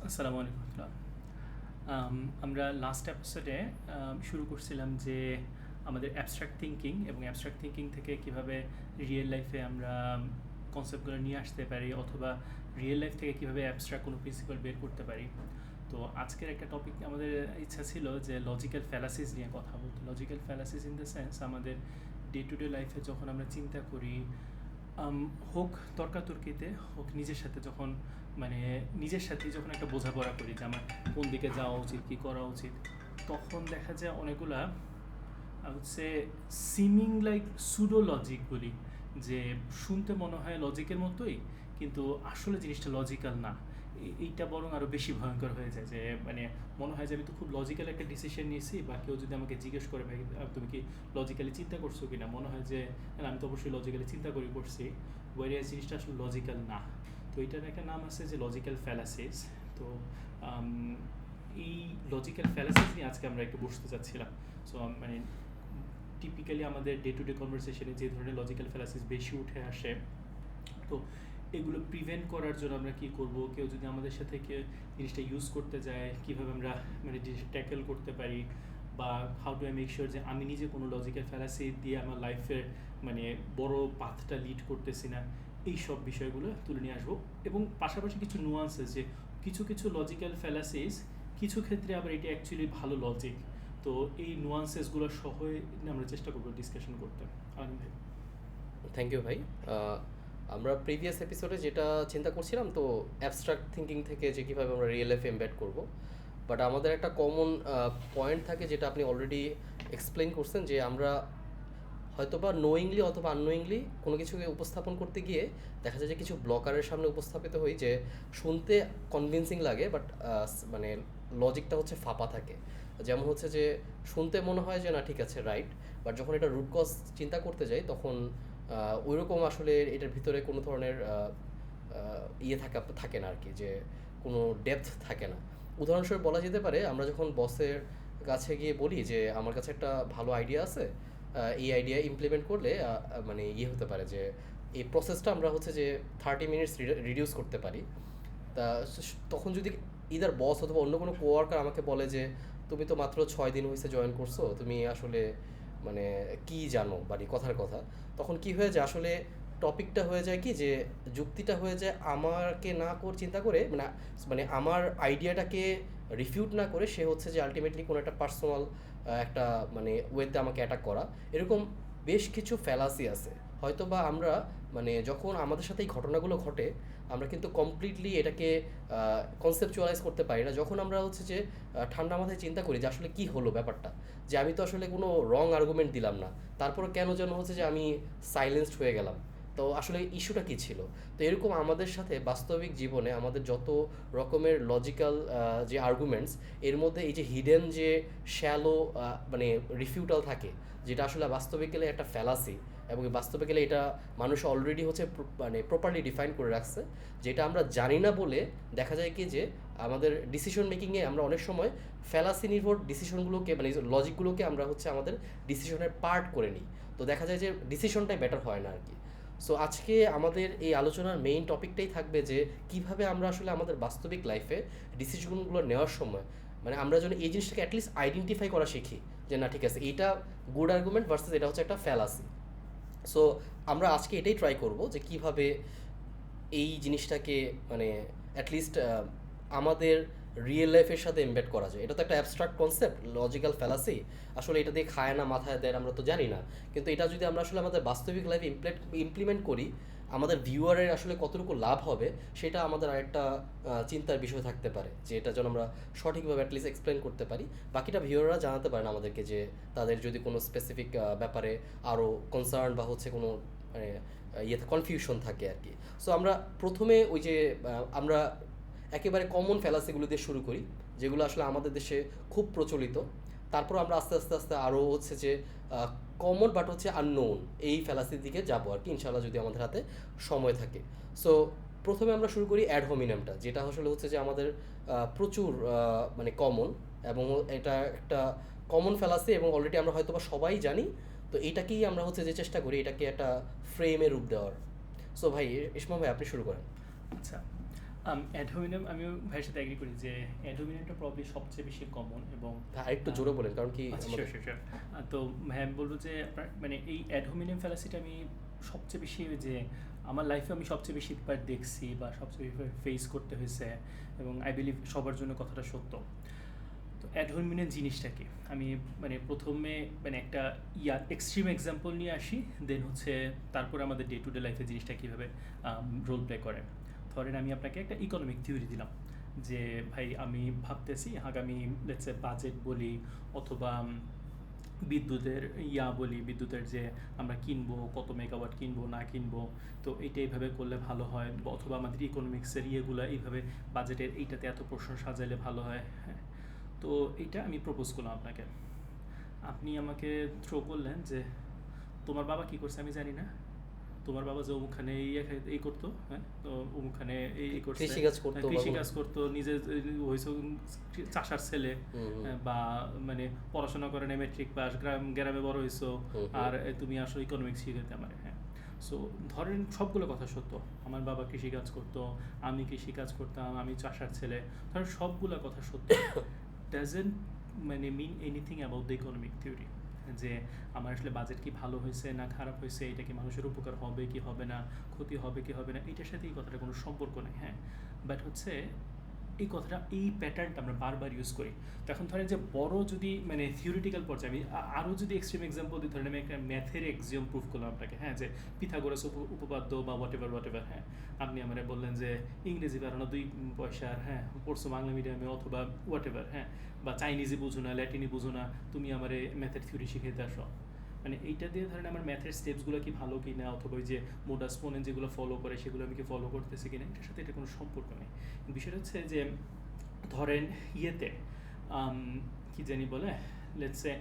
আসসালামু আলাইকুম রহমতুল্লাহ। আমরা লাস্ট এপিসোডে শুরু করছিলাম যে আমাদের অ্যাবস্ট্রাক্ট থিঙ্কিং এবং অ্যাবস্ট্রাক্ট থিঙ্কিং থেকে কিভাবে রিয়েল লাইফে আমরা কনসেপ্টগুলো নিয়ে আসতে পারি, অথবা রিয়েল লাইফ থেকে কিভাবে অ্যাবস্ট্রাক্ট কোনো প্রিন্সিপাল বের করতে পারি। তো আজকের একটা টপিক আমাদের ইচ্ছা ছিল যে লজিক্যাল ফ্যালাসিস নিয়ে কথা বলতে। লজিক্যাল ফ্যালাসিস ইন দ্য সেন্স আমাদের ডে টু ডে লাইফে যখন আমরা চিন্তা করি, হোক তর্কাতর্কিতে, হোক নিজের সাথে, যখন মানে নিজের সাথে যখন একটা বোঝাপড়া করি যে আমার কোন দিকে যাওয়া উচিত, কী করা উচিত, তখন দেখা যায় অনেকগুলা হচ্ছে সিমিং লাইক সুডো লজিক বলি, যে শুনতে মনে হয় লজিকের মতোই কিন্তু আসলে জিনিসটা লজিক্যাল না। এইটা বরং আরও বেশি ভয়ঙ্কর হয়ে যায়, যে মানে মনে হয় যে আমি তো খুব লজিক্যাল একটা ডিসিশন নিয়েছি, বা কেউ যদি আমাকে জিজ্ঞেস করে ভাই তুমি কি লজিক্যালি চিন্তা করছো কি না, মনে হয় যে না, আমি তো অবশ্যই লজিক্যালি চিন্তা করছি, ওয়ারিয়াস জিনিসটা আসলে লজিক্যাল না। তো এইটার একটা নাম আছে যে লজিক্যাল ফ্যালাসিস। তো এই লজিক্যাল ফ্যালাসিস নিয়ে আজকে আমরা একটু বসতে চাচ্ছিলাম। সো মানে টিপিক্যালি আমাদের ডে টু ডে কনভারসেশনে যে ধরনের লজিক্যাল ফ্যালাসিস বেশি উঠে আসে, তো এগুলো প্রিভেন্ট করার জন্য আমরা কী করব, কেউ যদি আমাদের সাথে জিনিসটা ইউজ করতে যায়, কীভাবে আমরা মানে জিনিসটা ট্যাকেল করতে পারি, বা how to I make sure যে আমি নিজে কোনো লজিক্যাল ফ্যালাসি দিয়ে আমার লাইফের মানে বড় পাথটা লিড করতেছি না, এই সব বিষয়গুলো তুলে নিয়ে আসবো। এবং পাশাপাশি কিছু নুয়ান্সেস, যে কিছু কিছু লজিক্যাল ফ্যালাসিস কিছু ক্ষেত্রে আবার এটা অ্যাকচুয়ালি ভালো লজিক। তো এই নুয়ান্সেসগুলো সহ আমরা চেষ্টা করবো ডিসকাশন করতে। আনন্দ ভাই। থ্যাংক ইউ ভাই। আমরা প্রিভিয়াস এপিসোডে যেটা চিন্তা করছিলাম, তো অ্যাবস্ট্রাক্ট থিঙ্কিং থেকে যে কীভাবে আমরা রিয়েল লাইফে এমবেড করব, বাট আমাদের একটা কমন পয়েন্ট থাকে যেটা আপনি অলরেডি এক্সপ্লেইন করছেন, যে আমরা হয়তোবা নোয়িংলি অথবা আননোয়িংলি কোনো কিছুকে উপস্থাপন করতে গিয়ে দেখা যায় যে কিছু ব্লকারের সামনে উপস্থাপিত হই, যে শুনতে কনভিন্সিং লাগে বাট মানে লজিকটা হচ্ছে ফাঁপা থাকে। যেমন হচ্ছে যে শুনতে মনে হয় যে না ঠিক আছে, রাইট, বাট যখন এটা রুট কজ চিন্তা করতে যাই তখন ওইরকম আসলে এটার ভিতরে কোনো ধরনের ইয়ে থাকে না আর কি, যে কোনো ডেপথ থাকে না। উদাহরণস্বরূপ বলা যেতে পারে, আমরা যখন বসের কাছে গিয়ে বলি যে আমার কাছে একটা ভালো আইডিয়া আছে, এই আইডিয়া ইমপ্লিমেন্ট করলে মানে ইয়ে হতে পারে যে এই প্রসেসটা আমরা হচ্ছে যে 30 মিনিটস রিডিউস করতে পারি। তা তখন যদি ইদার বস অথবা অন্য কোনো কোয়ার্কার আমাকে বলে যে তুমি তো মাত্র 6 দিন হয়েছে জয়েন করছো, তুমি আসলে মানে কি জানো বাড়ি কথার কথা, তখন কি হয়ে যায় আসলে টপিকটা হয়ে যায় কি, যে যুক্তিটা হয়ে যায় আমাকে না চিন্তা করে, মানে মানে আমার আইডিয়াটাকে রিফিউট না করে সে হচ্ছে যে আলটিমেটলি কোনো একটা পার্সোনাল একটা মানে ওয়েতে আমাকে অ্যাটাক করা। এরকম বেশ কিছু ফ্যালাসি আছে। হয়তো বা আমরা মানে যখন আমাদের সাথে এই ঘটনাগুলো ঘটে আমরা কিন্তু কমপ্লিটলি এটাকে কনসেপচুয়ালাইজ করতে পারি না, যখন আমরা হচ্ছে যে ঠান্ডা মাথায় চিন্তা করি যে আসলে কি হলো ব্যাপারটা, যে আমি তো আসলে কোনো রং আর্গুমেন্ট দিলাম না, তারপরে কেন যেন হচ্ছে যে আমি সাইলেন্সড হয়ে গেলাম, তো আসলে ইস্যুটা কী ছিল। তো এরকম আমাদের সাথে বাস্তবিক জীবনে আমাদের যত রকমের লজিক্যাল যে আর্গুমেন্টস, এর মধ্যে এই যে হিডেন যে শ্যালো মানে রিফিউটাল থাকে, যেটা আসলে বাস্তবিকলে একটা ফ্যালাসি, এবং বাস্তবিকলে এটা মানুষ অলরেডি হচ্ছে মানে প্রপারলি ডিফাইন করে রাখছে, যেটা আমরা জানি না বলে দেখা যায় কি যে আমাদের ডিসিশন মেকিংয়ে আমরা অনেক সময় ফ্যালাসি নির্ভর ডিসিশনগুলোকে মানে লজিকগুলোকে আমরা হচ্ছে আমাদের ডিসিশনের পার্ট করে নিই, তো দেখা যায় যে ডিসিশনটাই বেটার হয় না আর কি। সো আজকে আমাদের এই আলোচনার মেইন টপিকটাই থাকবে যে কিভাবে আমরা আসলে আমাদের বাস্তবিক লাইফে ডিসিশনগুলো নেওয়ার সময় মানে আমরা যেন এই জিনিসটাকে অ্যাটলিস্ট আইডেন্টিফাই করা শিখি, যে না ঠিক আছে এইটা গুড আর্গুমেন্ট ভার্সেস এটা হচ্ছে একটা ফ্যালাসি। সো আমরা আজকে এটাই ট্রাই করব যে কিভাবে এই জিনিসটাকে মানে অ্যাটলিস্ট আমাদের রিয়েল লাইফের সাথে এমবেড করা যায়। এটা তো একটা অ্যাবস্ট্রাক্ট কনসেপ্ট, লজিক্যাল ফ্যালাসি, আসলে এটা দিয়ে খায় না মাথায় দেয় আমরা তো জানি না, কিন্তু এটা যদি আমরা আসলে আমাদের বাস্তবিক লাইফে ইমপ্লিমেন্ট করি আমাদের ভিউয়ারের আসলে কতটুকু লাভ হবে সেটা আমাদের আরেকটা চিন্তার বিষয় থাকতে পারে, যে এটা যেন আমরা সঠিকভাবে অ্যাটলিস্ট এক্সপ্লেন করতে পারি। বাকিটা ভিউয়াররা জানাতে পারেন আমাদেরকে যে তাদের যদি কোনো স্পেসিফিক ব্যাপারে আরও কনসার্ন বা হচ্ছে কোনো মানে ইয়েতে কনফিউশন থাকে আর কি। সো আমরা প্রথমে ওই যে আমরা একেবারে কমন ফ্যালাসিগুলো দিয়ে শুরু করি, যেগুলো আসলে আমাদের দেশে খুব প্রচলিত। তারপর আমরা আস্তে আস্তে আস্তে আরও হচ্ছে যে কমন বাট হচ্ছে আননোন এই ফ্যালাসির দিকে যাবো আর কি, ইনশাল্লাহ যদি আমাদের হাতে সময় থাকে। সো প্রথমে আমরা শুরু করি অ্যাড হোমিনামটা, যেটা আসলে হচ্ছে যে আমাদের প্রচুর মানে কমন, এবং এটা একটা কমন ফ্যালাসি এবং অলরেডি আমরা হয়তো বা সবাই জানি। তো এইটাকেই আমরা হচ্ছে যে চেষ্টা করি এটাকে একটা ফ্রেমে রূপ দেওয়ার। সো ভাই ইসমা ভাই আপনি শুরু করেন। আচ্ছা, অ্যাডহোমিনাম আমিও ভাইয়ের সাথে এগ্রি করি যে অ্যাডহোমিনামটা প্রবলি সবচেয়ে বেশি কমন এবং আরেকটু জোরে বলেন, কারণ কি আচ্ছা আমাদের শিওর শিওর তো ভাই আমি বলবো যে আপনার মানে এই অ্যাডহোমিনিয়াম ফ্যালাসিটা আমি সবচেয়ে বেশি যে আমার লাইফে আমি সবচেয়ে বেশি বার দেখছি বা সবচেয়ে বেশি ফেস করতে হয়েছে এবং আই বিলিভ সবার জন্য কথাটা সত্য। তো অ্যাডহোমিনিয়াম জিনিসটা কি আমি মানে প্রথমে মানে একটা এক্সট্রিম এক্সাম্পল নিয়ে আসি, দেন হচ্ছে তারপরে আমাদের ডে টু ডে লাইফে জিনিসটা কীভাবে রোল প্লে করে। ধরেন আমি আপনাকে একটা ইকোনমিক থিওরি দিলাম যে ভাই আমি ভাবতেছি আগামী লেটস সে বাজেট বলি অথবা বিদ্যুতের বলি বিদ্যুতের যে আমরা কিনবো কত মেগাওয়াট কিনবো না কিনবো, তো এইটা এইভাবে করলে ভালো হয় অথবা আমাদের ইকোনমিক্সের ইয়েগুলো এইভাবে বাজেটের এইটাতে এত প্রশ্ন সাজাইলে ভালো হয়। হ্যাঁ, তো এইটা আমি প্রপোজ করলাম আপনাকে, আপনি আমাকে থ্রো করলেন যে তোমার বাবা কি করছে আমি জানি না, তোমার বাবা যে অমুকখানে এই করতো, হ্যাঁ তো অমুকখানে এই করছে, কৃষিকাজ করতো নিজে হয়েছে চাষার ছেলে, বা মানে পড়াশোনা করে না মেট্রিক পাস, গ্রামে বড় হয়েছো আর তুমি আসলে ইকোনমিক্স শিখাতে আমার। হ্যাঁ, সো ধরেন সবগুলো কথা সত্য, আমার বাবা কৃষিকাজ করতো, আমি কৃষিকাজ করতাম, আমি চাষার ছেলে, ধরেন সবগুলো কথা সত্য। ডাজেন্ট মানে mean anything about the economic theory যে আমার আসলে বাজেট কি ভালো হয়েছে না খারাপ হয়েছে, এটা কি মানুষের উপকার হবে কি হবে না, ক্ষতি হবে কি হবে না, এটার সাথে এই কথাটা কোনো সম্পর্ক নেই। হ্যাঁ, বাট হচ্ছে এই কথাটা এই প্যাটার্নটা আমরা বারবার ইউজ করি। তো এখন ধরেন যে বড় যদি মানে থিওরিটিক্যাল পর্যায়ে আমি আরও যদি এক্সট্রিম এক্সাম্পল দিই, ধরেন আমি একটা ম্যাথের এক্সিওম প্রুফ করলাম আপনাকে, হ্যাঁ যে পিথাগোরাস উপপাদ্য বা হোয়াট এভার, হ্যাঁ আপনি আমার বললেন যে ইংরেজি পারানো 2 পয়সার, হ্যাঁ পড়ছো বাংলা মিডিয়ামে অথবা হোয়াট এভার, হ্যাঁ বা চাইনিজই বুঝো না ল্যাটিনই বুঝো না, তুমি আমার ম্যাথের থিওরি শিখাইতে আসো। মানে এইটা দিয়ে ধরেন আমার ম্যাথের স্টেপসগুলো কি ভালো কি না অথবা ওই যে মোডাস পোনেন যেগুলো ফলো করে সেগুলো আমি কি ফলো করতেছি কিনা, এটার সাথে এটা কোনো সম্পর্ক নেই। বিষয়টা হচ্ছে যে ধরেন ইয়েতে কি জানি বলে লেটসে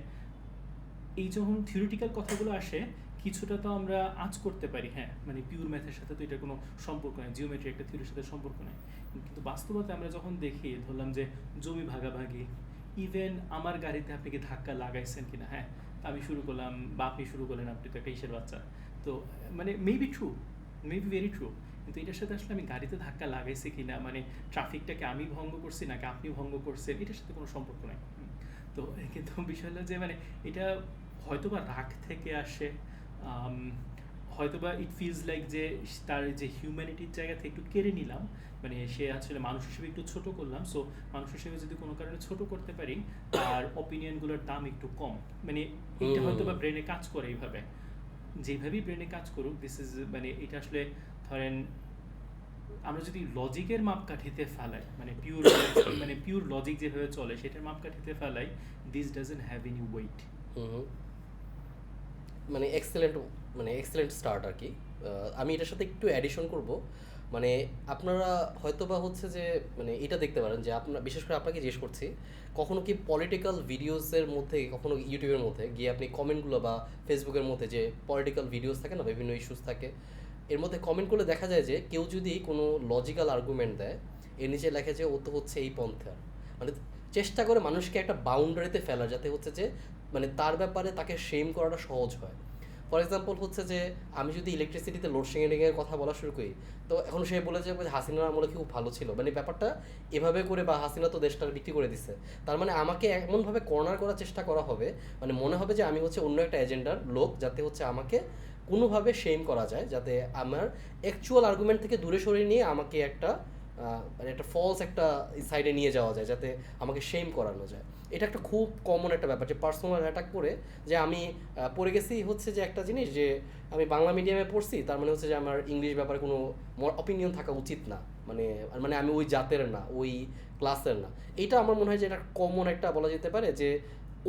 এই যখন থিওরিটিক্যাল কথাগুলো আসে কিছুটা তো আমরা আঁচ করতে পারি, হ্যাঁ মানে পিওর ম্যাথের সাথে তো এটা কোনো সম্পর্ক নেই, জিওমেট্রি একটা থিওরির সাথে সম্পর্ক নেই, কিন্তু বাস্তবতা আমরা যখন দেখি ধরলাম যে জমি ভাগাভাগি, ইভেন আমার গাড়িতে আপনি কি ধাক্কা লাগাইছেন কিনা, হ্যাঁ আমি শুরু করলাম বা আপনি শুরু করলেন, আপনি তো একটা ইসের বাচ্চা, তো মানে maybe true, maybe very true, কিন্তু এটার সাথে আসলে আমি গাড়িতে ধাক্কা লাগাইছি কিনা মানে ট্রাফিকটাকে আমি ভঙ্গ করছি নাকি আপনি ভঙ্গ করছেন এটার সাথে কোনো সম্পর্ক নেই। তো কিন্তু বিষয় হলো যে মানে এটা হয়তোবা রাগ থেকে আসে, হয়তোবা ইট ফিলস লাইক যে তার যে হিউম্যানিটির জায়গা থেকে একটু কেড়ে নিলাম, মানে সে আসলে মানুষ হিসেবে একটু ছোট করলাম, সো মানুষ হিসেবে যদি কোনো কারণে ছোট করতে পারি তার অপিনিয়নগুলোর দাম একটু কম, মানে এটা হয়তোবা ব্রেনে কাজ করে এইভাবে, যেভাবেই ব্রেনে কাজ করুক দিস ইজ মানে এটা আসলে ধরেন আমরা যদি লজিকের মাপকাঠিতে ফেলাই মানে পিওর মানে পিওর লজিক যেভাবে চলে সেটার মাপকাঠিতে ফেলাই, this doesn't have any weight. মানে এক্সেলেন্ট স্টার্ট আর কি। আমি এটার সাথে একটু অ্যাডিশন করব, মানে আপনারা হয়তোবা হচ্ছে যে মানে এটা দেখতে পারেন যে আপনার বিশেষ করে আপনাকে জিজ্ঞেস করছি, কখনো কি পলিটিক্যাল ভিডিওসের মধ্যে কখনো ইউটিউবের মধ্যে গিয়ে আপনি কমেন্টগুলো বা ফেসবুকের মধ্যে যে পলিটিক্যাল ভিডিওস থাকে না, বিভিন্ন ইস্যুস থাকে, এর মধ্যে কমেন্ট করলে দেখা যায় যে কেউ যদি কোনো লজিক্যাল আর্গুমেন্ট দেয় এর নিচে লেখে যে ও তো হচ্ছে এই পন্থার, মানে চেষ্টা করে মানুষকে একটা বাউন্ডারিতে ফেলা যাতে হচ্ছে যে মানে তার ব্যাপারে তাকে শেম করাটা সহজ হয়। ফর এক্সাম্পল হচ্ছে যে আমি যদি ইলেকট্রিসিটিতে লোডশেডিংয়ের কথা বলা শুরু করি, তো এখন সে বলে যে হাসিনার আমলে খুব ভালো ছিল, মানে ব্যাপারটা এভাবে করে, বা হাসিনা তো দেশটা বিক্রি করে দিচ্ছে, তার মানে আমাকে এমনভাবে কর্নার করার চেষ্টা করা হবে, মানে মনে হবে যে আমি হচ্ছে অন্য একটা এজেন্ডার লোক, যাতে হচ্ছে আমাকে কোনোভাবে শেম করা যায়, যাতে আমার অ্যাকচুয়াল আর্গুমেন্ট থেকে দূরে সরিয়ে নিয়ে আমাকে একটা মানে একটা ফলস একটা সাইডে নিয়ে যাওয়া যায়, যাতে আমাকে শেম করানো যায়। এটা একটা খুব কমন একটা ব্যাপার যে পার্সোনাল অ্যাটাক করে যে আমি পড়ে গেছি হচ্ছে যে একটা জিনিস যে আমি বাংলা মিডিয়ামে পড়ছি, তার মানে হচ্ছে যে আমার ইংলিশ ব্যাপারে কোনো অপিনিয়ন থাকা উচিত না, মানে মানে আমি ওই জাতের না, ওই ক্লাসের না। এইটা আমার মনে হয় যে এটা কমন একটা বলা যেতে পারে যে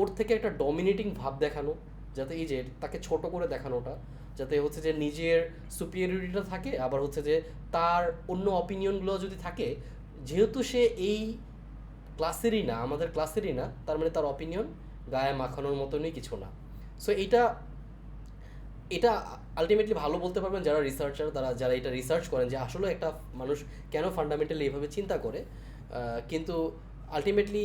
ওর থেকে একটা ডমিনেটিং ভাব দেখানো, যাতে এই যে তাকে ছোট করে দেখানোটা, যাতে হচ্ছে যে নিজের সুপিরিয়রিটিটা থাকে, আবার হচ্ছে যে তার অন্য অপিনিয়নগুলো যদি থাকে, যেহেতু সে এই ক্লাসেরই না, আমাদের ক্লাসেরই না, তার মানে তার অপিনিয়ন গায়ে মাখানোর মতনই কিছু না। সো এইটা এটা আলটিমেটলি ভালো বলতে পারবেন যারা রিসার্চার, তারা যারা এটা রিসার্চ করেন যে আসলে একটা মানুষ কেন ফান্ডামেন্টালি এইভাবে চিন্তা করে। কিন্তু ultimately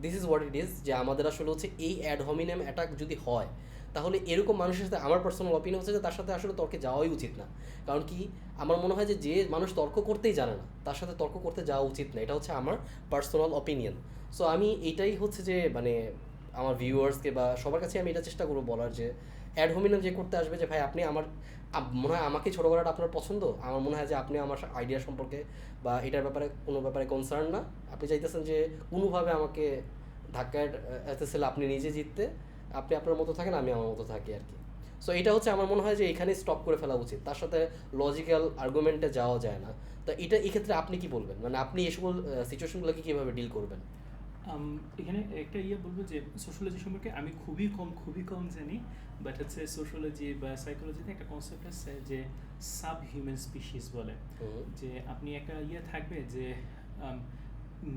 this is what it is, যে আমাদের আসলে হচ্ছে এই অ্যাড হমিনেম অ্যাটাক যদি হয়, তাহলে এরকম মানুষের সাথে আমার পার্সোনাল অপিনিয়ন হচ্ছে যে তার সাথে আসলে তর্কে যাওয়াই উচিত না। কারণ কি, আমার মনে হয় যে যে মানুষ তর্ক করতেই জানে না তার সাথে তর্ক করতে যাওয়া উচিত না, এটা হচ্ছে আমার পার্সোনাল অপিনিয়ন। সো আমি এইটাই হচ্ছে যে মানে আমার ভিউয়ার্সকে বা সবার কাছে আমি এটা চেষ্টা করবো বলার যে অ্যাড হোমিনাম যে করতে আসবে যে ভাই আপনি আমার মনে হয় আমাকে ছোটো করাটা আপনার পছন্দ, আমার মনে হয় যে আপনি আমার আইডিয়া সম্পর্কে বা এটার ব্যাপারে কোনো ব্যাপারে কনসার্ন না, আপনি চাইতেছেন যে কোনোভাবে আমাকে ধাক্কায় এতেছিল আপনি নিজে জিততে, আপনি আপনার মতো থাকেন আমি আমার মতো থাকি আর কি। সো এটা হচ্ছে আমার মনে হয় যে এখানে স্টপ করে ফেলা উচিত, তার সাথে লজিক্যাল আর্গুমেন্টে যাওয়া যায় না। তো এটা এক্ষেত্রে আপনি কি বলবেন, মানে আপনি এই সকল সিচুয়েশনগুলোকে কীভাবে ডিল করবেন? এখানে একটা বলবো যে সোশ্যোলজি সম্পর্কে আমি খুবই কম জানি, বাট হচ্ছে সোশ্যোলজি বা সাইকোলজিতে একটা কনসেপ্ট আছে যে সাব হিউম্যান স্পিসিস বলে, যে আপনি একটা থাকবে যে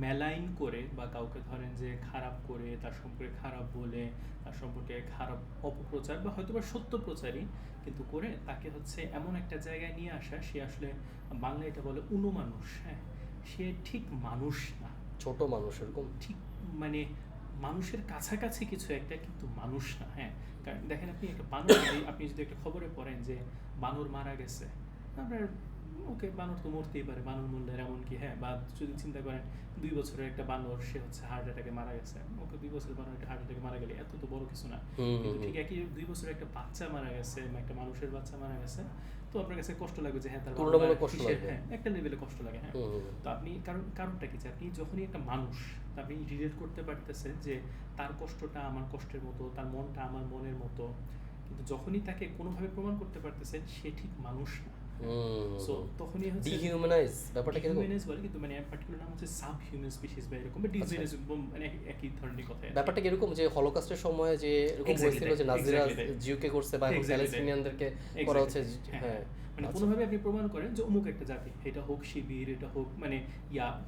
মেলাইন করে বা কাউকে ধরেন যে খারাপ করে, তার সম্পর্কে খারাপ বলে, তার সম্পর্কে খারাপ অপপ্রচার বা হয়তো বা সত্য প্রচারই কিন্তু করে তাকে হচ্ছে এমন একটা জায়গায় নিয়ে আসা, সে আসলে বাংলা এটা বলে উনমানুষ। হ্যাঁ, সে ঠিক মানুষ না, ছোট মানুষ এরকম ঠিক মানে মানুষের কাছাকাছি কিছু একটা, কিন্তু মানুষ না। হ্যাঁ, কারণ দেখেন আপনি একটা বানর আপনি যদি একটা খবরে পড়েন যে বানর মারা গেছে, আপনার ওকে বানর তো মরতেই পারে, বানর মূল্যের এমন কি। হ্যাঁ, বা যদি চিন্তা করেন 2 বছরের একটা বানর, সে হচ্ছে হার্ট অ্যাটাকে মারা গেছে, ওকে 2 বছরের বানর একটা হার্ট অ্যাটাকে মারা গেলে এত তো বড় কিছু না। কিন্তু ঠিক একই 2 বছরের একটা বাচ্চা মারা গেছে, একটা মানুষের বাচ্চা মারা গেছে, তো আপনার কাছে কষ্ট লাগবে যে হ্যাঁ তার হ্যাঁ একটা লেভেলে কষ্ট লাগে। হ্যাঁ, তো আপনি কারণটা কি যে আপনি যখনই একটা মানুষ, আপনি রিলেট করতে পারতেছেন যে তার কষ্টটা আমার কষ্টের মতো, তার মনটা আমার মনের মতো, কিন্তু যখনই তাকে কোনোভাবে প্রমাণ করতে পারতেছেন সে ঠিক মানুষ না। সো তখনই হচ্ছে ডিহিউম্যানাইজ ব্যাপারটা কি ডিহিউম্যানাইজ বলে, কিন্তু মানে পার্টিকুলার নাম হচ্ছে সাব হিউম্যান স্পিসিস বা এরকম, বা ডিহিউম্যানাইজ মানে একই ধরনের কথা। ব্যাপারটা কি এরকম যে হলোকাস্টের সময় যে এরকম হয়েছিল যে নাজিরা জিউকে করছে বা প্যালেস্টিনিয়ানদেরকে করা হচ্ছে। হ্যাঁ, মানে কোনোভাবে আপনি প্রমাণ করেন যে অমুক একটা জাতি, এটা হোক শিবির, এটা হোক মানে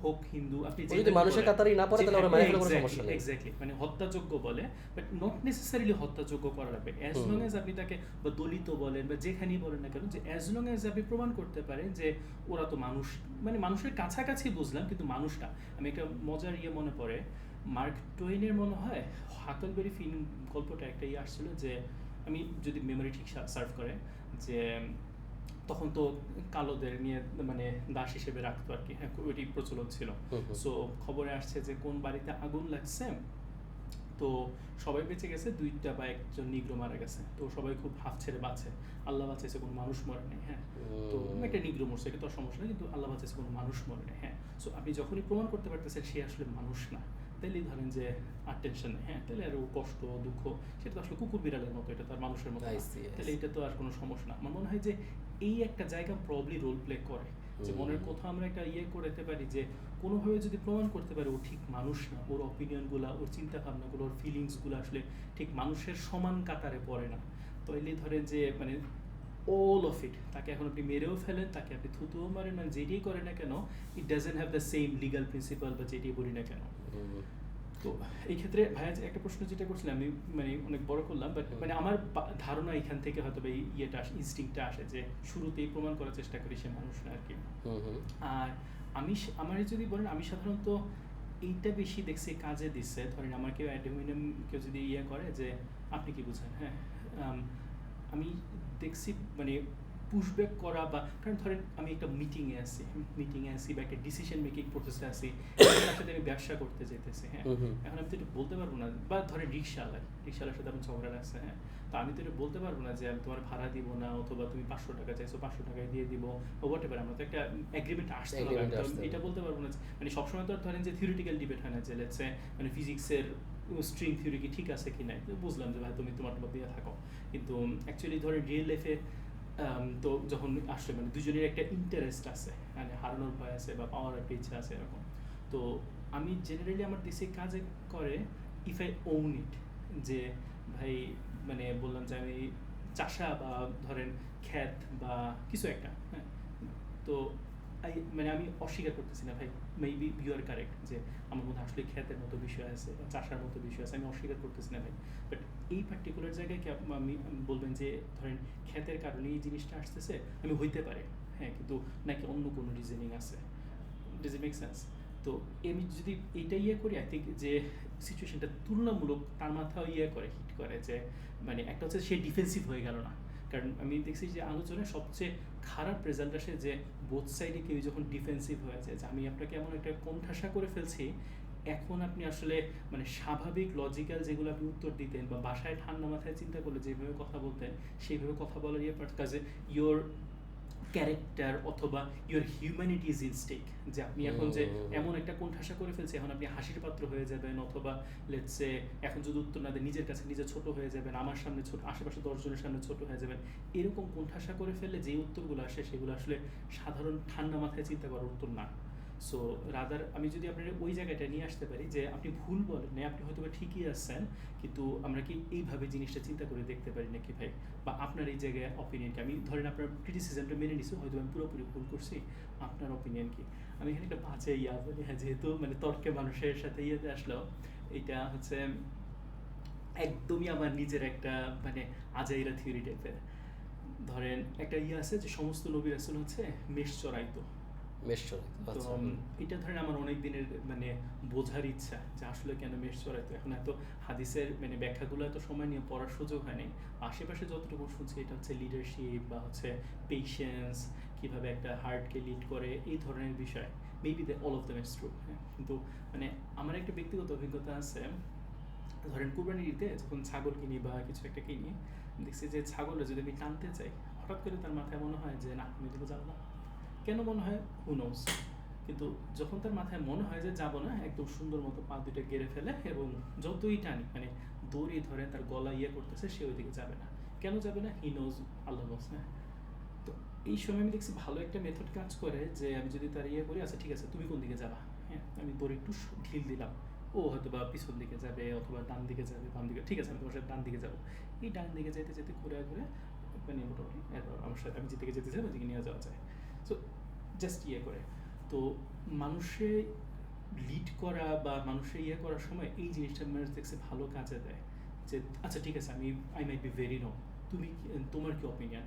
হোক হিন্দু, আপনি যদি মানুষের কাতারই না পড়ে তাহলে ওরা মানে কোনো সমস্যা নেই। এক্স্যাক্টলি, মানে হত্যাযোগ্য বলে, বাট নট নেসেসারিলি হত্যাযোগ্য করা লাগবে, অ্যাজ লং এজ আপনি তাকে বা দলিত বলেন বা যেখানেই বলেন না কেন, যে অ্যাজ লং এজ আপনি প্রমাণ করতে পারেন যে ওরা তো মানুষ, মানে মানুষের কাছাকাছি বুঝলাম কিন্তু মানুষটা। আমি একটা মজার মনে পড়ে, মার্ক টোয়েনের মনে হয় হাকলবেরি ফিন গল্পটা একটা আসছিল, যে আমি যদি মেমোরি ঠিক সার্ভ করে, যে তখন তো কালোদের নিয়ে মানে দাস হিসেবে রাখতো আর কি। হ্যাঁ, ওইটি প্রচলন ছিল। সো খবরে আসছে যে কোন বাড়িতে আগুন লাগছে, তো সবাই বেঁচে গেছে, 2টা বা একজন নিগ্রো মারা গেছে, তো সবাই খুব হাফ ছেড়ে বাঁচে, আল্লাহ বাঁচাইছে, কোনো মানুষ মরে নেই। হ্যাঁ, তো একটা নিগ্রো মরছে, এটা তো সমস্যা নেই, কিন্তু আল্লাহ বাঁচাইছে, কোনো মানুষ মরে নেই। হ্যাঁ, সো আপনি যখনই প্রমাণ করতে পারতেছেন সে আসলে মানুষ না, তাইলেই ধরেন যে আর টেনশন নেই। হ্যাঁ, তাহলে আর কষ্ট দুঃখ সেটা তো আসলে কুকুর বিড়ালের মতো, এটা তো আর মানুষের মতো না, তাহলে এটা তো আর কোনো সমস্যা না। আমার মনে হয় যে এই একটা জায়গা প্রবলি রোল প্লে করে, যে মনের কোথাও আমরা একটা করতে পারি যে কোনোভাবে যদি প্রমাণ করতে পারি ও ঠিক মানুষ না, ওর অপিনিয়নগুলো, ওর চিন্তাভাবনাগুলো, ওর ফিলিংসগুলো আসলে ঠিক মানুষের সমান কাতারে পড়ে না, তাইলে ধরেন যে মানে অল অফ ইট, তাকে এখন আপনি মেরেও ফেলেন, তাকে আপনি থুতুও মারেন, মানে যেটাই করে না কেন, it doesn't have the same legal principal বা যেটাই বলি না কেন। তো এই ক্ষেত্রে ভাইয়া একটা প্রশ্ন যেটা করছিলাম আমি, মানে অনেক বড় করলাম, বাট মানে আমার ধারণা এখান থেকে হয়তো এই ইনস্টিংক্টটা আসে যে শুরুতেই প্রমাণ করার চেষ্টা করি সে মানুষ না আর কি। আর আমার যদি বলেন, আমি সাধারণত এইটা বেশি দেখছি কাজে দিচ্ছে। ধরেন আমার কেউ অ্যাডমিনিয়াম কেউ যদি করে যে আপনি কি বুঝেন, হ্যাঁ, আমি দেখছি মানে পুশব্যাক করা, বা কারণ ধরেন আমি একটা মিটিংয়ে আছি বা একটা ডিসিশন মেকিং প্রসেসে আছি, তার সাথে আমি ব্যবসা করতে যেতেছি। হ্যাঁ, এখন আমি তো এটা বলতে পারবো না, বা ধরেন রিক্সাওয়ালার সাথে আমার ঝগড়া লাগছে। হ্যাঁ, তো আমি তো এটা বলতে পারবো না যে আমি তোমার ভাড়া দিব না, অথবা তুমি 500 টাকা চাইছো 500 টাকায় দিয়ে দিব, হোয়াট এভার, আমরা তো একটা এগ্রিমেন্ট আসতে হবে। এটা বলতে পারবো না, মানে সবসময় তো ধরেন যে থিওরিটিক্যাল ডিবেট হয় না, যে লেটস সে মানে ফিজিক্সের স্ট্রিং থিওরি কি ঠিক আছে কি নাই, বুঝলাম যে ভাই তুমি তোমার দিয়ে থাকো, কিন্তু অ্যাকচুয়ালি ধরেন রিয়েল লাইফে তো যখন আসলে মানে দুজনের একটা ইন্টারেস্ট আছে, মানে হারানোর ভয় আছে বা পাওয়ার একটা ইচ্ছা আছে এরকম, তো আমি জেনারেলি আমার দেশে কাজে করে ইফ আই ওন ইট, যে ভাই মানে বললাম যে আমি চাষা বা ধরেন ক্ষেত বা কিছু একটা। হ্যাঁ, তো মানে আমি অস্বীকার করতেছি না ভাই, মেবি ইউ আর কারেক্ট যে আমার মধ্যে আসলে ক্ষেতের মতো বিষয় আছে বা চাষার মতো বিষয় আছে, আমি অস্বীকার করতেছি না ভাই, বাট এই পার্টিকুলার জায়গায় কি আমি বলবেন যে ধরেন ক্ষেতের কারণে এই জিনিসটা আসতেছে, আমি হইতে পারে। হ্যাঁ, কিন্তু নাকি অন্য কোনো রিজনিং আছে, ডিজ ইট মেক সেন্স? তো আমি যদি এইটা করি আই থিঙ্ক যে সিচুয়েশনটা তুলনামূলক তার মাথাও করে হিট করে যে মানে একটা হচ্ছে সে ডিফেন্সিভ হয়ে গেল না। কারণ আমি দেখছি যে আলোচনায় সবচেয়ে খারাপ রেজাল্ট আসে যে বোথ সাইডে কেউ যখন ডিফেন্সিভ হয়ে যায়, যে আমি আপনাকে এমন একটা কোণঠাসা করে ফেলছি, এখন আপনি আসলে মানে স্বাভাবিক লজিক্যাল যেগুলো আপনি উত্তর দিতেন বা বাসায় ঠান্ডা মাথায় চিন্তা করলে যেভাবে কথা বলতেন সেইভাবে কথা বলার কাজে ইয়োর ক্যারেক্টার অথবা your humanity is in stake. যে আপনি এখন যে এমন একটা কোণঠাসা করে ফেলছে, এখন আপনি হাসির পাত্র হয়ে যাবেন, অথবা লেটসে এখন যদি উত্তর না দেন নিজের কাছে নিজে ছোট হয়ে যাবেন, আমার সামনে ছোট, আশেপাশে 10 জনের সামনে ছোট হয়ে যাবেন। এরকম কোণঠাসা করে ফেললে যে উত্তরগুলো আসে সেগুলো আসলে সাধারণ ঠান্ডা মাথায় চিন্তা করার উত্তর না। সো রাদার আমি যদি আপনার ওই জায়গাটা নিয়ে আসতে পারি যে আপনি ভুল বলেন না, আপনি হয়তো ঠিকই আসছেন, কিন্তু আমরা কি এইভাবে জিনিসটা চিন্তা করে দেখতে পারি নাকি ভাই, বা আপনার এই জায়গায় অপিনিয়নকে আমি ধরেন আপনার ক্রিটিসিজমটা মেনে নিছি, হয়তো আমি পুরোপুরি ভুল করছি, আপনার অপিনিয়ন কি। আমি এখানে একটা বাজে বলি, হ্যাঁ, যেহেতু মানে তর্কে মানুষের সাথে আসলো, এটা হচ্ছে একদমই আমার নিজের একটা মানে আজাইরা থিওরি টাইপের। ধরেন একটা আছে যে সমস্ত নবী রাসূল হচ্ছে মেষ চড়াইতো। তো এটা ধরেন আমার অনেক দিনের মানে বোঝার ইচ্ছা যে আসলে কেন মেষ চড়াইতো। এখন এত হাদিসের মানে ব্যাখ্যাগুলো এত সময় নিয়ে পড়ার সুযোগ হয়নি। আশেপাশে যতটুকু শুনছি এটা হচ্ছে লিডারশিপ বা হচ্ছে পেশেন্স, কিভাবে একটা হার্টকে লিড করে, এই ধরনের বিষয়। Maybe all of them is true, হ্যাঁ। কিন্তু মানে আমার একটা ব্যক্তিগত অভিজ্ঞতা আছে, ধরেন কুরবানির ঈদে যখন ছাগল কিনি বা কিছু একটা কিনি, দেখছি যে ছাগলে যদি আমি টানতে চাই, হঠাৎ করে তার মাথায় মনে হয় যে না, আমি এদিকে যাবো না। কেন মনে হয় হু নোস, কিন্তু যখন তার মাথায় মনে হয় যে যাবো না, একদম সুন্দর মতো পা দুটো গেড়ে ফেলে এবং যতই টানি মানে দড়ি ধরে তার গলা করতেছে, সে ওইদিকে যাবে না। কেন যাবে না? হি নোজ, আল্লাহ নোজ, না। তো এই সময় আমি দেখছি ভালো একটা মেথড কাজ করে, যে আমি যদি তার করি, আচ্ছা ঠিক আছে তুমি কোন দিকে যাবা, হ্যাঁ, আমি দড়ি একটু ঢিল দিলাম, ও হয়তো বা পিছন দিকে যাবে অথবা ডান দিকে যাবে, বাম দিকে, ঠিক আছে আমি তোমার সাথে ডান দিকে যাবো। এই ডান দিকে যেতে যেতে ঘুরে ঘুরে মানে মোটামুটি আমার সাথে আমি যেদিকে যেতে চাই ওইদিকে নিয়ে যাওয়া যায়। সো জাস্ট করে। তো মানুষে লিড করা বা মানুষে করার সময় এই জিনিসটা মানুষ দেখছে ভালো কাজে দেয়, যে আচ্ছা ঠিক আছে আমি I might be very wrong, তুমি তোমার কি অপিনিয়ন,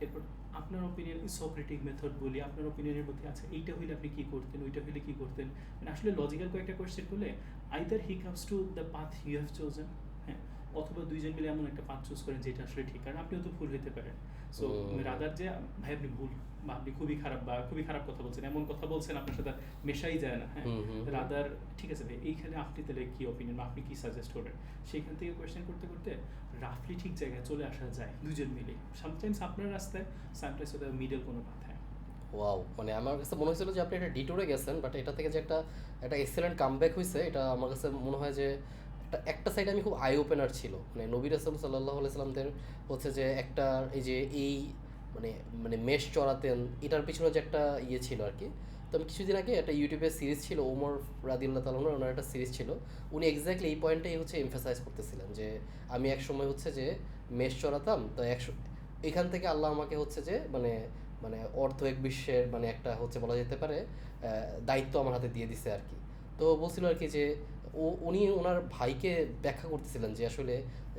এরপর আপনার অপিনিয়ন সক্রেটিক মেথড বলি, আপনার অপিনিয়নের মধ্যে আছে এইটা হইলে আপনি কী করতেন, ওইটা হইলে কী করতেন, মানে আসলে লজিক্যাল কয়েকটা কোয়েশ্চেন করলে either he comes to the path you have chosen, হ্যাঁ, অথবা দুইজন মিলে এমন একটা পাথ চুজ করেন যেটা আসলে ঠিক, কারণ আপনিও তো ভুল হইতে পারেন। সো রাদার যে ভাই আপনি ভুল বা আপনি খুবই খারাপ বা খুবই খারাপ কথা বলছেন, এমন কথা বলছেন আপনার সাথে মেশাই যায় না, হ্যাঁ, রাদার ঠিক আছে ভাই এইখানে আপনি তাহলে কী অপিনিয়ন বা আপনি কী সাজেস্ট করবেন, সেইখান থেকে কোয়েশ্চেন করতে করতে রাফলি ঠিক জায়গায় চলে আসা যায় দুজন মিলে। সামটাইমস আপনার রাস্তায়, সামটাইমস ওদের মিডল কোনো পাথায়। ওয়াও, মানে আমার কাছে মনে হয়েছিল যে আপনি একটা ডিটোরে গেছেন, বাট এটা থেকে যে একটা একটা এক্সেলেন্ট কামব্যাক হয়েছে, এটা আমার কাছে মনে হয় যে একটা সাইড আমি খুব আই ওপেনার ছিল। মানে নবী রাসূল সাল্লাল্লাহু আলাইহি সাল্লামদের হচ্ছে যে একটা এই যে এই মানে মানে মেষ চড়াতেন, এটার পিছনে যে একটা ছিল আর কি। তো আমি কিছুদিন আগে একটা ইউটিউবে সিরিজ ছিল, ওমর রাদিয়াল্লাহু তাআলা ওনার একটা সিরিজ ছিল, উনি এক্স্যাক্টলি এই পয়েন্টটাই হচ্ছে এমফাসাইজ করতেছিলেন যে আমি এক সময় হচ্ছে যে মেষ চড়াতাম, তো এখান থেকে আল্লাহ আমাকে হচ্ছে যে মানে মানে অর্ধ এক বিশ্বের মানে একটা হচ্ছে বলা যেতে পারে দায়িত্ব আমার হাতে দিয়ে দিছে আর কি। তো বলছিল আর কি যে উনি ওনার ভাইকে ব্যাখ্যা করতেছিলেন যে আসলে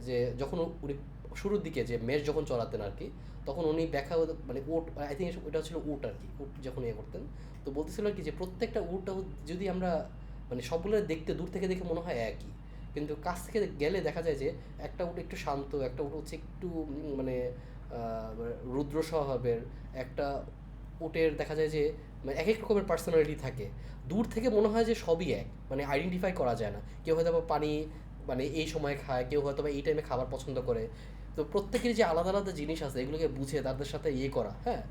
যে যখন উনি শুরুর দিকে যে মেষ যখন চড়াতেন আর কি, তখন উনি ব্যাখ্যা মানে উট, আই থিঙ্ক এটা ছিল উট আর কি, উট যখন করতেন, তো বলতেছিল আর কি যে প্রত্যেকটা উটটা যদি আমরা মানে সবগুলো দেখতে দূর থেকে দেখে মনে হয় একই, কিন্তু কাছ থেকে গেলে দেখা যায় যে একটা উট একটু শান্ত, একটা উট হচ্ছে একটু মানে রুদ্র স্বভাবের, একটা উটের দেখা যায় যে মানে এক এক রকমের পার্সোনালিটি থাকে। দূর থেকে মনে হয় যে সবই এক, মানে আইডেন্টিফাই করা যায় না। কেউ হয়তো বা পানি মানে এই সময় খায়, কেউ হয়তো বা এই টাইমে খাবার পছন্দ করে। তো প্রত্যেকের যে আলাদা আলাদা জিনিস আছে এগুলোকে বুঝে তাদের সাথে করা, হ্যাঁ,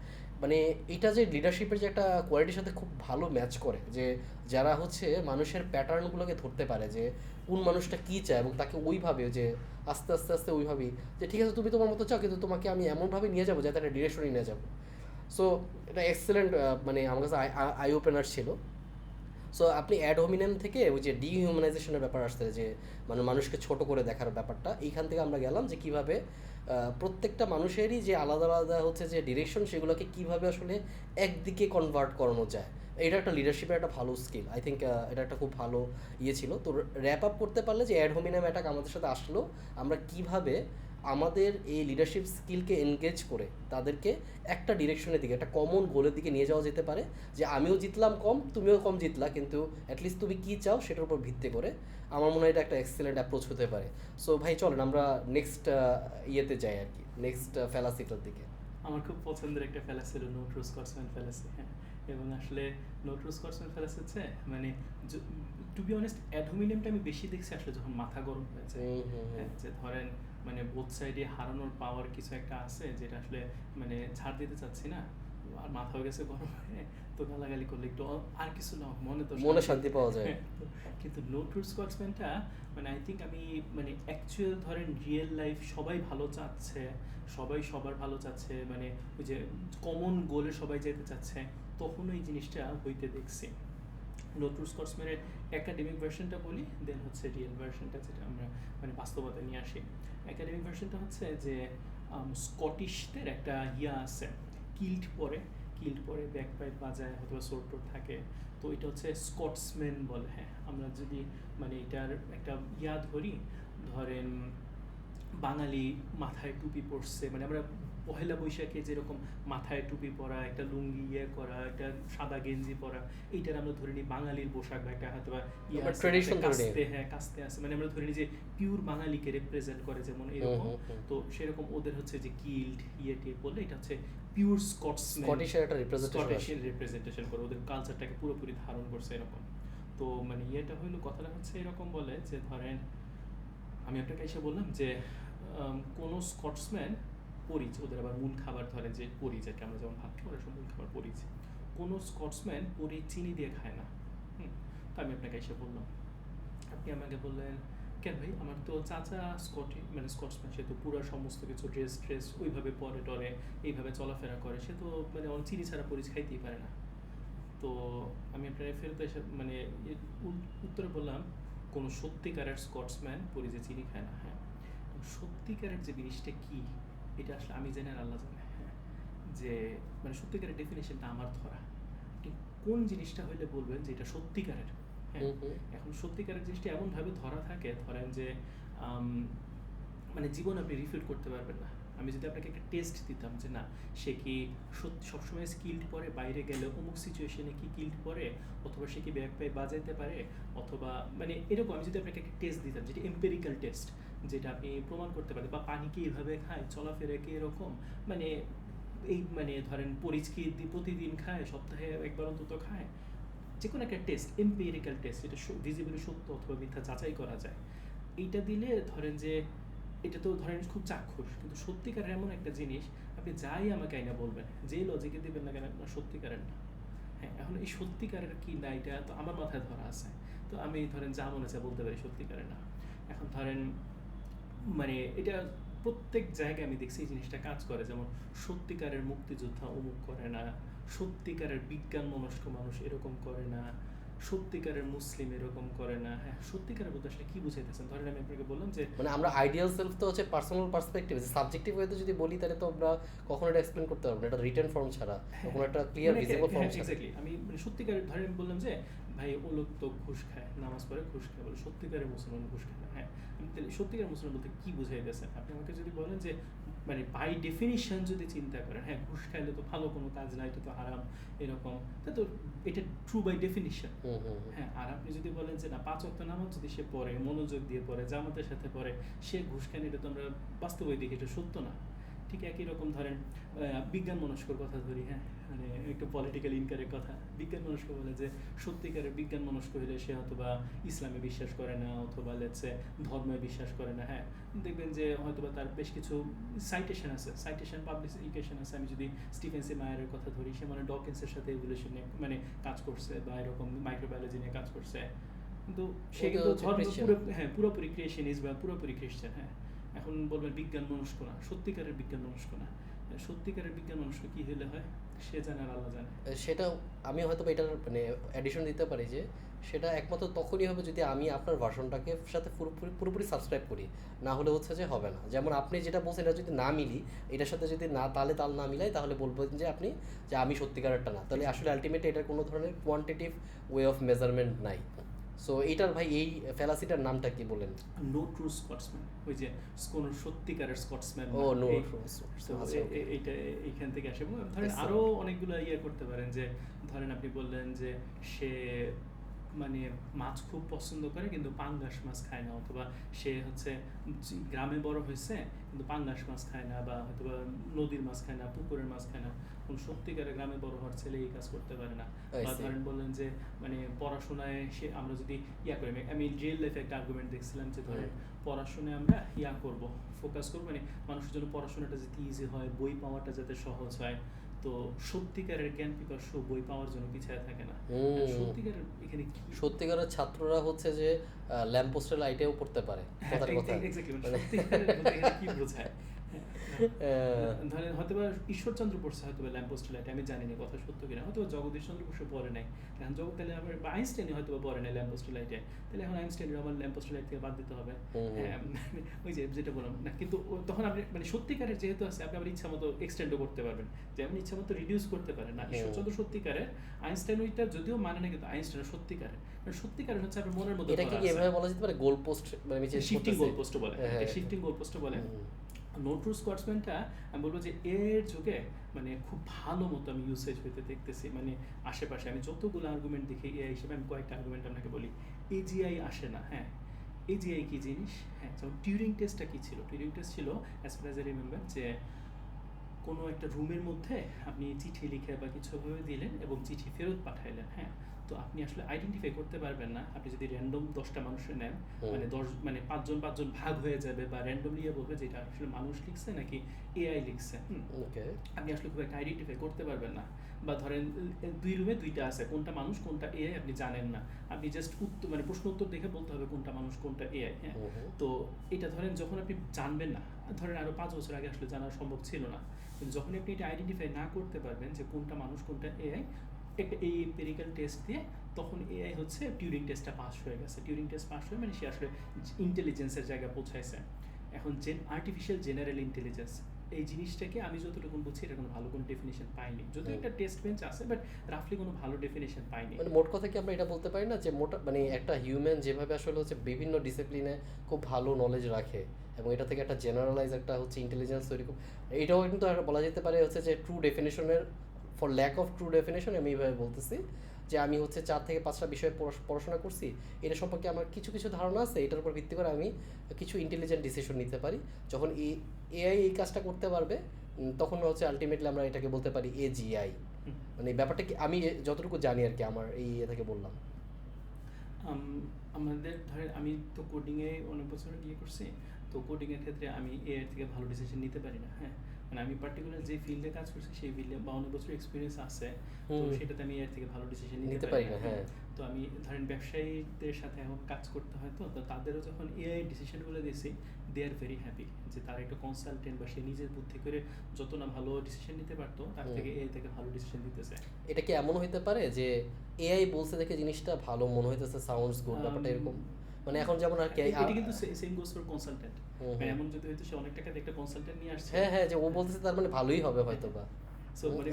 মানে এটা যে লিডারশিপের যে একটা কোয়ালিটির সাথে খুব ভালো ম্যাচ করে, যে যারা হচ্ছে মানুষের প্যাটার্নগুলোকে ধরতে পারে যে কোন মানুষটা কী চায় এবং তাকে ওইভাবে যে আস্তে আস্তে আস্তে ওইভাবেই যে ঠিক আছে তুমি তোমার মতো চাও, কিন্তু তোমাকে আমি এমনভাবে নিয়ে যাবো যাতে একটা ডিরেকশনে নিয়ে যাবো। সো এটা এক্সেলেন্ট, মানে আমার কাছে আই ওপেনার ছিল। সো আপনি অ্যাড হোমিনেম থেকে ওই যে ডিহিউম্যানাইজেশনের ব্যাপার আসছে, যে মানে মানুষকে ছোট করে দেখার ব্যাপারটা, এইখান থেকে আমরা গেলাম যে কীভাবে প্রত্যেকটা মানুষেরই যে আলাদা আলাদা হচ্ছে যে ডিরেকশন, সেগুলোকে কীভাবে আসলে একদিকে কনভার্ট করানো যায়। এটা একটা লিডারশিপের একটা ভালো স্কিল, আই থিঙ্ক এটা একটা খুব ভালো ছিল। তো র্যাপ আপ করতে পারলে যে অ্যাড হোমিনেম অ্যাটাক আমাদের সাথে আসলো, আমরা কীভাবে আমাদের এই লিডারশিপ স্কিলকে এনগেজ করে তাদেরকে একটা ডিরেকশনের দিকে, একটা কমন গোলের দিকে নিয়ে যাওয়া যেতে পারে, যে আমিও জিতলাম কম, তুমিও কম জিতলা, কিন্তু অ্যাটলিস্ট তুমি কী চাও সেটার উপর ভিত্তি করে আমার মনে হয় এটা একটা এক্সেলেন্ট অ্যাপ্রোচ হতে পারে। সো ভাই চলেন আমরা নেক্সট ইয়েতে যাই আর কি, নেক্সট ফ্যালাসিটার দিকে। আমার খুব পছন্দের একটা ফ্যালাসি হলো নো ট্রু স্কটসম্যান ফ্যালাসি। হ্যাঁ, এবং আসলে নো ট্রু স্কটসম্যান ফ্যালাসি হচ্ছে মানে টু বি অনেস্ট অ্যাড হোমিনেমটা আমি বেশি দেখছি আসলে যখন মাথা গরম হয়ে যায়। হ্যাঁ, যে ধরেন মানে বোথ সাইডে হারানোর পাওয়ার কিছু একটা আছে যেটা আসলে মানে ছাড় দিতে চাচ্ছি না, আর মাথা হয়ে গেছে গরম হয়ে, তো গালাগালি করলে একটু আর কিছু না মনে তো মনে শান্তি পাওয়া যায়। কিন্তু নো ট্রু স্কটসম্যানটা মানে আই থিঙ্ক আমি মানে অ্যাকচুয়াল ধরেন রিয়েল লাইফ সবাই ভালো চাচ্ছে, সবাই সবার ভালো চাচ্ছে, মানে ওই যে কমন গোলে সবাই যেতে চাচ্ছে, তখন এই জিনিসটা হইতে দেখছি। নো ট্রু স্কটসম্যানের একাডেমিক ভার্সনটা বলি, দেন হচ্ছে রিয়েল ভার্সনটা যেটা আমরা মানে বাস্তবতা নিয়ে আসি। একাডেমিক ভার্সনটা হচ্ছে যে স্কটিশদের একটা ইয়া আছে, কিল্ট পরে ব্যাক পাইপ বাজায় অথবা সোর টোর থাকে, তো এটা হচ্ছে স্কটসম্যান বলে। হ্যাঁ, আমরা যদি মানে এটার একটা ইয়া ধরি, ধরেন বাঙালি মাথায় টুপি পরছে, মানে আমরা পহেলা বৈশাখে যেরকম মাথায় টুপি পরা, একটা লুঙ্গি ইয়ে করা, একটা সাদা গেঞ্জি পরা, এইটার আমরা ধরে নিই বাঙালির পোশাক বা একটা হয়তো বা কাস্তে, হ্যাঁ কাস্তে আছে, মানে আমরা ধরে নিই যে পিওর বাঙালিকে রিপ্রেজেন্ট করে যেমন এরকম। তো সেরকম ওদের হচ্ছে যে কিল্ট ইয়েটি বললে এটা হচ্ছে পিওর স্কটিশের একটা রিপ্রেজেন্টেশন করে, ওদের কালচারটাকে পুরোপুরি ধারণ করছে এরকম। তো মানে ইয়েটা হইলো, কথাটা হচ্ছে এরকম বলে যে ধরেন আমি আপনাকে এসে বললাম যে কোনো স্কটসম্যান পরিচ, ওদের আবার মূল খাবার ধরে যে পরিচ, যেটা আমরা যেমন ভাত খাই ওরা সব মূল খাবার পরিচ, কোনো স্কটসম্যান পরিচ চিনি দিয়ে খায় না। তো আমি আপনাকে এসে বললাম, আপনি আমাকে বললেন কেন ভাই, আমার তো চাচা মানে স্কটসম্যান, সে তো পুরো সমস্ত কিছু ড্রেস ওইভাবে পরে টরে এইভাবে চলাফেরা করে, সে তো মানে চিনি ছাড়া পরিচ খাইতেই পারে না। তো আমি আপনার ফেরত এসে মানে উত্তরে বললাম কোনো সত্যিকারের স্কটসম্যান পরিচে চিনি খায় না। হ্যাঁ, সত্যিকারের যে জিনিসটা কি এটা আসলে আমি জানি আর আল্লাহ জানে। হ্যাঁ, যে মানে সত্যিকারের ডেফিনেশনটা আমার ধরা, আপনি কোন জিনিসটা হইলে বলবেন যে এটা সত্যিকারের। হ্যাঁ, এখন সত্যিকারের জিনিসটা এমনভাবে ধরা থাকে, ধরেন যে মানে জীবন আপনি রিফিল করতে পারবেন না। আমি যদি আপনাকে একটা টেস্ট দিতাম যে না সে কি সত্যি সবসময় স্কিল্ড পরে, বাইরে গেলে অমুক সিচুয়েশনে কি কিল্ড পরে, অথবা সে কি ব্যাগ পায়ে বাজাইতে পারে, অথবা মানে এরকম আমি যদি আপনাকে একটা টেস্ট দিতাম যেটা এম্পেরিক্যাল টেস্ট, যেটা আপনি প্রমাণ করতে পারেন, বা পানি কি এইভাবে খায়, চলাফেরা কি এরকম, মানে এই মানে ধরেন পরিচ কি প্রতিদিন খায়, সপ্তাহে একবার অন্তত খায়, যে কোনো একটা টেস্ট, এম্পেরিক্যাল টেস্ট, যেটা ভিজিবলি সত্য অথবা মিথ্যা যাচাই করা যায়, এইটা দিলে ধরেন যে এটা তো ধরেন খুব চাক্ষুষ, কিন্তু সত্যিকারের এমন একটা জিনিস আপনি যাই আমাকে আইনা বলবেন, যেই লজিকে দিবেন না কেন আপনার সত্যিকারের না। হ্যাঁ, এখন এই সত্যিকারের কি না এটা তো আমার মাথায় ধরা আছে, তো আমি ধরেন যা মনে চায় বলতে পারি সত্যিকারের না। এখন ধরেন মানে এটা প্রত্যেক জায়গায় আমি দেখছি এই জিনিসটা কাজ করে, যেমন সত্যিকারের মুক্তিযোদ্ধা অমুক করে না, সত্যিকারের বিজ্ঞান মনস্ক মানুষ এরকম করে না, সত্যিকারের মুসলিম এরকম করে না। হ্যাঁ, সত্যিকারের বলতে আসলে কি বুঝাইতেছেন? ধরেন আমি আপনাকে বললাম যে মানে আমরা আইডিয়াল সেলফ তো হচ্ছে পার্সোনাল পার্সপেক্টিভ, সাবজেক্টিভ ওয়েতে যদি বলি তাহলে তো আমরা কখনো এটা এক্সপ্লেন করতে পারবো না, এটা রিটেন ফর্ম ছাড়া, কোনো একটা ক্লিয়ার ভিজিবল ফর্ম ছাড়া। এক্স্যাক্টলি, আমি মানে সত্যিকারের ধরেন বললাম যে ভাই ও লোক তো ঘুষ খায়, নামাজ পড়ে ঘুষ খায়, বলে সত্যিকারের মুসলমান ঘুষ খায় না। হ্যাঁ, তাহলে সত্যিকারের মুসলমান বলতে কি বুঝাইতেছেন? আপনি আমাকে যদি বলেন যে মানে বাই ডেফিনিশন যদি চিন্তা করেন, হ্যাঁ ঘুষ খাইলে তো ভালো কোনো কাজ না, এটা তো হারাম এরকম, তা তো এটা ট্রু বাই ডেফিনিশন। হ্যাঁ, আর আপনি যদি বলেন যে না 5 ওয়াক্ত নামাজ যদি সে পড়ে, মনোযোগ দিয়ে পড়ে, জামাতের সাথে পড়ে, সে ঘুষ খায়, এটা তো আমরা বাস্তবে দেখি এটা সত্য না। ঠিক একই রকম ধরেন বিজ্ঞান মনস্কর কথা ধরি। হ্যাঁ, মানে একটু পলিটিক্যাল ইনকারের কথা, বিজ্ঞান মনস্ক বলে যে সত্যিকারের বিজ্ঞান মনস্ক হলে সে হয়তোবা ইসলামে বিশ্বাস করে না, অথবা লেটসে ধর্মে বিশ্বাস করে না। হ্যাঁ, দেখবেন যে হয়তোবা তার বেশ কিছু সাইটেশন আছে, পাবলিকেশন আছে। আমি যদি স্টিফেন সি মায়ারের কথা ধরি, সে মানে ডকিন্সের সাথে এভলিউশন নিয়ে মানে কাজ করছে, বা এরকম মাইক্রোবায়োলজি নিয়ে কাজ করছে, কিন্তু সে কিন্তু পুরোপুরি ক্রিয়েশনিস্ট বা পুরোপুরি খ্রিস্টান। হ্যাঁ, এখন বলবেন বিজ্ঞান মনস্ক না, সত্যিকারের বিজ্ঞান মনস্ক না। সত্যিকারের বিজ্ঞান মনস্ক কি হলে হয় সে জানে আর আল্লাহ জানে। সেটা আমি হয়তো এটার মানে অ্যাডিশন দিতে পারি যে সেটা একমাত্র তখনই হবে যদি আমি আপনার ভার্সনটাকে সাথে পুরোপুরি সাবস্ক্রাইব করি, না হলে হচ্ছে যে হবে না। যেমন আপনি যেটা বলছেন এটা যদি না মিলি, এটার সাথে যদি না তালে তাল না মিলাই, তাহলে বলবেন যে আপনি যে আমি সত্যিকারেরটা না, তাহলে আসলে আলটিমেটলি এটার কোনো ধরনের কোয়ান্টিটিভ ওয়ে অফ মেজারমেন্ট নাই। সো এইটার ভাই এই ফ্যালাসিটার নামটা কি বলেন? নো ট্রু স্কটসম্যান, ওই যে কোন সত্যিকারের স্কটসম্যান ও নো এই, তো আচ্ছা ওকে। এইটা এইখান থেকে আসে। এবং ধরেন Yes, sir. আরো অনেকগুলো ইয়ে করতে পারেন, যে ধরেন আপনি বললেন যে সে মানে মাছ খুব পছন্দ করে কিন্তু পাঙ্গাস মাছ খায় না, অথবা সে হচ্ছে গ্রামে বড় হয়েছে কিন্তু পাঙ্গাস মাছ খায় না, বা হয়তো নদীর মাছ খায় না, পুকুরের মাছ খায় না। কোন সত্যিকারে গ্রামে বড় হওয়ার ছেলে এই কাজ করতে পারে না। I বা see. ধরেন বললেন যে মানে পড়াশোনায় সে, আমরা যদি ইয়া করি, আমি রিয়েল লাইফে একটা আর্গুমেন্ট দেখছিলাম যে ধরেন পড়াশোনায় আমরা ইয়া করব, ফোকাস করবো, মানে মানুষের জন্য পড়াশোনাটা যাতে ইজি হয়, বই পাওয়াটা যাতে সহজ হয়, তো সত্যিকারের জ্ঞান পিপাসু বই পাওয়ার জন্য পিছায় থাকে না। সত্যিকারের এখানে কি, সত্যিকারের ছাত্ররা হচ্ছে যে ল্যাম্পপোস্টের লাইটেও পড়তে পারে, কথার কথা। এক্স্যাক্টলি, মানে সত্যিকারের বলতে এখানে কি বোঝায়? আহ, ধরেন হয়তো বা ঈশ্বরচন্দ্র পড়ছে হয়তো বা ল্যাম্পপোস্ট লাইটে, আমি জানি না কথা সত্য কিনা, হয়তো জগদীশ চন্দ্র বসু পড়ে নাই, এখন তাহলে আমার, বা আইনস্টাইনই হয়তো বা পড়ে নাই ল্যাম্পপোস্ট লাইটে, তাহলে এখন আইনস্টাইনের আমার ল্যাম্পপোস্ট লাইট থেকে বাদ দিতে হবে। হ্যাঁ, ওই যে যেটা বললাম না, কিন্তু তখন আপনি মানে সত্যিকারের যেহেতু আছে, আপনি আমার ইচ্ছা মতো এক্সটেন্ডও করতে পারবেন, যেমন ইচ্ছা মতো রিডিউস করতে পারেন না। ঈশ্বরচন্দ্র সত্যিকারের, আইনস্টাইন ওইটা যদিও মানে না, কিন্তু আইনস্টাইন সত্যিকারের, মানে সত্যিকারের হচ্ছে আপনার মনের মধ্যে এটাকে কি এভাবে বলা যেতে পারে গোল পোস্ট, মানে শিফটিং গোল পোস্ট বলে, শিফটিং গোল পোস্ট বলে। হুম। নো ট্রু স্কটসম্যানটা আমি বলবো যে এর যুগে মানে খুব ভালো মতো আমি ইউসেজ হইতে দেখতেছি, মানে আশেপাশে আমি যতগুলো আর্গুমেন্ট দেখি এআই হিসেবে, আমি কয়েকটা আর্গুমেন্ট আপনাকে বলি। এজিআই আসে না, হ্যাঁ এজিআই কি জিনিস? হ্যাঁ, যেমন টিউরিং টেস্টটা কি ছিল? টিউরিং টেস্ট ছিল as far as I remember, যে কোনো একটা রুমের মধ্যে আপনি চিঠি লিখে বা কিছু ভাবে দিলেন এবং চিঠি ফেরত পাঠাইলেন, হ্যাঁ, তো আপনি আসলে আইডেন্টিফাই করতে পারবেন না, আপনি যদি র্যান্ডম 10টা মানুষের নেন, মানে 10 মানে 5জন ভাগ হয়ে যাবে, বা র্যান্ডমলি বলবে যে এটা আসলে মানুষ লিখছে নাকি এআই লিখছে। ওকে। আপনি আসলে খুব একটা আইডেন্টিফাই করতে পারবেন না। বা ধরেন 2 রুমে 2টা আছে, কোনটা মানুষ কোনটা এআই আপনি জানেন না, আপনি জাস্ট উত্তর মানে প্রশ্ন উত্তর দেখে বলতে হবে কোনটা মানুষ কোনটা এআই। হ্যাঁ, তো এটা ধরেন যখন আপনি জানবেন না, ধরেন আরো 5 বছর আগে আসলে জানা সম্ভব ছিল না, কিন্তু যখন আপনি এটা আইডেন্টিফাই না করতে পারবেন যে কোনটা মানুষ কোনটা এআই, একটা এই এম্পিরিক্যাল টেস্ট দিয়ে, তখন এআই হচ্ছে টিউরিং টেস্টটা পাস হয়ে গেছে। টিউরিং টেস্ট পাস হয়ে মানে সে আসলে ইন্টেলিজেন্সের জায়গায় পৌঁছাইছে। এখন আর্টিফিশিয়াল জেনারেল ইন্টেলিজেন্স এই জিনিসটাকে আমি যতটুকু বুঝি এটা কোনো ভালো কোনো ডেফিনেশন পাইনি, যদিও একটা টেস্ট বেঞ্চ আছে, বাট রাফলি কোনো ভালো ডেফিনেশন পাইনি। মানে মোট কথা কি আমরা এটা বলতে পারি না যে মোটা মানে একটা হিউম্যান যেভাবে আসলে হচ্ছে বিভিন্ন ডিসিপ্লিনে খুব ভালো নলেজ রাখে এবং এটা থেকে একটা জেনারেলাইজ একটা হচ্ছে ইন্টেলিজেন্স তৈরি এটাও কিন্তু আর বলা যেতে পারে হচ্ছে যে ট্রু ডেফিনেশনের for lack of true definition আমি এইভাবে বলতেছি যে আমি হচ্ছে 4 থেকে 5টা বিষয়ে পড়াশোনা করছি, এটা সম্পর্কে আমার কিছু কিছু ধারণা আছে, এটার উপর ভিত্তি করে আমি কিছু ইন্টেলিজেন্ট ডিসিশন নিতে পারি। যখন এআই এই কাজটা করতে পারবে তখন হচ্ছে আলটিমেটলি আমরা এটাকে বলতে পারি এজিআই। মানে ব্যাপারটা কি আমি যতটুকু জানি আর কি, আমার এই ইয়ে থেকে বললাম। আমাদের ধরেন আমি তো কোডিংয়ে অনেক বছর ইয়ে করছি, তো কোডিংয়ের ক্ষেত্রে আমি এআই থেকে ভালো ডিসিশন নিতে পারি না। হ্যাঁ, মানে আমি পার্টিকুলার যে ফিল্ডে কাজ করছি সেই ফিল্ডে বা অনেক বছর এক্সপিরিয়েন্স আছে, তো সেটাতে আমি এর থেকে ভালো ডিসিশন নিতে পারি না। হ্যাঁ, তো আমি ধরেন ব্যবসায়ীদের সাথে এখন কাজ করতে হয়, তো তাদেরও যখন এআই ডিসিশনগুলো দিয়েছি, দে আর ভেরি হ্যাপি যে তার একটা কনসালটেন্ট বা সে নিজের বুদ্ধি করে যত না ভালো ডিসিশন নিতে পারতো, তার থেকে এআই থেকে ভালো ডিসিশন দিতেছে। এটা কি এমন হইতে পারে যে এআই বলছে দেখে জিনিসটা ভালো মনে হইতেছে, সাউন্ডস গুড, ব্যাপারটা এরকম? মানে এখন যেমন আর কি এটা কিন্তু সেম গোস ফর কনসালটেন্ট, মানে এমন যদি হয়তো সে অনেক টাকা দিয়ে একটা কনসালটেন্ট নিয়ে আসছে, হ্যাঁ হ্যাঁ, যে ও বলতেছে তার মানে ভালোই হবে হয়তো বা। সো মানে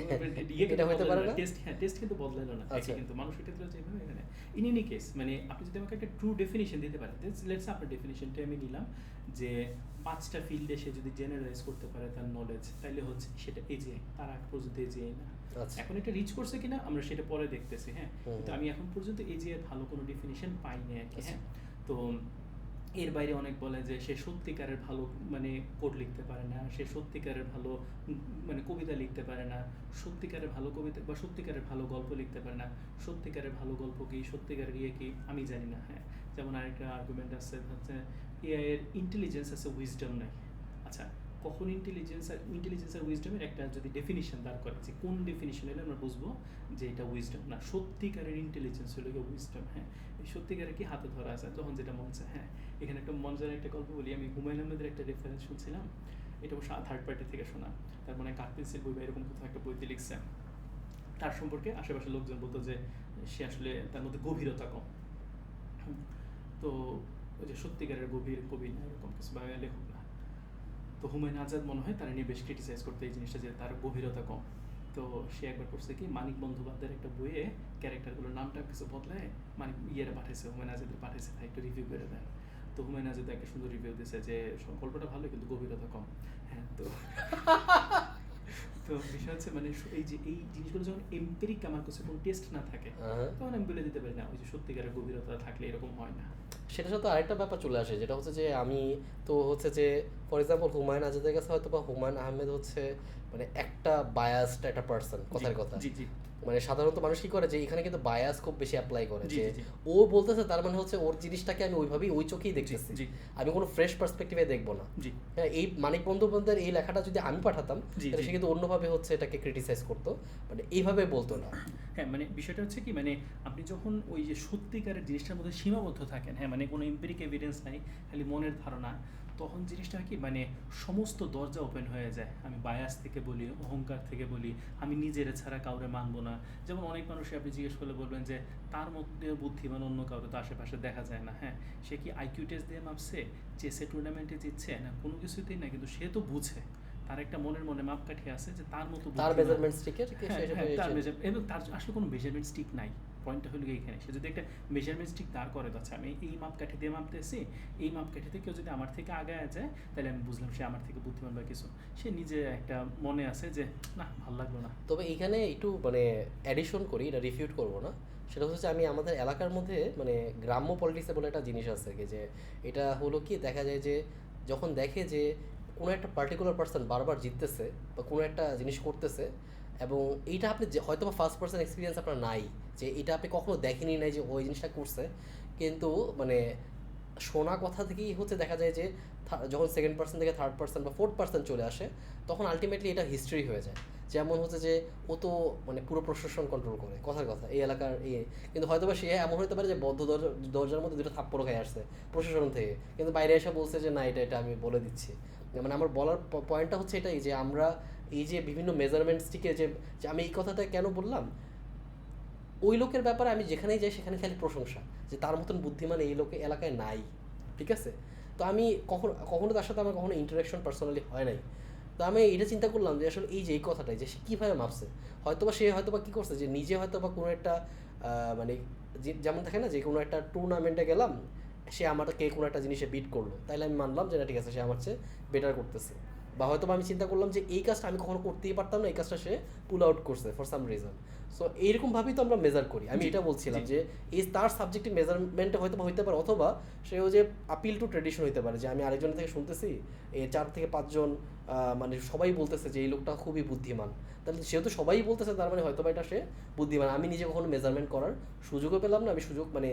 এটা হইতে পারে না? টেস্ট কিন্তু বদলালো না, আচ্ছা। কিন্তু মানুষের ক্ষেত্রে যেভাবে এখানে ইন এনি কেস, মানে আপনি যদি আমাকে একটা ট্রু ডেফিনিশন দিতে পারেন, লেটস আপনার ডেফিনিশনটা আমি নিলাম যে 5টা ফিল্ডে সে যদি জেনারেলাইজ করতে পারে তার নলেজ, তাহলে হচ্ছে সেটা এজিআই, তার আগ পর্যন্ত এজিআই না। আচ্ছা। এখন এটা রিচ করছে কিনা আমরা সেটা পরে দেখতেছি। হ্যাঁ, কিন্তু আমি এখন পর্যন্ত এজিআই ভালো কোনো ডেফিনিশন পাইনি আর কি। হ্যাঁ, তো এর বাইরে অনেক বলে যে সে সত্যিকারের ভালো মানে কোড লিখতে পারে না, সে সত্যিকারের ভালো মানে কবিতা লিখতে পারে না, সত্যিকারের ভালো কবিতা বা সত্যিকারের ভালো গল্প লিখতে পারে না। সত্যিকারের ভালো গল্প কি, সত্যিকারের ইয়ে কি আমি জানি না। হ্যাঁ, যেমন আরেকটা আর্গুমেন্ট আছে হচ্ছে এআই এর ইন্টেলিজেন্স আছে, উইজডম নাই। আচ্ছা, কখন ইন্টেলিজেন্স আর উইজডমের একটা যদি ডেফিনিশন দাঁড় করে, যে কোন ডেফিনিশন হলে আমরা বুঝবো যে এটা উইজডম না, সত্যিকারের ইন্টেলিজেন্স হলো উইজডম। হ্যাঁ, এই সত্যিকারের কি হাতে ধরা আছে যখন যেটা মন চায়। হ্যাঁ, এখানে একটা মজার একটা গল্প বলি, আমি হুমায়ুন আহমেদের একটা রেফারেন্স শুনছিলাম, এটা অবশ্য থার্ড পার্টি থেকে শোনা, তার মানে কাঠ পেন্সিল বই বা এরকম কোথাও একটা বইতে লিখছে, তার সম্পর্কে আশেপাশের লোকজন বলতো যে সে আসলে তার মধ্যে গভীরতা কম। তো ওই যে সত্যিকারের গভীর কবি না, এরকম কিছু বা লেখক না। তো হুমায়ুন আজাদ মনে হয় তারা নিয়ে বেশ ক্রিটিসাইজ করতে এই জিনিসটা, যে তার গভীরতা কম। তো সে একবার করছে কি মানিক বন্দ্যোপাধ্যায়ের একটা বইয়ে ক্যারেক্টারগুলোর নামটা কিছু বদলায় মানিক ইয়েরে পাঠাইছে, হুমায়ুন আজাদের পাঠাইছে, তাই একটু রিভিউ করে দেন। তো হুমায়ুন আজাদ একটা সুন্দর রিভিউ দিয়েছে যে গল্পটা ভালো কিন্তু গভীরতা কম। হ্যাঁ, তো তো বিষয় হচ্ছে মানে এই যে এই জিনিসগুলো যখন এম্পিরিক আমার কাছে কোনো টেস্ট না থাকে তখন আমি বলে দিতে পারি না ওই যে সত্যিকারের গভীরতা থাকলে এরকম হয় না। সেটার সাথে আরেকটা ব্যাপার চলে আসে, যেটা হচ্ছে যে আমি তো হচ্ছে যে ফর এক্সাম্পল হুমায়ুন আজাদের কাছে হয়তো বা হুমায়ুন আহমেদ হচ্ছে মানে একটা বায়াসড একটা পার্সন, কথার কথা। জি জি মানে সাধারণত মানুষ কি করে যে এখানে কিন্তু বায়াস খুব বেশি অ্যাপ্লাই করে, জি যে জি ও বলতেছে তার মানে হচ্ছে ওর জিনিসটাকে আমি ওইভাবেই ওই চোখেই দেখতেছি, জি আমি কোনো ফ্রেশ পার্সপেক্টিভে দেখবো না। জি হ্যাঁ, এই মানিক বন্দ্যোপাধ্যায়ের এই লেখাটা যদি আমি পাঠাতাম জি তাহলে জি সে কিন্তু অন্যভাবে হচ্ছে এটাকে ক্রিটিসাইজ করতো, মানে এইভাবে বলতো না। হ্যাঁ, মানে বিষয়টা হচ্ছে কি মানে আপনি যখন ওই যে সত্যিকারের জিনিসটার মধ্যে সীমাবদ্ধ থাকেন, হ্যাঁ মানে কোনো এম্পিরিক এভিডেন্স নাই, খালি মনের ধারণা, তখন জিনিসটা হয় কি মানে সমস্ত দরজা ওপেন হয়ে যায়। আমি বায়াস থেকে বলি, অহংকার থেকে বলি, আমি নিজের ছাড়া কাউরে মানবো না। যেমন অনেক মানুষই আপনি জিজ্ঞেস করলে বলবেন যে তার মধ্যে বুদ্ধিমান অন্য কাউরে তো আশেপাশে দেখা যায় না। হ্যাঁ, সে কি আইকিউ টেস্ট দিয়ে মাপছে, চেসে টুর্নামেন্টে জিতছে না, কোনো কিছুতেই না, কিন্তু সে তো বুঝে, তার একটা মনের মনে মাপকাঠি আছে যে তার মতো তার বুদ্ধিমান। মেজারমেন্ট স্টিকের হ্যাঁ, এবং তার আসলে কোনো মেজারমেন্ট স্টিক নাই। পয়েন্টটা হলো এইখানে, সে যদি একটা মেজারমেন্ট স্টিক দাঁড় করে যাচ্ছে, আমি এই মাপকাঠি দিয়ে মাপতেছি, এই মাপকাঠিতে কেউ যদি আমার থেকে আগায় যায় তাহলে আমি বুঝলাম সে আমার থেকে বুদ্ধিমান বা কিছু। সে নিজে একটা মনে আছে যে না ভালো লাগলো না। তবে এইখানে একটু মানে অ্যাডিশন করি, এটা রিফিউট করবো না। সেটা হচ্ছে আমি আমাদের এলাকার মধ্যে মানে গ্রাম্য পলিটিক্সে বলে একটা জিনিস আছে কি, যে এটা হলো কি দেখা যায় যে যখন দেখে যে কোনো একটা পার্টিকুলার পার্সন বারবার জিততেছে বা কোনো একটা জিনিস করতেছে, এবং এইটা আপনি যে হয়তো বা ফার্স্ট পার্সন এক্সপিরিয়েন্স আপনার নাই, যে এটা আপনি কখনো দেখেনি নাই যে ওই জিনিসটা করছে, কিন্তু মানে শোনা কথা থেকেই হচ্ছে দেখা যায় যে যখন সেকেন্ড পার্সন থেকে থার্ড পার্সন বা ফোর্থ পার্সন চলে আসে তখন আলটিমেটলি এটা হিস্ট্রি হয়ে যায়। যেমন হচ্ছে যে ও তো মানে পুরো প্রশাসন কন্ট্রোল করে, কথার কথা এই এলাকার কিন্তু হয়তো বা সে এমন হতে পারে যে বদ্ধ দরজার মধ্যে দুটো থাপ্পড় খেয়ে আসছে প্রশাসন থেকে, কিন্তু বাইরে এসে বলছে যে না এটা এটা আমি বলে দিচ্ছি। মানে আমার বলার পয়েন্টটা হচ্ছে এটাই যে আমরা এই যে বিভিন্ন মেজারমেন্টসটিকে যে আমি এই কথাটা কেন বললাম, ওই লোকের ব্যাপারে আমি যেখানেই যাই সেখানে খালি প্রশংসা, যে তার মতন বুদ্ধিমান এই লোকে এলাকায় নাই, ঠিক আছে। তো আমি কখনো কখনো তার সাথে আমার কখনো ইন্টারাকশন পার্সোনালি হয় নাই। তো আমি এটা চিন্তা করলাম যে আসলে এই যে এই কথাটাই যে সে কীভাবে মাপছে, হয়তোবা সে হয়তোবা কী করছে যে নিজে হয়তোবা কোনো একটা মানে যেমন থাকে না যে কোনো একটা টুর্নামেন্টে গেলাম, সে আমাকে কোনো একটা জিনিসে বিট করলো, তাইলে আমি মানলাম যে না ঠিক আছে সে আমার চেয়ে বেটার করতেছে। বা হয়তো আমি চিন্তা করলাম যে এই কাজটা আমি কখনো করতেই পারতাম না, এই কাজটা সে পুল আউট করছে ফর সাম রিজন। সো এইরকমভাবেই তো আমরা মেজার করি। আমি এটা বলছিলাম যে এই তার সাবজেক্টিভ মেজারমেন্টে হয়তো হইতে পারে, অথবা সেও যে আপিল টু ট্রেডিশন হইতে পারে, যে আমি আরেকজনের থেকে শুনতেছি এই 4 থেকে 5 জন মানে সবাই বলতেছে যে এই লোকটা খুবই বুদ্ধিমান, তাহলে যেহেতু সবাই বলতেছে তার মানে হয়তো বা এটা সে বুদ্ধিমান। আমি নিজে কখনো মেজারমেন্ট করার সুযোগও পেলাম না, আমি সুযোগ মানে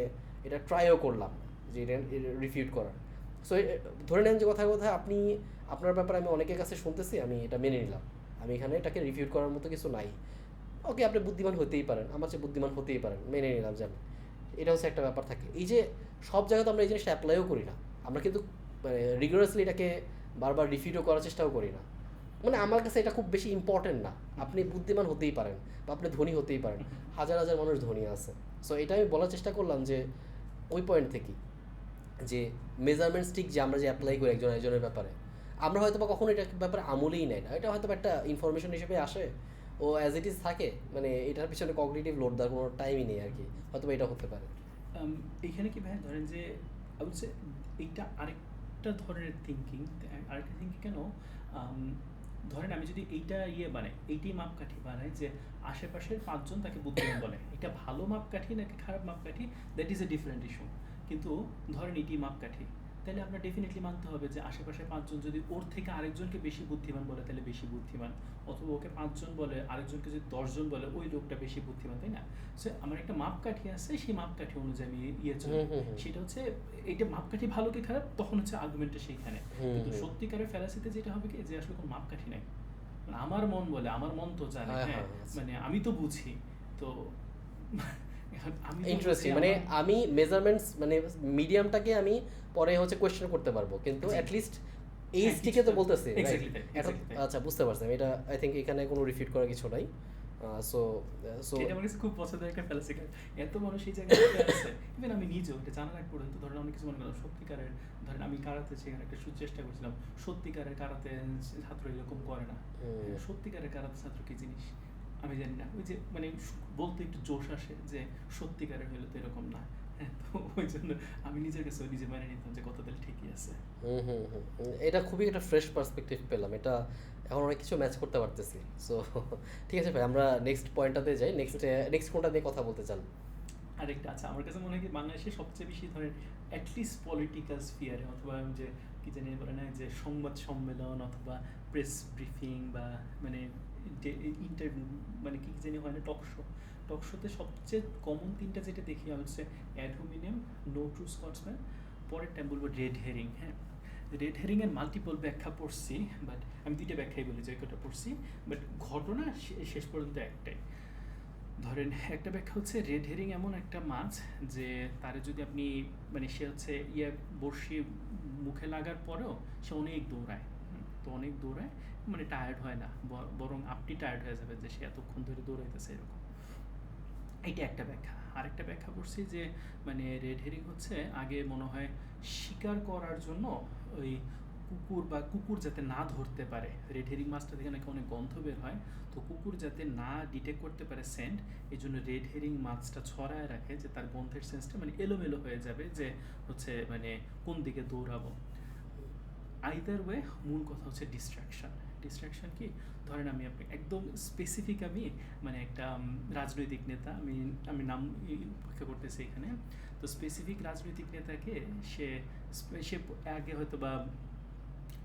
এটা ট্রাইও করলাম যে এটা রিফিউট করার। সো ধরে নেন যে কথায় কথায় আপনি আপনার ব্যাপারে আমি অনেকের কাছে শুনতেছি, আমি এটা মেনে নিলাম, আমি এখানে এটাকে রিফিউট করার মতো কিছু নাই। ওকে, আপনি বুদ্ধিমান হতেই পারেন, আমার চেয়ে বুদ্ধিমান হতেই পারেন, মেনে নিলাম যে আমি, এটা হচ্ছে একটা ব্যাপার থাকে। এই যে সব জায়গাতে আমরা এই জিনিসটা অ্যাপ্লাইও করি না, আমরা কিন্তু মানে রিগুলাসলি এটাকে বারবার রিফিউটও করার চেষ্টাও করি না। মানে আমার কাছে এটা খুব বেশি ইম্পর্টেন্ট না, আপনি বুদ্ধিমান হতেই পারেন বা আপনি ধনী হতেই পারেন, হাজার হাজার মানুষ ধনী আছে। সো এটা আমি বলার চেষ্টা করলাম যে ওই পয়েন্ট থেকেই যে মেজারমেন্ট স্টিক যে আমরা যে অ্যাপ্লাই করি একজন একজনের ব্যাপারে, আমরা হয়তো বা কখনো এটার ব্যাপারে আমলেই নেই না, এটা হয়তো একটা ইনফরমেশন হিসেবে আসে, ও অ্যাজ ইট ইজ থাকে, মানে এটার পিছনে কগনিটিভ লোড দেওয়ার কোনো টাইমই নেই আর কি, হয়তো এটা হতে পারে। এইখানে কি ভাই ধরেন যে আমি বলছি এইটা আরেকটা ধরনের থিঙ্কিং, আরেকটা থিঙ্কিং কেন ধরেন আমি যদি এইটা বানাই, এইটাই মাপকাঠি বানাই যে আশেপাশের 5 জন তাকে বুদ্ধিমান বলে, এটা ভালো মাপকাঠি নাকি খারাপ মাপকাঠি that is a different issue. কিন্তু ধরেন এটি মাপকাঠি, তাহলে আমরা ডেফিনেটলি মানতে হবে যে আশেপাশে 5 জন যদি ওর থেকে আরেকজনকে বেশি বুদ্ধিমান বলে তাহলে বেশি বুদ্ধিমান, অথবা ওকে 5 জন বলে আরেকজনকে যদি 10 জন বলে ওই লোকটা বেশি বুদ্ধিমান, তাই না? সো আমার একটা মাপকাঠি আছে, সেই মাপকাঠি অনুযায়ী আমি চলি। সেটা হচ্ছে এইটা মাপকাঠি ভালো কি খারাপ তখন হচ্ছে আর্গুমেন্টটা সেইখানে। কিন্তু সত্যিকারের ফ্যালাসিতে যেটা হবে কি যে আসলে কোনো মাপকাঠি নাই, মানে আমার মন বলে, আমার মন তো জানে, হ্যাঁ মানে আমি তো বুঝি, তো ইন্টারেস্টিং, মানে আমি মেজারমেন্টস মানে মিডিয়ামটাকে আমি পরে হচ্ছে কোয়েশ্চেন করতে পারবো, কিন্তু অ্যাটলিস্ট এই স্টিকে তো বলতেছে। আচ্ছা, বুঝতে পারছি এটা। আই থিঙ্ক এখানে কোনো রিফিট করার কিছু নাই। সো এটা আমার কাছে খুব পছন্দের একটা ফ্যালাসি, এত মানুষ এই জায়গায় আছে, ইভেন আমি নিজেও এটা জানার আগ পর্যন্ত ধরেন অনেক কিছু মনে করলাম সত্যিকারের, ধরেন আমি কারাতে সেখানে একটা চেষ্টা করছিলাম, সত্যিকারের কারাতে ছাত্র এরকম করে না। সত্যিকারের কারাতে ছাত্র কি জিনিস আমি জানি না, ওই যে মানে বলতে একটু জোশ আসে যে সত্যিকারের হইলে তো এরকম না। হ্যাঁ, তো ওই জন্য আমি নিজের কাছে নিজে মেনে নিতাম যে কথা তাহলে ঠিকই আছে। এটা খুবই একটা ফ্রেশ পার্সপেক্টিভ পেলাম, এটা এখন অনেক কিছু ম্যাচ করতে পারতেছি। সো ঠিক আছে ভাই, আমরা নেক্সট পয়েন্টটাতে যাই। নেক্সট কোনটা নিয়ে কথা বলতে চান? আরেকটা আছে আমার কাছে মনে হয় কি বাংলাদেশে সবচেয়ে বেশি ধরেন অ্যাটলিস্ট পলিটিক্যাল স্ফিয়ারে অথবা যে কি জানি বলে না যে সংবাদ সম্মেলন অথবা প্রেস ব্রিফিং বা মানে ইন্টারভিউ মানে কি জানি হয় না টক শোতে সবচেয়ে কমন তিনটা যেটা দেখি আমি হচ্ছে অ্যাড হোমিনেম, নো ট্রু স্কটসম্যান, পরের টাইম বলবো রেড হেরিং। হ্যাঁ, রেড হেরিংয়ের মাল্টিপল ব্যাখ্যা পড়ছি, বাট আমি দুইটা ব্যাখ্যাই বলি যে কটা পড়ছি, বাট ঘটনা শেষ পর্যন্ত একটাই। ধরেন একটা ব্যাখ্যা হচ্ছে রেড হেরিং এমন একটা মাছ যে তারে যদি আপনি মানে সে হচ্ছে বড়শি মুখে লাগার পরেও সে অনেক দৌড়ায়। তো অনেক দৌড়ায় মানে টায়ার্ড হয় না, বরং আপনি টায়ার্ড হয়ে যাবে যে সে এতক্ষণ ধরে দৌড়াইতেছে এরকম। এইটা একটা ব্যাখ্যা। আরেকটা ব্যাখ্যা করছি যে মানে রেড হেরিং হচ্ছে আগে মনে হয় শিকার করার জন্য ওই কুকুর যাতে না ধরতে পারে, রেড হেরিং মাছটা থেকে নাকি অনেক গন্ধ বের হয়, তো কুকুর যাতে না ডিটেক্ট করতে পারে সেন্ট, এই জন্য রেড হেরিং মাছটা ছড়ায় রাখে যে তার গন্ধের সেন্সটা মানে এলোমেলো হয়ে যাবে যে হচ্ছে মানে কোন দিকে দৌড়াবো। আইদার ওয়ে মূল কথা হচ্ছে ডিস্ট্রাকশন কি, ধরেন আমি আপনি একদম স্পেসিফিক আমি মানে একটা রাজনৈতিক নেতা, আমি নাম উপেক্ষা করতেছি এখানে, তো স্পেসিফিক রাজনৈতিক নেতাকে সে সে আগে হয়তো বা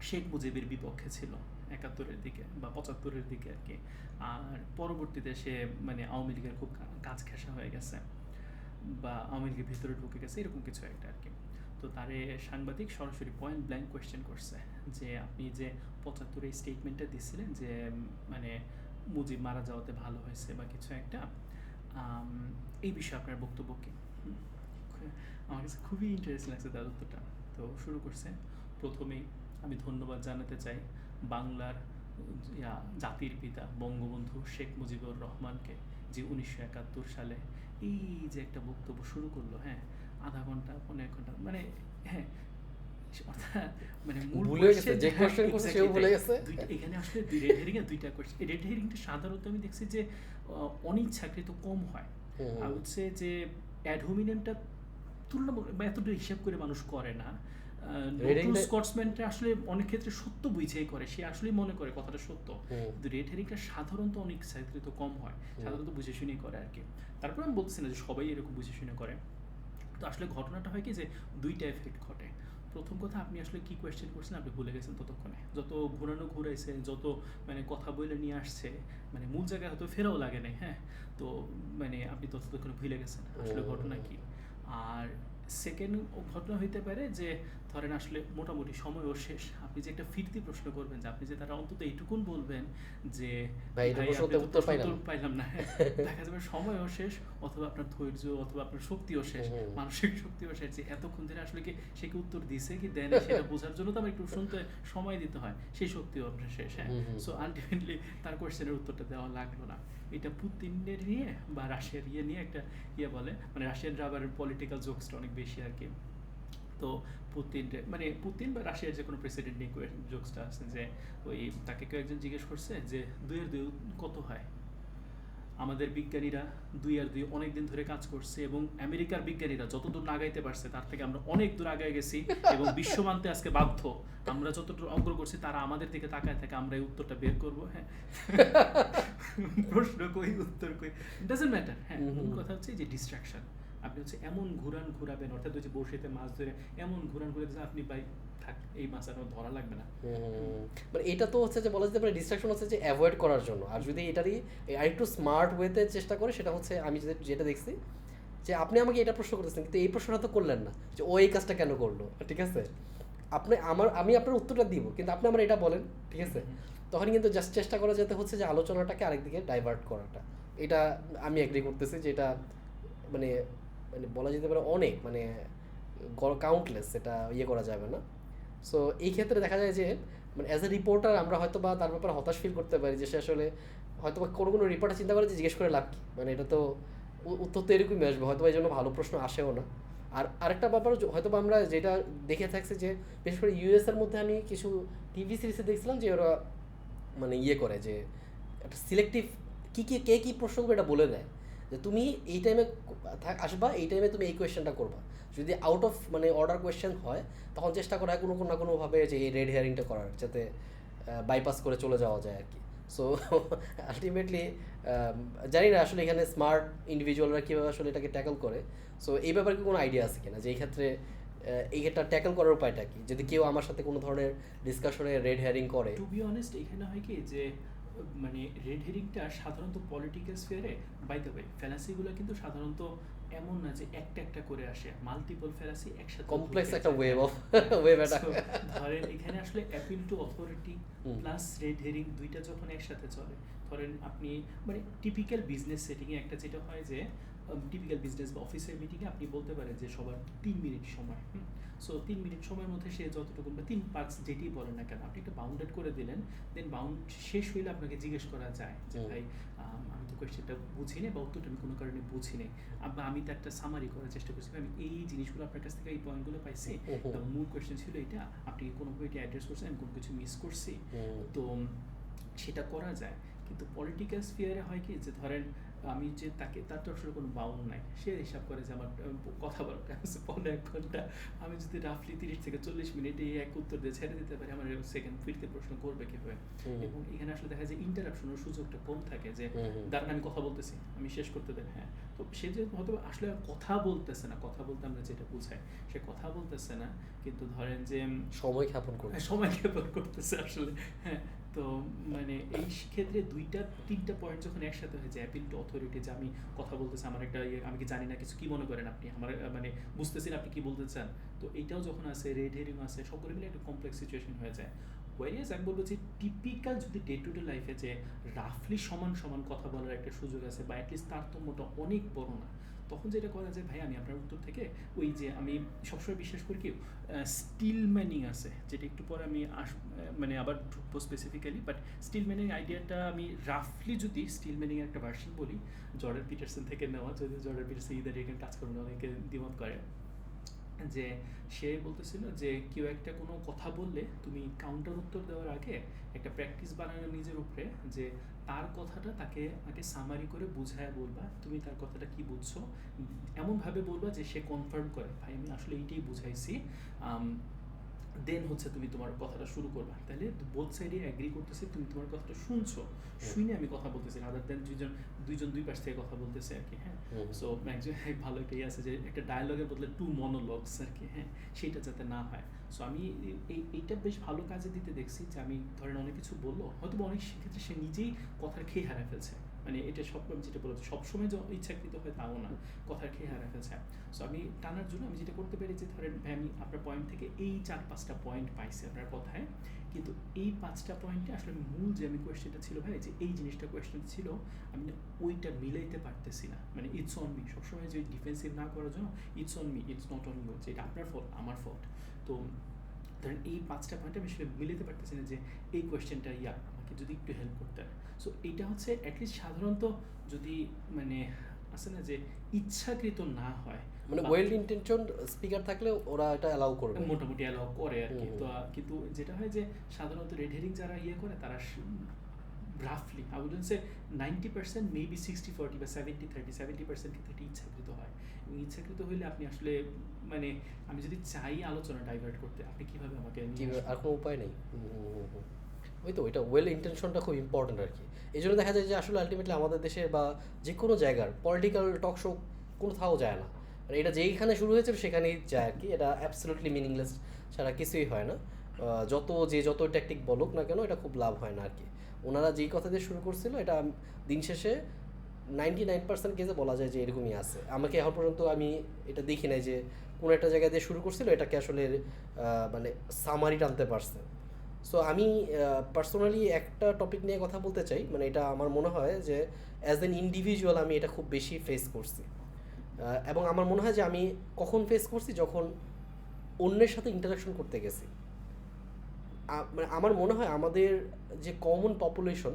শেখ মুজিবের বিপক্ষে ছিল ৭১-এর দিকে বা ৭৫-এর দিকে আর কি, আর পরবর্তীতে সে মানে আওয়ামী লীগের খুব কাজ ঘেঁষা হয়ে গেছে বা আওয়ামী লীগের ভিতরে ঢুকে গেছে এরকম কিছু একটা আর কি। তো তারে সাংবাদিক সরাসরি পয়েন্ট ব্ল্যাঙ্ক কোয়েশ্চেন করছে যে আপনি যে ৭৫-এর স্টেটমেন্টটা দিচ্ছিলেন যে মানে মুজিব মারা যাওয়াতে ভালো হয়েছে বা কিছু একটা, এই বিষয়ে আপনার বক্তব্য কী? আমার কাছে খুবই ইন্টারেস্টিং লাগছে তার উত্তরটা। তো শুরু করছে, প্রথমেই আমি ধন্যবাদ জানাতে চাই বাংলার জাতির পিতা বঙ্গবন্ধু শেখ মুজিবুর রহমানকে, যে ১৯৭১ সালে এই যে একটা বক্তব্য শুরু করলো। হ্যাঁ, আধা ঘন্টা ১৫ ঘন্টা মানে হ্যাঁ, অর্থাৎ মানে মূল ভুলে গেছে যে কোশ্চেন করছে সেও ভুলে গেছে। এখানে আসলে রেড হেরিং এর দুইটা কোশ্চেন। রেড হেরিংটা সাধারণত আমি দেখছি যে অনিচ্ছাকৃত কম হয়, আর হচ্ছে যে অ্যাড হোমিনেমটা তুলনামূলক বা এতটা হিসাব করে মানুষ করে না। স্কটসম্যানটা আসলে অনেক ক্ষেত্রে সত্য বুঝেই করে, সে আসলেই মনে করে কথাটা সত্য, কিন্তু রেড হেরিংটা সাধারণত অনেক ইচ্ছাকৃত কম হয়, সাধারণত বুঝে শুনেই করে আর কি। তারপর আমি বলতেছি না যে সবাই এরকম বুঝে শুনে করে। তো আসলে ঘটনাটা হয় কি যে দুইটা এফেক্ট ঘটে। প্রথম কথা, আপনি আসলে কি কোয়েশ্চেন করছেন আপনি ভুলে গেছেন ততক্ষণে, যত ঘুরাইছে, যত মানে কথা বলে নিয়ে আসছে, মানে মূল জায়গায় হয়তো ফেরাও লাগে নাই। হ্যাঁ, তো মানে আপনি ততক্ষণে ভুলে গেছেন আসলে ঘটনা কি। আর সেকেন্ড ঘটনা হইতে পারে যে ধরেন আসলে মোটামুটি সময়ও শেষ, আপনি যে একটা ফিরতি প্রশ্ন করবেন, যে আপনি যে তারা অন্তত এইটুকুন বলবেন যে ভাই উত্তর পাইলাম না, দেখা যাবে সময়ও শেষ, অথবা আপনার ধৈর্য অথবা আপনার শক্তিও শেষ, মানসিক শক্তিও শেষ, যে এতক্ষণ ধরে আসলে কি সে কি উত্তর দিছে কি দেয় না সেটা বোঝার জন্য তো আমার একটু শুনতে সময় দিতে হয়, সেই শক্তিও আপনার শেষ। হ্যাঁ, সো আলটিমেটলি তার কোয়েশ্চেনের উত্তরটা দেওয়া লাগলো না। এটা পুতিনের নিয়ে বা রাশিয়ার নিয়ে একটা বলে, মানে রাশিয়ানরা আবার পলিটিক্যাল জোকসটা অনেক বেশি আর কি। তো পুতিন বা রাশিয়ার যে কোনো প্রেসিডেন্ট নিয়ে জোকসটা আছে যে ওই তাকে কেউ একজন জিজ্ঞেস করছে যে ২ আর ২ কত হয়। আমাদের বিজ্ঞানীরা ২ আর ২ অনেক দিন ধরে কাজ করছে, এবং আমেরিকার বিজ্ঞানীরা যতদূর না আগাইতে পারছে তার থেকে আমরা অনেক দূর আগায় গেছি, এবং বিশ্ব মানতে আজকে বাধ্য, আমরা যতটুকু অগ্র করছি তারা আমাদের দিকে তাকায় থাকে, আমরা এই উত্তরটা বের করবো। হ্যাঁ, প্রশ্ন কই উত্তর কই ডাজন্ট ম্যাটার। হ্যাঁ, মূল কথা হচ্ছে যে ডিস্ট্রাকশন। আপনি হচ্ছে এমন ঘুরাবেন, অর্থাৎ হচ্ছে বড়শিতে মাছ ধরে এমন ঘুরে আপনি ভাই থাক, এই মাছ আর ধরা লাগবে না। মানে এটা তো হচ্ছে যে বলা যেতে পারে ডিস্ট্রাকশন হচ্ছে যে অ্যাভয়েড করার জন্য। আর যদি এটারই আরেকটু স্মার্ট ওয়েতে চেষ্টা করে, সেটা হচ্ছে আমি যেটা দেখছি যে আপনি আমাকে এটা প্রশ্ন করতেছেন, কিন্তু এই প্রশ্নটা তো করলেন না যে ও এই কাজটা কেন করলো। ঠিক আছে, আমি আপনার উত্তরটা দিব, কিন্তু আপনি আমার এটা বলেন। ঠিক আছে, তখন কিন্তু জাস্ট চেষ্টা করা যেতে হচ্ছে যে আলোচনাটাকে আরেকদিকে ডাইভার্ট করাটা। এটা আমি এগ্রি করতেছি যে এটা মানে মানে বলা যেতে পারে অনেক মানে কাউন্টলেস, এটা করা যাবে না। সো এই ক্ষেত্রে দেখা যায় যে মানে অ্যাজ এ রিপোর্টার আমরা হয়তো বা তার ব্যাপারে হতাশ ফিল করতে পারি যে সে আসলে হয়তো বা কোনো রিপোর্টার চিন্তা করে যে জিজ্ঞেস করে লাভ কী, মানে এটা তো উত্তর তো এরকমই আসবে, হয়তো এই জন্য ভালো প্রশ্ন আসেও না। আর আরেকটা ব্যাপার হয়তো আমরা যেটা দেখে থাকছি যে বিশেষ করে ইউএসের মধ্যে আমি কিছু টিভি সিরিজে দেখছিলাম যে ওরা মানে করে যে একটা সিলেক্টিভ কে কী প্রশ্ন করবে এটা বলে দেয়, যে তুমি এই টাইমে আসবা, এই টাইমে তুমি এই কোয়েশ্চেনটা করবা। যদি আউট অফ মানে অর্ডার কোয়েশ্চেন হয় তখন চেষ্টা করা হয় কোনো না কোনোভাবে যে এই রেড হেয়ারিংটা করার, যাতে বাইপাস করে চলে যাওয়া যায় আর কি। সো আলটিমেটলি জানি না আসলে এখানে স্মার্ট ইন্ডিভিজুয়ালরা কীভাবে আসলে এটাকে ট্যাকল করে। সো এই ব্যাপারে কি কোনো আইডিয়া আছে কিনা যে এই ক্ষেত্রে এইটা ট্যাকল করার উপায়টা কি, যদি কেউ আমার সাথে কোনো ধরনের ডিসকাশনে রেড হেয়ারিং করে? টু বি অনেস্ট এখানে হয় কি যে মানে রেড হেরিংটা সাধারণত পলিটিক্যাল স্ফিয়ারে, বাই দ্য ওয়ে ফ্যালাসিগুলো কিন্তু সাধারণত এমন না যে একটা একটা করে আসে, মাল্টিপল ফ্যালাসি একসাথে কমপ্লেক্স একটা ওয়েভ অফ ওয়েভ এটা। ধরেন এখানে আসলে appeal to authority plus red herring দুইটা যখন একসাথে চলে, ধরেন আপনি মানে টিপিক্যাল বিজনেস সেটিংয়ে একটা যেটা হয় যে টিপিক্যাল বিজনেস বা অফিসের মিটিংয়ে আপনি বলতে পারেন যে সবার 3 মিনিট সময়, সো 3 মিনিট সময়ের মধ্যে সে যতটুকু বা 3-5 যেটি বলেন না কেন আপনি একটা বাউন্ডেড করে দিলেন, দেন বাউন্ড শেষ হইলে আপনাকে জিজ্ঞেস করা যায় যে ভাই আমি তো কোয়েশ্চেনটা বুঝি না বা উত্তরটা আমি কোনো কারণে বুঝি নাই, আমি তো একটা সামারি করার চেষ্টা করছি, আমি এই জিনিসগুলো আপনার কাছ থেকে এই পয়েন্টগুলো পাইছি, মূল কোয়েশ্চেন ছিল এটা, আপনি কোনোভাবে এটা অ্যাড্রেস করছেন, আমি কোনো কিছু মিস করছি, তো সেটা করা যায়। কিন্তু পলিটিক্যাল স্ফিয়ারে হয় কি যে ধরেন আমি যে তাকে, তার তো আসলে কোনো বাউন্ড নাই, সে হিসাব করে যে আমার কথা বলার টাইম আছে 1.5 ঘন্টা, আমি যদি রাফলি 30 থেকে 40 মিনিটে এক উত্তর দিয়ে ছেড়ে দিতে পারি, আমার সেকেন্ড ফিরতে প্রশ্ন করবে কীভাবে। এবং এখানে আসলে দেখা যায় ইন্টারাপশনের সুযোগটা কম থাকে, যে দাঁড়ান আমি কথা বলতেছি, আমি শেষ করতে দেন, হ্যাঁ, তো সে যে হয়তো আসলে কথা বলতেছে না, কথা বলতে আমরা যেটা বুঝাই সে কথা বলতেছে না, কিন্তু ধরেন যে সময় ক্ষেপণ করবে, সময় ক্ষেপণ করতেছে আসলে, হ্যাঁ। তো মানে এই ক্ষেত্রে 2-3টা পয়েন্ট যখন একসাথে হয়ে যায়, অ্যাপিল টু অথরিটি, যে আমি কথা বলতেছি, আমার একটা আমি কি জানি না কিছু, কি মনে করেন আপনি, আমার মানে বুঝতেছেন আপনি কি বলতে চান, তো এইটাও যখন আছে, রেড হেরিং আছে, সবগুলো মিলে একটা কমপ্লেক্স সিচুয়েশন হয়ে যায়। ওয়ারিয়াস আমি বলবো যে টিপিক্যাল যদি ডে টু ডে লাইফে যে রাফলি সমান সমান কথা বলার একটা সুযোগ আছে, বা অ্যাটলিস্ট তারতম্যটা অনেক বড় না, তখন যেটা করা যায়, ভাই আমি আপনার উত্তর থেকে ওই যে আমি সবসময় বিশ্বাস করি কি স্টিল ম্যানিং আছে, যেটা একটু পরে আমি মানে আবার ঢুকবো স্পেসিফিক্যালি, বাট স্টিল ম্যানিং আইডিয়াটা আমি রাফলি যদি স্টিল ম্যানিংয়ের একটা ভার্সন বলি, জর্ডান পিটারসন থেকে নেওয়া, যদি জর্ডান পিটারসন ইদার এখানে কাজ করবেন, অনেকে দ্বিমত করে, যে সে বলতেছিল যে কেউ একটা কোনো কথা বললে তুমি কাউন্টার উত্তর দেওয়ার আগে একটা প্র্যাকটিস বানানো নিজের উপরে, যে তার কথাটা তাকে আগে সামারি করে বুঝায় বলবা, তুমি তার কথাটা কি বুঝছো, এমনভাবে বলবা যে সে কনফার্ম করে ভাই আমি আসলে এইটাই বুঝাইছি, দেন হচ্ছে তুমি তোমার কথাটা শুরু করবা, তাহলে বোথ সাইডে অ্যাগ্রি করতেছে, তুমি তোমার কথাটা শুনছো, শুনে আমি কথা বলতেছি, রাদার দেন দুইজন দুই পাশ থেকে কথা বলতেছে আর কি, হ্যাঁ। সো একজন ভালো একটা আছে যে একটা ডায়ালগের বদলে 2 মনোলগস আর কি, হ্যাঁ, সেইটা যাতে না হয়। সো আমি এইটা বেশ ভালো কাজে দিতে দেখছি, যে আমি ধরেন অনেক কিছু বললো, হয়তো অনেক ক্ষেত্রে সে নিজেই কথার খেয়ে হারায় ফেলছে, মানে এটা সব আমি যেটা বলেছি সবসময় যে ইচ্ছাকৃত হয় তাও না, কথার খেয়ে হারায় ফেলছে। সো আমি টানার জন্য আমি যেটা করতে পারি, যে ধরেন ভাই আমি আপনার পয়েন্ট থেকে এই 4-5টা পয়েন্ট পাইছি আপনার কথায়, কিন্তু এই 5টা পয়েন্টে আসলে মূল যে আমি কোয়েশ্চেনটা ছিল ভাই, যে এই জিনিসটা কোয়েশ্চেন ছিল, আমি ওইটা মিলাইতে পারতেছি না, মানে ইটস অন মি, সবসময় যে ডিফেন্সিভ না করার জন্য it's on me, it's not on you, যে এটা আপনার ফল্ট আমার ফল্ট। তো ধরেন এই 5টা পয়েন্ট আমি আসলে মিলাতে পারতেছি না, যে এই কোয়েশ্চেনটা আমাকে যদি একটু হেল্প করতেন। সো এইটা হচ্ছে অ্যাটলিস্ট সাধারণত যদি মানে আছে না যে ইচ্ছাকৃত না হয়, মানে ওয়েল ইন্টেনশন স্পিকার থাকলে ওরা এটা অ্যালাউ করবে, মোটামুটি অ্যালাউ করে আর কি। তো কিন্তু যেটা হয় যে সাধারণত রেড হেরিং যারা করে তারা রাফলি আই উডন্ট সে 90%, মেবি 60-40 বা 70-30, 70% ক্ষেত্রে এটি ইচ্ছাকৃত হয়, এবং ইচ্ছাকৃত হইলে আপনি আসলে মানে আমি যদি চাই আলোচনা ডাইভার্ট করতে, আপনি কীভাবে আমাকে আর কোনো উপায় নেই। ওই তো ওইটা ওয়েল ইন্টেনশনটা খুব ইম্পর্টেন্ট আর কি। এই জন্য দেখা যায় যে আসলে আলটিমেটলি আমাদের দেশের বা যে কোনো জায়গার পলিটিক্যাল টক শো কোথাও যায় না, মানে এটা যেইখানে শুরু হয়েছে সেখানেই যায় আর কি, এটা অ্যাবসলিউটলি মিনিংলেস ছাড়া কিছুই হয় না। যত ট্যাকটিক বলুক না কেন এটা খুব লাভ হয় না আর কি। ওনারা যেই কথা দিয়ে শুরু করছিল এটা দিন শেষে 99% কেসে বলা যায় যে এরকমই আছে। আমাকে এখন পর্যন্ত আমি এটা দেখি নাই যে কোনো একটা জায়গা দিয়ে শুরু করছিল এটাকে আসলে মানে সামারি টানতে পারছে। সো আমি পার্সোনালি একটা টপিক নিয়ে কথা বলতে চাই, মানে এটা আমার মনে হয় যে অ্যাজ এন ইন্ডিভিজুয়াল আমি এটা খুব বেশি ফেস করছি, এবং আমার মনে হয় যে আমি কখন ফেস করছি, যখন অন্যের সাথে ইন্টারাকশন করতে গেছি। মানে আমার মনে হয় আমাদের যে কমন পপুলেশন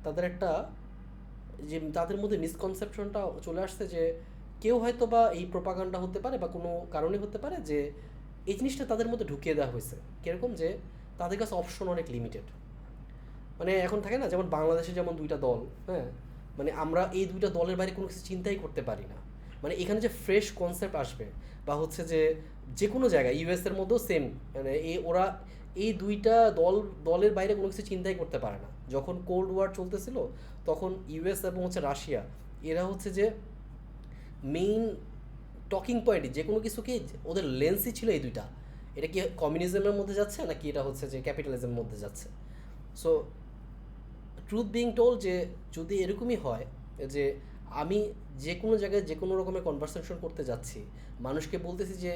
তাদের একটা যে তাদের মধ্যে মিসকনসেপশনটা চলে আসছে, যে কেউ হয়তো বা এই প্রোপাগান্ডা হতে পারে বা কোনো কারণে হতে পারে যে এই জিনিসটা তাদের মধ্যে ঢুকিয়ে দেওয়া হয়েছে, কীরকম যে তাদের কাছে অপশন অনেক লিমিটেড। মানে এখন থাকে না, যেমন বাংলাদেশে যেমন 2টা দল, হ্যাঁ, মানে আমরা এই দুইটা দলের বাইরে কোনো কিছু চিন্তাই করতে পারি না। মানে এখানে যে ফ্রেশ কনসেপ্ট আসবে বা হচ্ছে যে যে কোনো জায়গায় ইউএসের মধ্যেও সেম, মানে ওরা এই দুইটা দলের বাইরে কোনো কিছু চিন্তাই করতে পারে না। যখন কোল্ড ওয়ার চলতেছিল তখন ইউএস এবং হচ্ছে রাশিয়া, এরা হচ্ছে যে মেইন টকিং পয়েন্টই যে কোনো কিছুকে, ওদের লেন্সই ছিল এই দুইটা, এটা কি কমিউনিজমের মধ্যে যাচ্ছে নাকি এটা হচ্ছে যে ক্যাপিটালিজমের মধ্যে যাচ্ছে। সো ট্রুথ বিং টোল, যে যদি এরকমই হয় যে আমি যে কোনো জায়গায় যে কোনো রকমের কনভারসেশন করতে যাচ্ছি, মানুষকে বলতেছি যে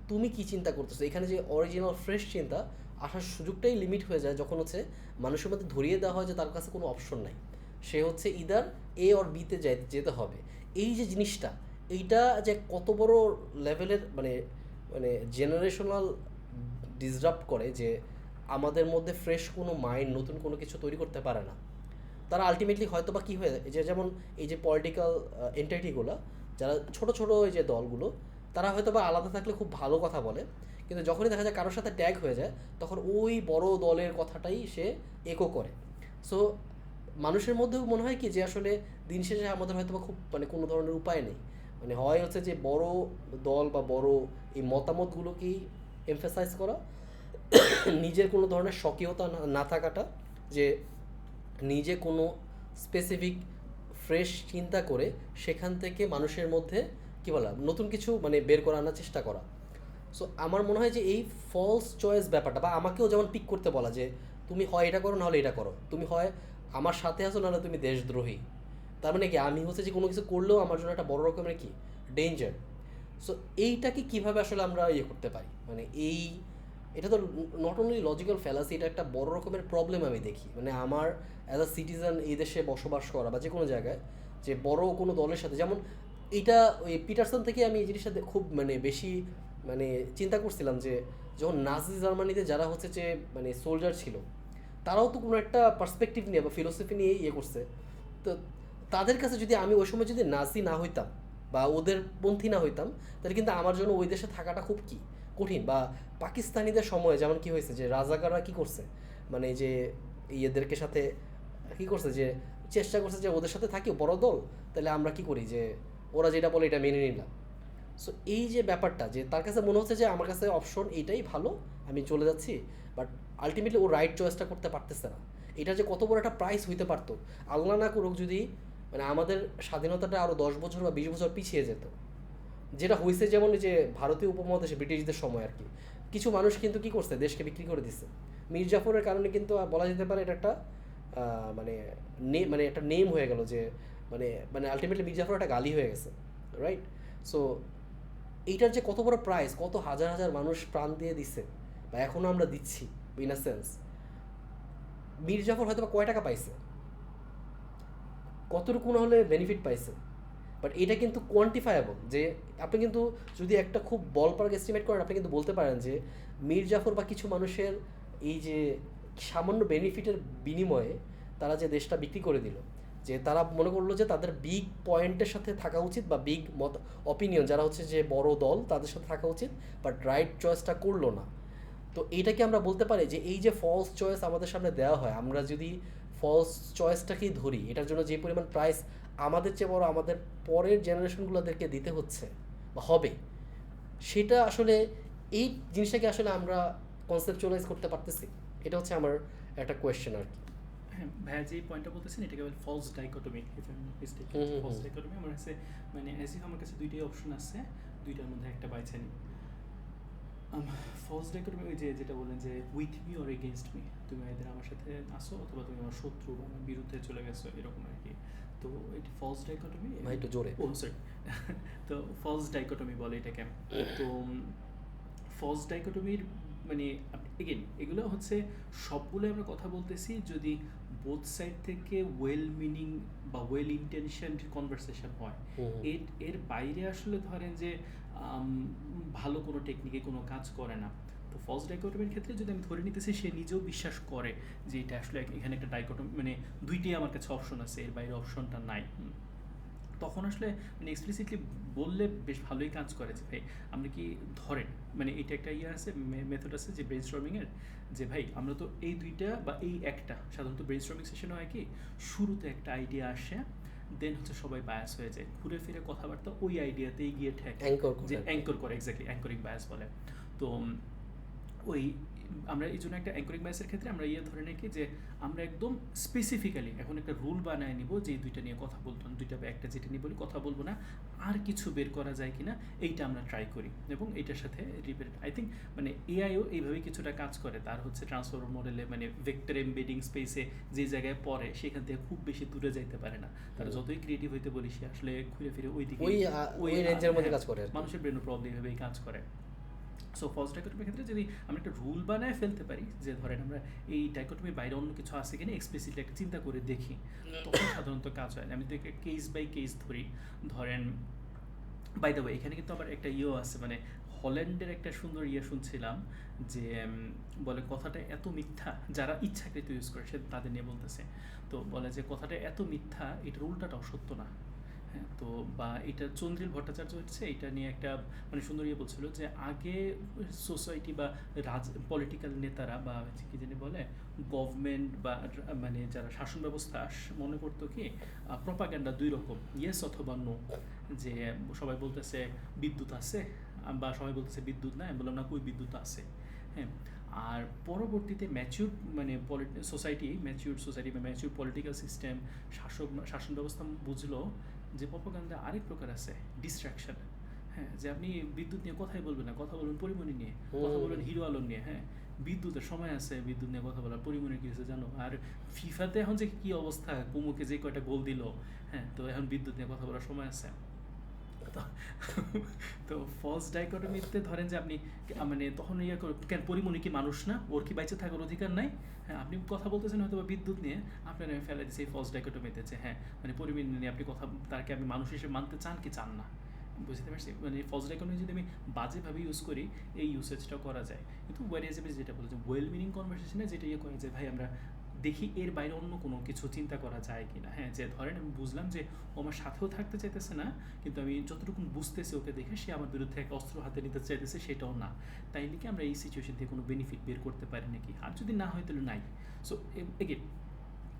তুমি কি চিন্তা করতেছো, এখানে যে অরিজিনাল ফ্রেশ চিন্তা আসার সুযোগটাই লিমিট হয়ে যায় যখন হচ্ছে মানুষের মধ্যে ধরিয়ে দেওয়া হয় যে তার কাছে কোনো অপশন নাই, সে হচ্ছে ইদার এ অর বিতে যেতে হবে। এই যে জিনিসটা, এইটা যে কত বড় লেভেলের মানে মানে জেনারেশনাল ডিসরাপ্ট করে, যে আমাদের মধ্যে ফ্রেশ কোনো মাইন্ড, নতুন কোনো কিছু তৈরি করতে পারে না। তারা আলটিমেটলি হয়তো বা কী হয়ে যায়, যে যেমন এই যে পলিটিক্যাল এন্টাইটিগুলো, যারা ছোট ছোট এই যে দলগুলো, তারা হয়তো বা আলাদা থাকলে খুব ভালো কথা বলে, কিন্তু যখনই দেখা যায় কারোর সাথে ট্যাগ হয়ে যায় তখন ওই বড় দলের কথাটাই সে একো করে। সো মানুষের মধ্যেও মনে হয় কি যে আসলে দিন শেষে আমাদের হয়তো বা খুব মানে কোনো ধরনের উপায় নেই, মানে হয় হচ্ছে যে বড় দল বা বড় এই মতামতগুলোকেই এমফেসাইজ করা, নিজের কোনো ধরনের স্বকীয়তা না থাকাটা, যে নিজে কোনো স্পেসিফিক ফ্রেশ চিন্তা করে সেখান থেকে মানুষের মধ্যে কী বলা নতুন কিছু মানে বের করে আনার চেষ্টা করা। সো আমার মনে হয় যে এই ফলস চয়েস ব্যাপারটা, বা আমাকেও যেমন পিক করতে বলা যে তুমি হয় এটা করো নাহলে এটা করো, তুমি হয় আমার সাথে আসো নাহলে তুমি দেশদ্রোহী, তার মানে কি আমি হচ্ছে যে কোনো কিছু করলেও আমার জন্য একটা বড় রকমের কি ডেঞ্জার। সো এইটাকে কীভাবে আসলে আমরা ইয়ে করতে পারি, মানে এটা তো নট অনলি লজিক্যাল ফ্যালাসি, এটা একটা বড় রকমের প্রবলেম আমি দেখি। মানে আমার অ্যাজ আ সিটিজেন এই দেশে বসবাস করা বা যে কোনো জায়গায়, যে বড় কোনো দলের সাথে, যেমন এইটা ওই পিটারসন থেকে আমি এই জিনিসটা খুব মানে বেশি মানে চিন্তা করছিলাম, যে যখন নাজি জার্মানিতে যারা হচ্ছে যে মানে সোলজার ছিল, তারাও তো কোনো একটা পার্সপেক্টিভ নিয়ে বা ফিলোসফি নিয়ে ইয়ে করছে। তো তাদের কাছে যদি আমি ওই সময় যদি নাজি না হইতাম বা ওদের পন্থী না হইতাম, তাহলে কিন্তু আমার জন্য ওই দেশে থাকাটা খুব কি কঠিন। বা পাকিস্তানিদের সময় যেমন কি হয়েছে যে রাজাকাররা কি করছে, মানে যে ইয়েদেরকে সাথে কি করছে, যে চেষ্টা করছে যে ওদের সাথে থাকি বড় দল, তাহলে আমরা কি করি যে ওরা যেটা বলে এটা মেনে নিলাম। সো এই যে ব্যাপারটা, যে তার কাছে মনে হচ্ছে যে আমার কাছে অপশন এইটাই ভালো, আমি চলে যাচ্ছি, বাট আলটিমেটলি ও রাইট চয়েসটা করতে পারতেছে না। এটা যে কত বড় একটা প্রাইস হইতে পারতো, আল্লাহ না করুক যদি মানে আমাদের স্বাধীনতাটা আরও 10 বছর বা 20 বছর পিছিয়ে যেত, যেটা হয়েছে যেমন এই যে ভারতীয় উপমহাদেশে ব্রিটিশদের সময় আর কি, কিছু মানুষ কিন্তু কি করছে, দেশকে বিক্রি করে দিছে মীর জাফরের কারণে। কিন্তু বলা যেতে পারে এটা একটা মানে মানে একটা নেম হয়ে গেল, যে মানে মানে আলটিমেটলি মীর জাফর একটা গালি হয়ে গেছে, রাইট? সো এইটার যে কত বড় প্রাইস, কত হাজার হাজার মানুষ প্রাণ দিয়ে দিচ্ছে বা এখনও আমরা দিচ্ছি in a sense. Mir Jafar হয়তো বা কয় টাকা পাইছে, কতটুকু না হলে বেনিফিট পাইছে, বাট এটা কিন্তু কোয়ান্টিফায়াবল। যে আপনি কিন্তু যদি একটা খুব বলপার্ক এস্টিমেট করেন, আপনি কিন্তু বলতে পারেন যে মীর জাফর বা কিছু মানুষের এই যে সামান্য বেনিফিটের বিনিময়ে তারা যে দেশটা বিক্রি করে দিল, যে তারা মনে করলো যে তাদের বিগ পয়েন্টের সাথে থাকা উচিত বা বিগ মত অপিনিয়ন যারা হচ্ছে যে বড় দল তাদের সাথে থাকা উচিত, বাট রাইট চয়েসটা করলো না। তো এইটাকে আমরা বলতে পারি যে এই যে ফলস চয়েস আমাদের সামনে দেওয়া হয়, আমরা যদি ফলস চয়েসটাকেই ধরি, এটার জন্য যে পরিমাণ প্রাইস আমাদের চেয়ে বড় আমাদের পরের জেনারেশনগুলোদেরকে দিতে হচ্ছে বা হবে, সেটা আসলে এই জিনিসটাকে আসলে আমরা কনসেপচুয়ালাইজ করতে পারতেছি, এটা হচ্ছে আমার একটা কোয়েশ্চেন আর কি। হ্যাঁ, ভাইয়া যে পয়েন্টটা বলতেছেন এটাকে বলে false dichotomy, if I am not mistaken. False dichotomy আমার কাছে মানে অ্যাজ ইফ আমার কাছে দুইটাই অপশন আছে, দুইটার মধ্যে একটা বাইছে নিই। ফলস ডাইকটমি ওই যে যেটা বলেন যে with me or against me, তুমি এদের আমার সাথে আসো অথবা তুমি আমার শত্রু বা আমার বিরুদ্ধে চলে গেছো, এরকম আর কি। তো এটি ফলস ডাইকটমি। ভাই একটু জোরে। ও সরি। তো ফলস ডাইকটমি বলে এটাকে। তো ফলস ডাইকটমির মানে এগেন এগুলো হচ্ছে সবগুলো আমরা কথা বলতেছি যদি বোথ সাইড থেকে ওয়েল মিনিং বা ওয়েল ইন্টেনশনড কনভারসেশন হয়। এর বাইরে আসলে ধরেন যে ভালো কোনো টেকনিকে কোনো কাজ করে না। তো ফলস ডাইকটমির ক্ষেত্রে যদি আমি ধরে নিতেছি সে নিজেও বিশ্বাস করে যে এটা আসলে এখানে একটা ডাইকটমি, মানে দুইটাই আমার কাছে অপশন আছে, এর বাইরে অপশনটা নাই, তখন আসলে মানে এক্সপ্লিসিটলি বললে বেশ ভালোই কাজ করে যে ভাই আমরা কি ধরেন মানে এটা একটা ইয়ে আছে, মেথড আছে যে ব্রেইনস্টর্মিংয়ের, যে ভাই আমরা তো এই দুইটা বা এই একটা সাধারণত ব্রেইনস্টর্মিং সেশনে হয় কি শুরুতে একটা আইডিয়া আসে দেন হচ্ছে সবাই বায়াস হয়ে যায়, ঘুরে ফিরে কথাবার্তা ওই আইডিয়াতেই গিয়ে ঠেকে, অ্যাঙ্কর যে করে। অ্যাঙ্কর করে, এক্স্যাক্টলি অ্যাঙ্করিং বায়াস বলে। তো ওই আমরা এই জন্য একটা অ্যাঙ্করিং বায়াসের ক্ষেত্রে আমরা ধরে নাকি যে আমরা একদম স্পেসিফিক্যালি এখন একটা রুল বানায় নিব যে এই দুইটা নিয়ে কথা বলতো না, দুইটা বা একটা যেটা নিয়ে বলি কথা বলবো না, আর কিছু বের করা যায় কিনা এইটা আমরা ট্রাই করি, এবং এইটার সাথে রিপিট আই থিঙ্ক মানে এআইও এইভাবেই কিছুটা কাজ করে। তার হচ্ছে ট্রান্সফর্মার মডেলে মানে ভেক্টর এমবেডিং স্পেসে যে জায়গায় পড়ে সেখান থেকে খুব বেশি দূরে যাইতে পারে না, তারা যতই ক্রিয়েটিভ হইতে বলি সে আসলে ঘুরে ফিরে ওই দিকে ওই রেঞ্জের মধ্যে কাজ করে আর কি। মানুষের ব্রেনও প্রবলেম এভাবেই কাজ করে। সো ফলস ডাইকটমির ক্ষেত্রে যদি আমরা একটা রুল বানায় ফেলতে পারি যে ধরেন আমরা এই ডাইকটমির বাইরে অন্য কিছু আছে কিনা এক্সপ্লিসিটলি একটা চিন্তা করে দেখি, তখন সাধারণত কাজ হয়। আমি তো কেস বাই কেস ধরি, ধরেন বাই দ্য ওয়ে এখানে কিন্তু আবার একটা আছে, মানে হল্যান্ডের একটা সুন্দর শুনছিলাম যে বলে কথাটা এত মিথ্যা, যারা ইচ্ছাকৃত ইউজ করে সে তাদের নিয়ে বলতেছে, তো বলে যে কথাটা এত মিথ্যা এটার উল্টাটাও সত্য না। হ্যাঁ, তো বা এটা চন্দ্রিল ভট্টাচার্য হচ্ছে এটা নিয়ে একটা মানে সুন্দর বলছিল যে আগে সোসাইটি বা পলিটিক্যাল নেতারা বা কি জানি বলে গভর্নমেন্ট বা মানে যারা শাসন ব্যবস্থা মনে করতো কি প্রপাগ্যান্ডা দুই রকম, ইয়েস অথবা নো, যে সবাই বলতেছে বিদ্যুৎ আছে বা সবাই বলতেছে বিদ্যুৎ নাই, আমি বললাম না কই বিদ্যুৎ আছে। হ্যাঁ, আর পরবর্তীতে ম্যাচিউর মানে ম্যাচিউর সোসাইটি বা ম্যাচিউর পলিটিক্যাল সিস্টেম শাসন ব্যবস্থা বুঝলো যে প্রপাগান্ডা আরেক প্রকার আছে, ডিস্ট্রাকশন। হ্যাঁ, যে আপনি বিদ্যুৎ নিয়ে কথাই বলবেন না, কথা বলবেন পরিমণি নিয়ে, কথা বলবেন হিরো আলম নিয়ে। হ্যাঁ, বিদ্যুতের সময় আছে বিদ্যুৎ নিয়ে কথা বলার, পরিমণি কি হয়েছে জানো? আর ফিফাতে এখন যে কি অবস্থা, কুমুকে যে কয়টা গোল দিল, হ্যাঁ, তো এখন বিদ্যুৎ নিয়ে কথা বলার সময় আছে। তো ফলস ডাইকটমিতে ধরেন যে আপনি মানে তখন কেন পরিমণি কি মানুষ না, ওর কি বাইচে থাকার অধিকার নাই? হ্যাঁ, আপনি কথা বলতেছেন হয়তো বা বিদ্যুৎ নিয়ে, আপনার ফেলে দিচ্ছে এই ফলস ডাইকটমিতে যে হ্যাঁ মানে পরিমণি নিয়ে আপনি কথা, তাকে আপনি মানুষ হিসেবে মানতে চান কি চান না, বুঝতে পারছি? মানে ফলস ডাইকটমি যদি আমি বাজেভাবে ইউজ করি এই ইউসেজটাও করা যায়। কিন্তু ওয়ারিয়াজেবল যেটা বলেছে ওয়েল মিনিং কনভারসেশনে যেটা করে যে ভাই আমরা দেখি এর বাইরে অন্য কোনো কিছু চিন্তা করা যায় কি না। হ্যাঁ, যে ধরেন আমি বুঝলাম যে ও আমার সাথেও থাকতে চাইতেছে না, কিন্তু আমি যতটুকু বুঝতেছি ওকে দেখে সে আমার বিরুদ্ধে একটা অস্ত্র হাতে নিতে চাইতেছে, সেটাও না, তাইলে কি আমরা এই সিচুয়েশন থেকে কোনো বেনিফিট বের করতে পারি নাকি? আর যদি না হয় তাহলে নাই। সো এগেন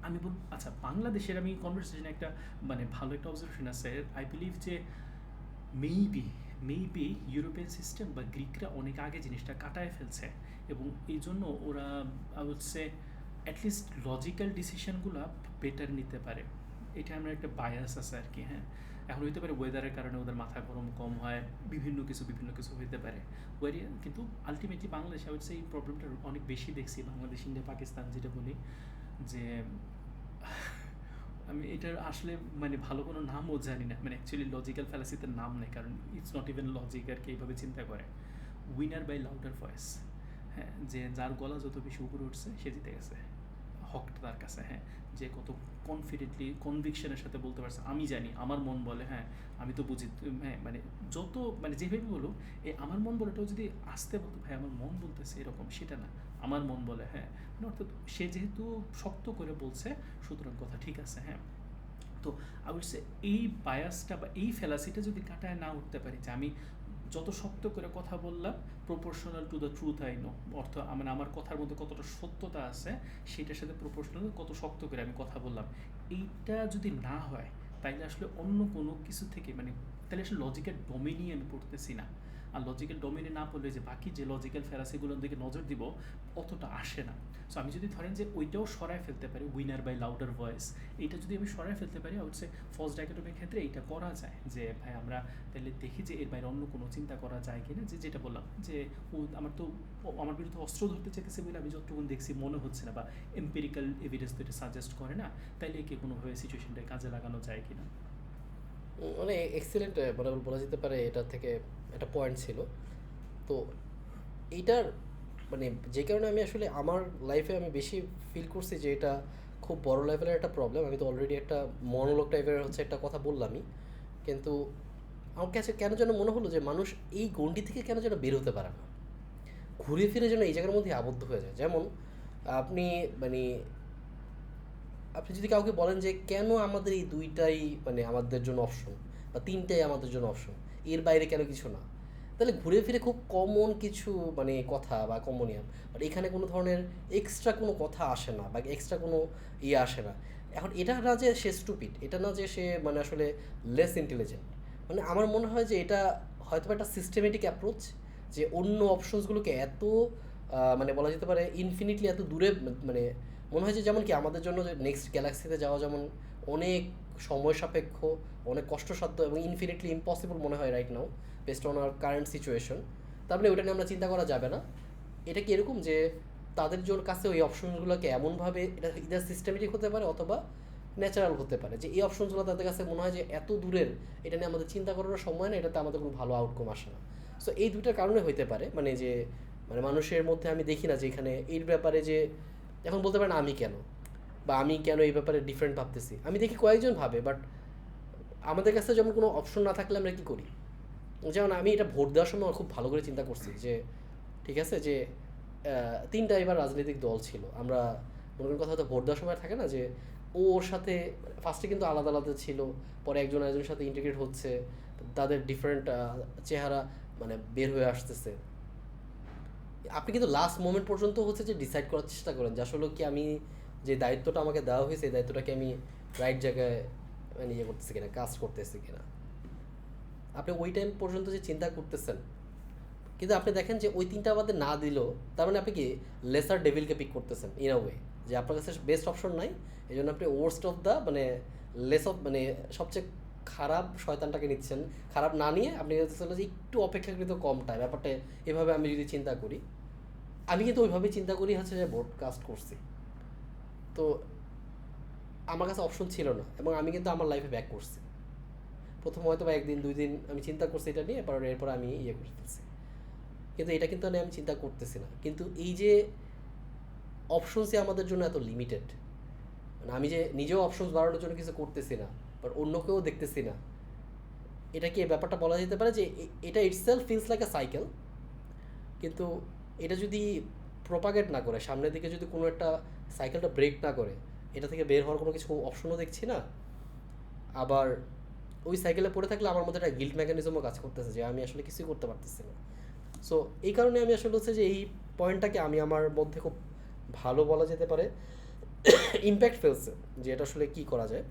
আমি বলব আচ্ছা বাংলাদেশের আমি কনভারসেশনে একটা মানে ভালো একটা অবজারভেশন আছে, আই বিলিভ যে মেবি ইউরোপিয়ান সিস্টেম বা গ্রিকরা অনেক আগে জিনিসটা কাটায় ফেলছে, এবং এই জন্য ওরা হচ্ছে অ্যাটলিস্ট লজিক্যাল ডিসিশনগুলো বেটার নিতে পারে। এটা আমার একটা বায়াস আছে আর কি। হ্যাঁ, এখন হইতে পারে ওয়েদারের কারণে ওদের মাথা গরম কম হয়, বিভিন্ন কিছু হইতে পারে কিন্তু আলটিমেটলি বাংলাদেশে হচ্ছে এই প্রবলেমটা অনেক বেশি দেখছি, বাংলাদেশ ইন্ডিয়া পাকিস্তান যেটা বলি, যে আমি এটার আসলে মানে ভালো কোনো নামও জানি না, মানে অ্যাকচুয়ালি লজিক্যাল ফ্যালাসিতে নাম নেই, কারণ ইটস নট ইভেন লজিক আর কি এইভাবে চিন্তা করে। Winner by louder voice. হ্যাঁ, যে যার গলা যত বেশি উপরে উঠছে সে জিতে গেছে, হকটা তার কাছে। হ্যাঁ, যে কত কনফিডেন্টলি কনভিকশনের সাথে বলতে পারছে আমি জানি, আমার মন বলে হ্যাঁ আমি তো বুঝি। হ্যাঁ, মানে যত মানে যেভাবে বলো এই আমার মন বলেটাও যদি আসতে বলতো ভাই আমার মন বলতেছে এরকম, সেটা না, আমার মন বলে হ্যাঁ, মানে অর্থাৎ সে যেহেতু শক্ত করে বলছে সুতরাং কথা ঠিক আছে। হ্যাঁ, তো আই উইড সে এই বায়াসটা বা এই ফ্যালাসিটা যদি কাটায় না উঠতে পারি যে আমি যত শক্ত করে কথা বললাম proportional to the truth I know, অর্থ মানে আমার কথার মধ্যে কতটা সত্যতা আছে সেটার সাথে প্রপোর্শনাল কত শক্ত করে আমি কথা বললাম, এইটা যদি না হয় তাইলে আসলে অন্য কোনো কিছু থেকে মানে তাহলে আসলে লজিক্যাল ডোমেনই আমি পড়তেছি না। আর লজিক্যাল ডোমেনে না পড়লে যে বাকি যে লজিক্যাল ফ্যালাসিগুলোর দিকে নজর দিব অতটা আসে না। সো আমি যদি ধরেন যে ওইটাও সরায় ফেলতে পারি, উইনার বাই লাউডার ভয়েস, এইটা যদি আমি সরায় ফেলতে পারি হচ্ছে ফলস ডাইকটমির ক্ষেত্রে এইটা করা যায় যে ভাই আমরা তাহলে দেখি যে এর বাইরে অন্য কোনো চিন্তা করা যায় কিনা, যে যেটা বললাম যে ও আমার বিরুদ্ধে অস্ত্র ধরতে চাইতেছে বলে আমি যতটুকু দেখছি মনে হচ্ছে না, বা এম্পিরিক্যাল এভিডেন্স তো এটা সাজেস্ট করে না, তাইলে কি কোনোভাবে সিচুয়েশনটা কাজে লাগানো যায় কিনা। মানে এক্সিলেন্ট মানে বলা যেতে পারে, এটা থেকে একটা পয়েন্ট ছিল। তো এইটার মানে যে কারণে আমি আসলে আমার লাইফে আমি বেশি ফিল করছি যে এটা খুব বড় লেভেলের একটা প্রবলেম। আমি তো অলরেডি একটা মনোলগ টাইপের হচ্ছে একটা কথা বললামই, কিন্তু আমার কাছে কেন যেন মনে হলো যে মানুষ এই গণ্ডি থেকে কেন যেন বের হতে পারে না, ঘুরে ফিরে যেন এই জায়গার মধ্যে আবদ্ধ হয়ে যায়। যেমন আপনি মানে আপনি যদি কাউকে বলেন যে কেন আমাদের এই দুইটাই মানে আমাদের জন্য অপশন, বা তিনটাই আমাদের জন্য অপশন, এর বাইরে কেন কিছু না, তাহলে ঘুরে ফিরে খুব কমন কিছু মানে কথা বা কমনিয়াম, বাট এখানে কোনো ধরনের এক্সট্রা কোনো কথা আসে না বা এক্সট্রা কোনো ইয়ে আসে না। এখন এটা না যে সে স্টুপিড, এটা না যে সে মানে আসলে লেস ইন্টেলিজেন্ট, মানে আমার মনে হয় যে এটা হয়তো একটা সিস্টেমেটিক অ্যাপ্রোচ, যে অন্য অপশনসগুলোকে এত মানে বলা যেতে পারে ইনফিনিটলি এত দূরে, মানে মনে হয় যে যেমন কি আমাদের জন্য যে নেক্সট গ্যালাক্সিতে যাওয়া যেমন অনেক সময় সাপেক্ষ, অনেক কষ্টসাধ্য এবং ইনফিনিটলি ইম্পসিবল মনে হয় right now based on our current situation, তার মানে ওটা নিয়ে আমরা চিন্তা করা যাবে না। এটা কি এরকম যে তাদের জন্য কাছে ওই অপশনগুলোকে এমনভাবে, এটা ইদার সিস্টেমেটিক হতে পারে অথবা ন্যাচারাল হতে পারে, যে এই অপশনসগুলো তাদের কাছে মনে হয় যে এত দূরের, এটা নিয়ে আমাদের চিন্তা করার সময় না, এটাতে আমাদের কোনো ভালো আউটকাম আসে না। সো এই দুইটার কারণে হইতে পারে, মানে যে মানে মানুষের মধ্যে আমি দেখি না যে এখানে এর ব্যাপারে যে এখন বলতে পারেন আমি কেন, বা আমি কেন এই ব্যাপারে ডিফারেন্ট ভাবতেছি, আমি দেখি কয়েকজন ভাবে, বাট আমাদের কাছে যেমন কোনো অপশন না থাকলে আমরা কী করি। যেমন আমি এটা ভোট দেওয়ার সময় খুব ভালো করে চিন্তা করছি যে ঠিক আছে যে তিনটা এবার রাজনৈতিক দল ছিল, আমরা মনে করেন কথা হয়তো ভোট দেওয়ার সময় থাকে না যে ওর সাথে ফার্স্টে কিন্তু আলাদা আলাদা ছিল, পরে একজন একজনের সাথে ইন্টিগ্রেট হচ্ছে, তাদের ডিফারেন্ট চেহারা মানে বের হয়ে আসতেছে। আপনি কিন্তু লাস্ট মোমেন্ট পর্যন্ত হচ্ছে যে ডিসাইড করার চেষ্টা করেন যে আসলে কি আমি যে দায়িত্বটা আমাকে দেওয়া হয়েছে এই দায়িত্বটাকে আমি রাইট জায়গায় মানে ইয়ে করতেছি কিনা, কাজ করতেছি কিনা, আপনি ওই টাইম পর্যন্ত যে চিন্তা করতেছেন। কিন্তু আপনি দেখেন যে ওই তিনটা আমাদের না দিলেও তার মানে আপনি কি লেসার ডেভিলকে পিক করতেছেন ইন আ ওয়ে, যে আপনার কাছে বেস্ট অপশন নাই, এই জন্য আপনি ওয়ার্স্ট অফ দ্য মানে লেস অফ মানে সবচেয়ে খারাপ শয়তানটাকে নিচ্ছেন। খারাপ না নিয়ে আপনি হচ্ছে যে একটু অপেক্ষাকৃত কম টাইম ব্যাপারটা, এভাবে আমি যদি চিন্তা করি, আমি কিন্তু ওইভাবেই চিন্তা করি হচ্ছে যে ব্রডকাস্ট করছি। তো আমার কাছে অপশন ছিল না এবং আমি কিন্তু আমার লাইফে ব্যাক করছি। প্রথম হয়তো বা একদিন দুই দিন আমি চিন্তা করছি এটা নিয়ে, এরপর আমি ইয়ে করে ফেলছি। কিন্তু এটা কিন্তু আমি চিন্তা করতেছি না। কিন্তু এই যে অপশনসই আমাদের জন্য এত লিমিটেড, মানে আমি যে নিজেও অপশনস বাড়ানোর জন্য কিছু করতেছি না, বাট অন্যকেও দেখতেছি না, এটা কি এই ব্যাপারটা বলা যেতে পারে যে এটা ইটসেলফ ফিলস লাইক আ সাইকেল। কিন্তু এটা যদি প্রপাগেট না করে, সামনের দিকে যদি কোনো একটা সাইকেলটা ব্রেক না করে, এটা থেকে বের হওয়ার কোনো কিছু অপশনও দেখছি না। আবার ওই সাইকেলে পড়ে থাকলে আমার মধ্যে একটা গিল্ট মেকানিজমও কাজ করতেছে যে আমি আসলে কিছুই করতে পারতেছি না। সো এই কারণে আমি আসলে হচ্ছে যে এই পয়েন্টটাকে আমি আমার মধ্যে খুব ভালো বলা যেতে পারে ইম্প্যাক্ট ফেলছে, যে এটা আসলে কী করা যায়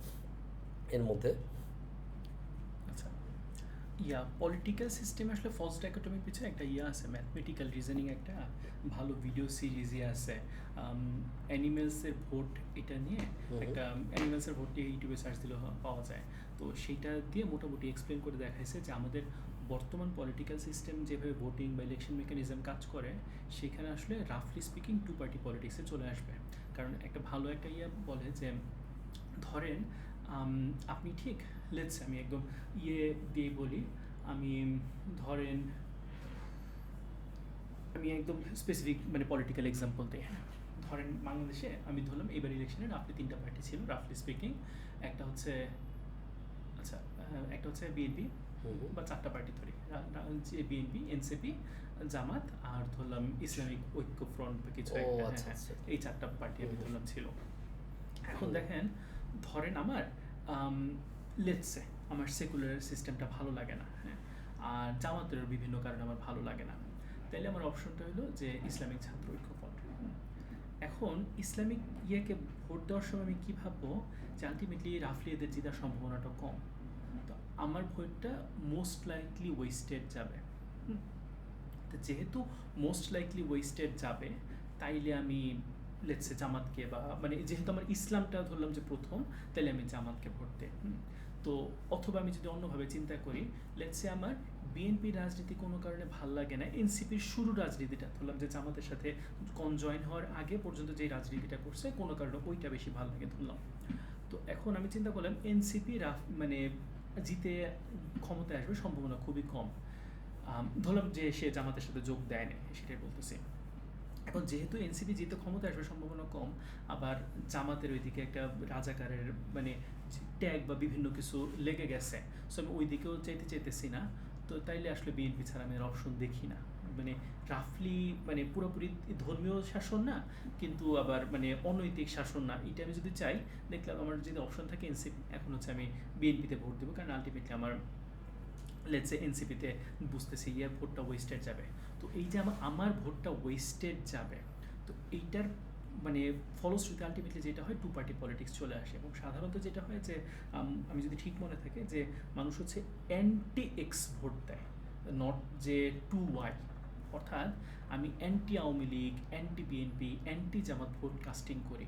এর মধ্যে। আচ্ছা, পলিটিক্যাল সিস্টেমে আসলে ফলস ডাইকোটমির পিছনে একটা আছে, ম্যাথমেটিক্যাল রিজনিং একটা ভালো ভিডিও সিরিজই আছে, অ্যানিমেলসের ভোট, এটা নিয়ে একটা অ্যানিমেলসের ভোট দিয়ে ইউটিউবে সার্চ দিলে পাওয়া যায়। তো সেইটা দিয়ে মোটামুটি এক্সপ্লেন করে দেখাইছে যে আমাদের বর্তমান পলিটিক্যাল সিস্টেম যেভাবে ভোটিং বা ইলেকশন মেকানিজম কাজ করে, সেখানে আসলে রাফলি স্পিকিং টু পার্টি পলিটিক্সে চলে আসবে। কারণ একটা ভালো একটা বলে যে ধরেন আপনি ঠিক লেটস আমি একদম দিয়ে বলি, আমি ধরেন আমি একদম স্পেসিফিক মানে পলিটিক্যাল এক্সাম্পল দিই। হ্যাঁ, ধরেন বাংলাদেশে আমি ধরলাম এবার ইলেকশনে রাফলি তিনটা পার্টি ছিল, রাফলি স্পিকিং। একটা হচ্ছে আচ্ছা একটা হচ্ছে বিএনপি, বা চারটা পার্টি ধরি, যে বিএনপি, এনসিপি, জামাত, আর ধরলাম ইসলামিক ঐক্য ফ্রন্ট বা কিছু একটা। হ্যাঁ, এই চারটা পার্টি আমি ধরলাম ছিল। এখন দেখেন, ধরেন আমার লেটসে আমার সেকুলার সিস্টেমটা ভালো লাগে না, হ্যাঁ, আর জামাতের বিভিন্ন কারণে আমার ভালো লাগে না, তাইলে আমার অপশনটা হলো যে ইসলামিক ছাত্র ঐক্য ফ্রন্ট। এখন ইসলামিক ইয়েকে ভোট দেওয়ার সময় আমি কী ভাববো যে আলটিমেটলি রাফলি এদের জেতার সম্ভাবনাটা কম, তো আমার ভোটটা মোস্ট লাইকলি ওয়েস্টেড যাবে। তো যেহেতু মোস্ট লাইকলি ওয়েস্টেড যাবে, তাইলে আমি লেটসে জামাতকে, বা মানে যেহেতু আমার ইসলামটা ধরলাম যে প্রথম, তাহলে আমি জামাতকে ভোট দিই। তো অথবা আমি যদি অন্যভাবে চিন্তা করি, লেটসে আমার বিএনপি রাজনীতি কোনো কারণে ভাল লাগে না, এনসিপির শুরু রাজনীতিটা ধরলাম যে জামাতের সাথে জয়েন হওয়ার আগে পর্যন্ত যে রাজনীতিটা করছে কোনো কারণে ওইটা বেশি ভালো লাগে ধরলাম। তো এখন আমি চিন্তা করলাম এনসিপি মানে জিতে ক্ষমতায় আসবে সম্ভাবনা খুবই কম, ধরলাম যে সে জামাতের সাথে যোগ দেয় না, সেটাই বলতেছি। এখন যেহেতু এনসিপি জিতে ক্ষমতা আসবে সম্ভাবনা কম, আবার জামাতের ওইদিকে একটা রাজাকারের মানে ট্যাগ বা বিভিন্ন কিছু লেগে গেছে, সো আমি ওই দিকেও চাইতেছি না। তো তাইলে আসলে বিএনপি ছাড়া আমি অপশন দেখি না, মানে রাফলি মানে পুরোপুরি ধর্মীয় শাসন না, কিন্তু আবার মানে অনৈতিক শাসন না, এটা আমি যদি চাই, দেখলাম আমার যদি অপশন থাকে এনসিপি, এখন হচ্ছে আমি বিএনপিতে ভোট দেবো, কারণ আলটিমেটলি আমার লেটসে এনসিপিতে বুঝতেছি ভোটটা ওয়েস্টেড যাবে। তো এই যে আমার ভোটটা ওয়েস্টেড যাবে, তো এইটার মানে ফলশ্রুতি আলটিমেটলি যেটা হয় টু পার্টি পলিটিক্স চলে আসে, এবং সাধারণত যেটা হয় যে আমি যদি ঠিক মনে থাকে যে মানুষ হচ্ছে অ্যান্টি এক্স ভোট দেয়, নট যে টু ওয়াই। অর্থাৎ আমি anti Awami League, anti BNP, anti Jamaat vote casting করি,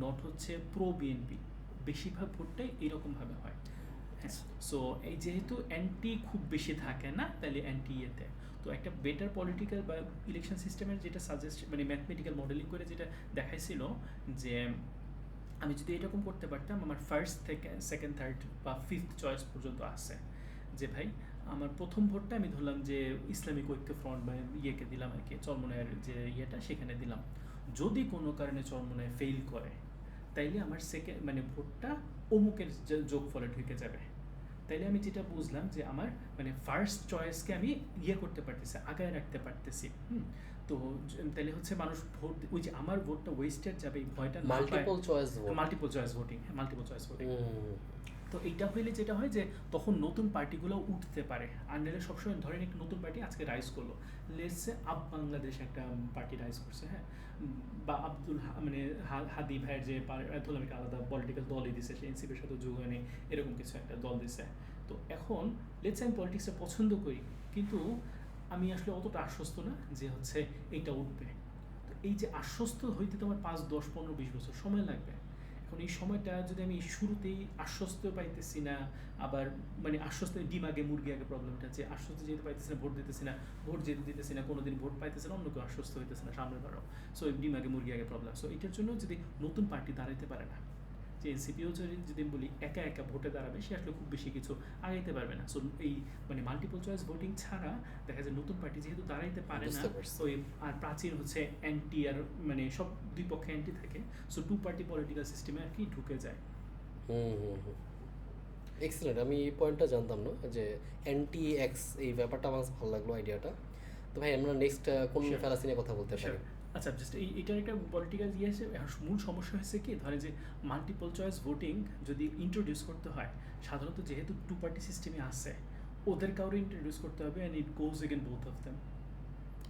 নট হচ্ছে প্রো বিএনপি। বেশিরভাগ ভোটটাই এরকমভাবে হয়। হ্যাঁ, সো এই যেহেতু অ্যান্টি খুব বেশি থাকে না, তাহলে অ্যান্টি ইয়েতে তো একটা বেটার পলিটিক্যাল বা ইলেকশন সিস্টেমের যেটা সাজেস্ট মানে ম্যাথমেটিক্যাল মডেলিং করে যেটা দেখাইছিল যে আমি যদি এরকম করতে পারতাম, আমার ফার্স্ট থেকে সেকেন্ড থার্ড বা ফিফথ চয়েস পর্যন্ত আছে, যে ভাই আমার প্রথম ভোটটা আমি ধরলাম যে ইসলামিক ঐক্য ফ্রন্ট বা ইয়েকে দিলাম আর কি, চরমোনাইয়ের যে ইয়েটা সেখানে দিলাম। যদি কোনো কারণে চরমোনাই ফেল করে, তাইলে আমার সেকেন্ড মানে ভোটটা অমুকের যোগফলে ঢুকে যাবে। তাইলে আমি যেটা বুঝলাম যে আমার মানে ফার্স্ট চয়েসকে আমি ইয়ে করতে পারতেছি, আগায় রাখতে পারতেছি। তো তাহলে হচ্ছে মানুষ ভোট ওই যে আমার ভোটটা ওয়েস্টেড যাবে এই ভয়টা না পায়। Multiple choice vote, multiple choice voting, হ্যাঁ মাল্টিপল চয়েস ভোটিং। তো এইটা হইলে যেটা হয় যে তখন নতুন পার্টিগুলো উঠতে পারে। আর নাহলে সবসময় ধরেন একটা নতুন পার্টি আজকে রাইজ করলো, লেটসে আপ বাংলাদেশ একটা পার্টি রাইজ করছে, হ্যাঁ, বা মানে হাদি ভাইয়ের যে ধরলাম একটা আলাদা পলিটিক্যাল দলই দিছে, সে এনসিপির সাথে যোগ হয়নি, এরকম কিছু একটা দল দিছে। তো এখন লেটসে আমি পলিটিক্সটা পছন্দ করি, কিন্তু আমি আসলে অতটা আশ্বস্ত না যে হচ্ছে এইটা উঠবে। তো এই যে আশ্বস্ত হইতে তোমার 5, 10, 15, 20 বছর সময় লাগবে। এখন এই সময়টা যদি আমি শুরুতেই আশ্বস্ত পাইতেছি না, আবার মানে আশ্বস্ত ডিম আগে মুরগি আগে প্রবলেমটা, যে আশ্বস্ত যেতে পাইতেছি না, ভোট দিতেছি না, ভোট যেতে দিতেছি না, কোনোদিন ভোট পাইতেছে না, অন্য কেউ আশ্বস্ত হইতেছে না সামনে বারো। সো ডিম আগে মুরগি আগে প্রবলেম। সো এটার জন্য যদি নতুন পার্টি দাঁড়াইতে পারে না, যে এনসিপিও যদি বলি একা একা ভোটে দাঁড়াবে, সে আসলে খুব বেশি কিছু আগাইতে পারবে না। সো এই মানে মাল্টিপল চয়েস ভোটিং ছাড়া দেখা যায় নতুন পার্টি যেহেতু দাঁড়াইতে পারে না, ওই আর প্রাচীন হচ্ছে অ্যান্টি, আর মানে সব দুই পক্ষে অ্যান্টি থাকে, সো টু পার্টি পলিটিক্যাল সিস্টেমে আর কি ঢুকে যায়। এক্সেলেন্ট, আমি এই পয়েন্টটা জানতাম না যে অ্যান্টি এক্স, এই ব্যাপারটা আমার ভালো লাগলো আইডিয়াটা। তো ভাই আমরা নেক্সট কোন ফ্যালাসি নিয়ে কথা বলতে পারি? আচ্ছা, জাস্ট এটার একটা পলিটিক্যাল ইয়ে আছে। মূল সমস্যা হচ্ছে কি, ধরে যে মাল্টিপল চয়েস ভোটিং যদি ইন্ট্রোডিউস করতে হয়, সাধারণত যেহেতু টু পার্টি সিস্টেমে আছে, ওদের কাউরে ইন্ট্রোডিউস করতে হবে, and it goes again both of them.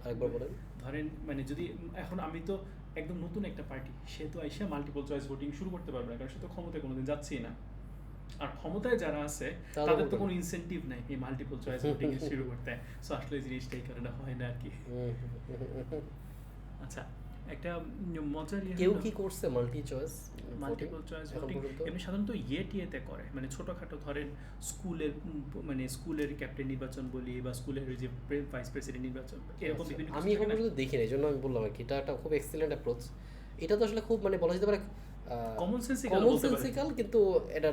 আরেকবার বলেন। ধরেন মানে যদি এখন আমি তো একদম নতুন একটা পার্টি, সে তো আইসা মাল্টিপল চয়েস ভোটিং শুরু করতে পারবে না, কারণ সে তো ক্ষমতায় কোনোদিন যাচ্ছেই না। আর ক্ষমতায় যারা আছে তাদের তো কোনো ইনসেন্টিভ নাই এই মাল্টিপল চয়েস ভোটিং শুরু করতে। সো আসলে এই জিনিসটা এই কারণে হয় না আর কি। আচ্ছা, একটা মজার কেউ কি করছে মাল্টিপল চয়েস ভোটিং এমনি সাধারণত ইয়েতে করে, মানে ছোটোখাটো ধরেন স্কুলের মানে স্কুলের ক্যাপ্টেন নির্বাচন বলি, বা স্কুলের ওই যে ভাইস প্রেসিডেন্ট নির্বাচন, এরকম বিভিন্ন। আমি এখন পর্যন্ত দেখিনি, এই জন্য আমি বললাম আর কি, এটা একটা খুব এক্সিলেন্ট অ্যাপ্রোচ। এটা তো আসলে খুব মানে বলা যেতে পারে কমন সেন্সিক্যাল, কিন্তু এটা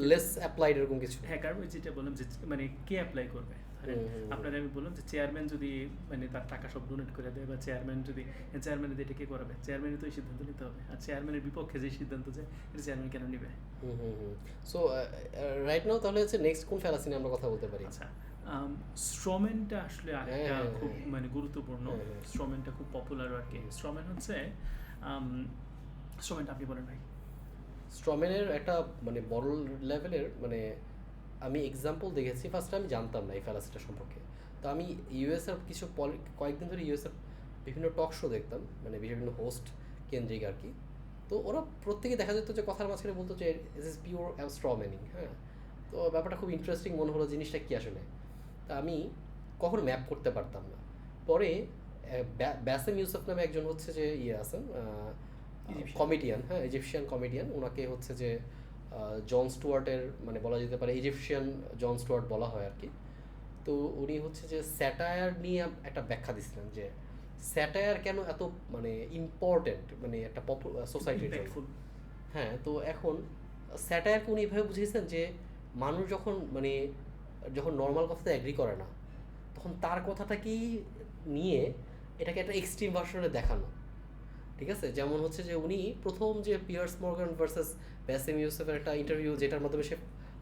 লেস অ্যাপ্লাইড এরকম কিছু। হ্যাঁ, কারণ যেটা বললাম যে মানে কে অ্যাপ্লাই করবে। আপনারা আমি বললাম যে চেয়ারম্যান যদি মানে তার টাকা সব ডোনেট করে দেয়, বা চেয়ারম্যানের এটা কে করাবে? চেয়ারম্যানই তো এই সিদ্ধান্ত নিতে হবে, আর চেয়ারম্যানের বিপক্ষে যে সিদ্ধান্ত যায় এটা চেয়ারম্যান কেন নেবে? সো রাইট নাও তাহলে হচ্ছে নেক্সট কোন ফ্যালাসি নিয়ে আমরা কথা বলতে পারি? আচ্ছা, স্ট্রম্যানটা আসলে একটা খুব মানে গুরুত্বপূর্ণ। স্ট্রম্যানটা খুব পপুলার আর কি। স্ট্রম্যান হচ্ছে স্ট্রম্যানটা আপনি বলেন ভাই। স্ট্রম্যানের একটা মানে বড় লেভেলের মানে আমি এক্সাম্পল দেখেছি, ফার্স্টে আমি জানতাম না এই ফ্যালাসিটা সম্পর্কে। তো আমি ইউএসএর কিছু কয়েকদিন ধরে ইউএসএর বিভিন্ন টক শো দেখতাম, মানে বিভিন্ন হোস্ট কেন্দ্রিক আর কি। তো ওরা প্রত্যেকে দেখা যেত যে কথার মাঝখানে বলতো যে ইস ইজ পিওর স্ট্রম্যানিং। হ্যাঁ, তো ব্যাপারটা খুব ইন্টারেস্টিং মনে হলো, জিনিসটা কী আসলে। তা আমি কখনো ম্যাপ করতে পারতাম না। পরে ব্যাসেম ইউসুফ নামে একজন হচ্ছে যে ইয়ে আছেন কমেডিয়ান, হ্যাঁ ইজিপশিয়ান কমেডিয়ান, ওনাকে হচ্ছে যে জন স্টুয়ার্টের মানে বলা যেতে পারে ইজিপশিয়ান জন স্টুয়ার্ট বলা হয় আর কি। তো উনি হচ্ছে যে স্যাটায়ার নিয়ে একটা ব্যাখ্যা দিচ্ছিলেন যে স্যাটায়ার কেন এত মানে ইম্পর্টেন্ট মানে একটা সোসাইটির জন্য। হ্যাঁ, তো এখন স্যাটায়ারকে উনি এভাবে বুঝিয়েছেন যে মানুষ যখন নর্মাল কথাতে অ্যাগ্রি করে না, তখন তার কথাটাকেই নিয়ে এটাকে একটা এক্সট্রিম ভার্সনে দেখানো। ঠিক আছে, যেমন হচ্ছে যে উনি প্রথম যে পিয়ার্স মর্গান ভার্সেস ব্যাসেম ইউসুফের একটা ইন্টারভিউ, যেটার মাধ্যমে সে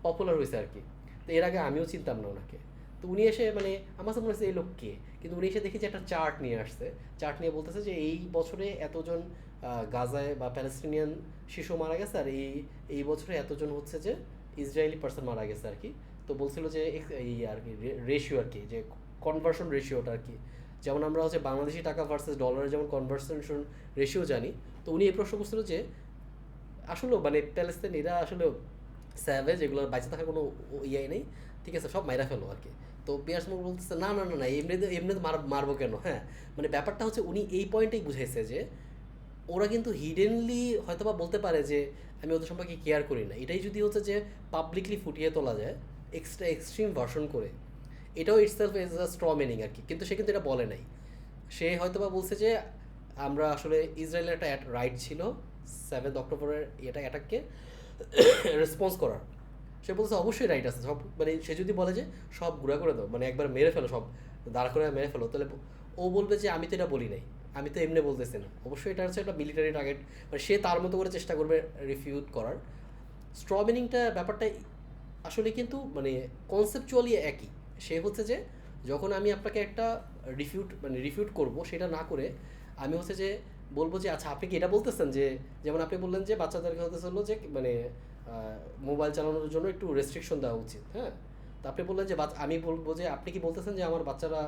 পপুলার হয়েছে আর কি। তো এর আগে আমিও চিনতাম না ওনাকে। তো উনি এসে মানে আমার মনে হচ্ছে এই লোক কে, কিন্তু উনি এসে দেখি যে একটা চার্ট নিয়ে আসছে, চার্ট নিয়ে বলতেছে যে এই বছরে এতজন গাজায় বা প্যালেস্টিনিয়ান শিশু মারা গেছে, আর এই বছরে এতজন হচ্ছে যে ইসরায়েলি পার্সন মারা গেছে আর কি। তো বলছিল যে এই আর কি রেশিও আর কি, যে কনভার্সন রেশিওটা আর কি, যেমন আমরা হচ্ছে বাংলাদেশি টাকা ভার্সেস ডলারের যেমন কনভার্সেশন রেশিও জানি, তো উনি এই প্রশ্ন করছিল যে আসলে মানে প্যালেস্তাইন এরা আসলে স্যাভেজ, এগুলোর বাইচে থাকার কোনো ইয়ে নেই, ঠিক আছে, সব মাইরা ফেলো আর কি। তো পিয়ার্স মোর বলতেছে না না না না, এমনিতে মারবো কেন, হ্যাঁ। মানে ব্যাপারটা হচ্ছে উনি এই পয়েন্টেই বুঝাইছে যে ওরা কিন্তু হিডেনলি হয়তোবা বলতে পারে যে আমি ওদের সম্পর্কে কেয়ার করি না, এটাই যদি হচ্ছে যে পাবলিকলি ফুটিয়ে তোলা যায় এক্সট্রিম ভার্সন করে, এটাও itself is a strawmanning আর কি। কিন্তু সে কিন্তু এটা বলে নাই। সে হয়তোবা বলছে যে আমরা আসলে ইসরায়েলের একটা রাইট ছিল 7 অক্টোবরের এটা অ্যাটাককে রেসপন্স করার। সে বলছে অবশ্যই রাইট আছে সব, মানে সে যদি বলে যে সব গুঁড়া করে দাও, মানে একবার মেরে ফেলো, সব দাঁড় করে মেরে ফেলো, তাহলে ও বলবে যে আমি তো এটা বলি নাই, আমি তো এমনি বলতেছি না। অবশ্যই এটা হচ্ছে একটা মিলিটারি টার্গেট, মানে সে তার মতো করে চেষ্টা করবে রিফিউট করার। স্ট্র মিনিংটা ব্যাপারটা আসলে কিন্তু মানে কনসেপচুয়ালি একই। সে হচ্ছে যে যখন আমি আপনাকে একটা রিফিউট করব, সেটা না করে আমি হচ্ছে যে বলবো যে আচ্ছা আপনি কি এটা বলতেছেন যে, যেমন আপনি বললেন যে বাচ্চাদেরকে হতে চললো যে মানে মোবাইল চালানোর জন্য একটু রেস্ট্রিকশন দেওয়া উচিত, হ্যাঁ। তো আপনি বললেন যে আমি বলবো যে আপনি কি বলতেছেন যে আমার বাচ্চারা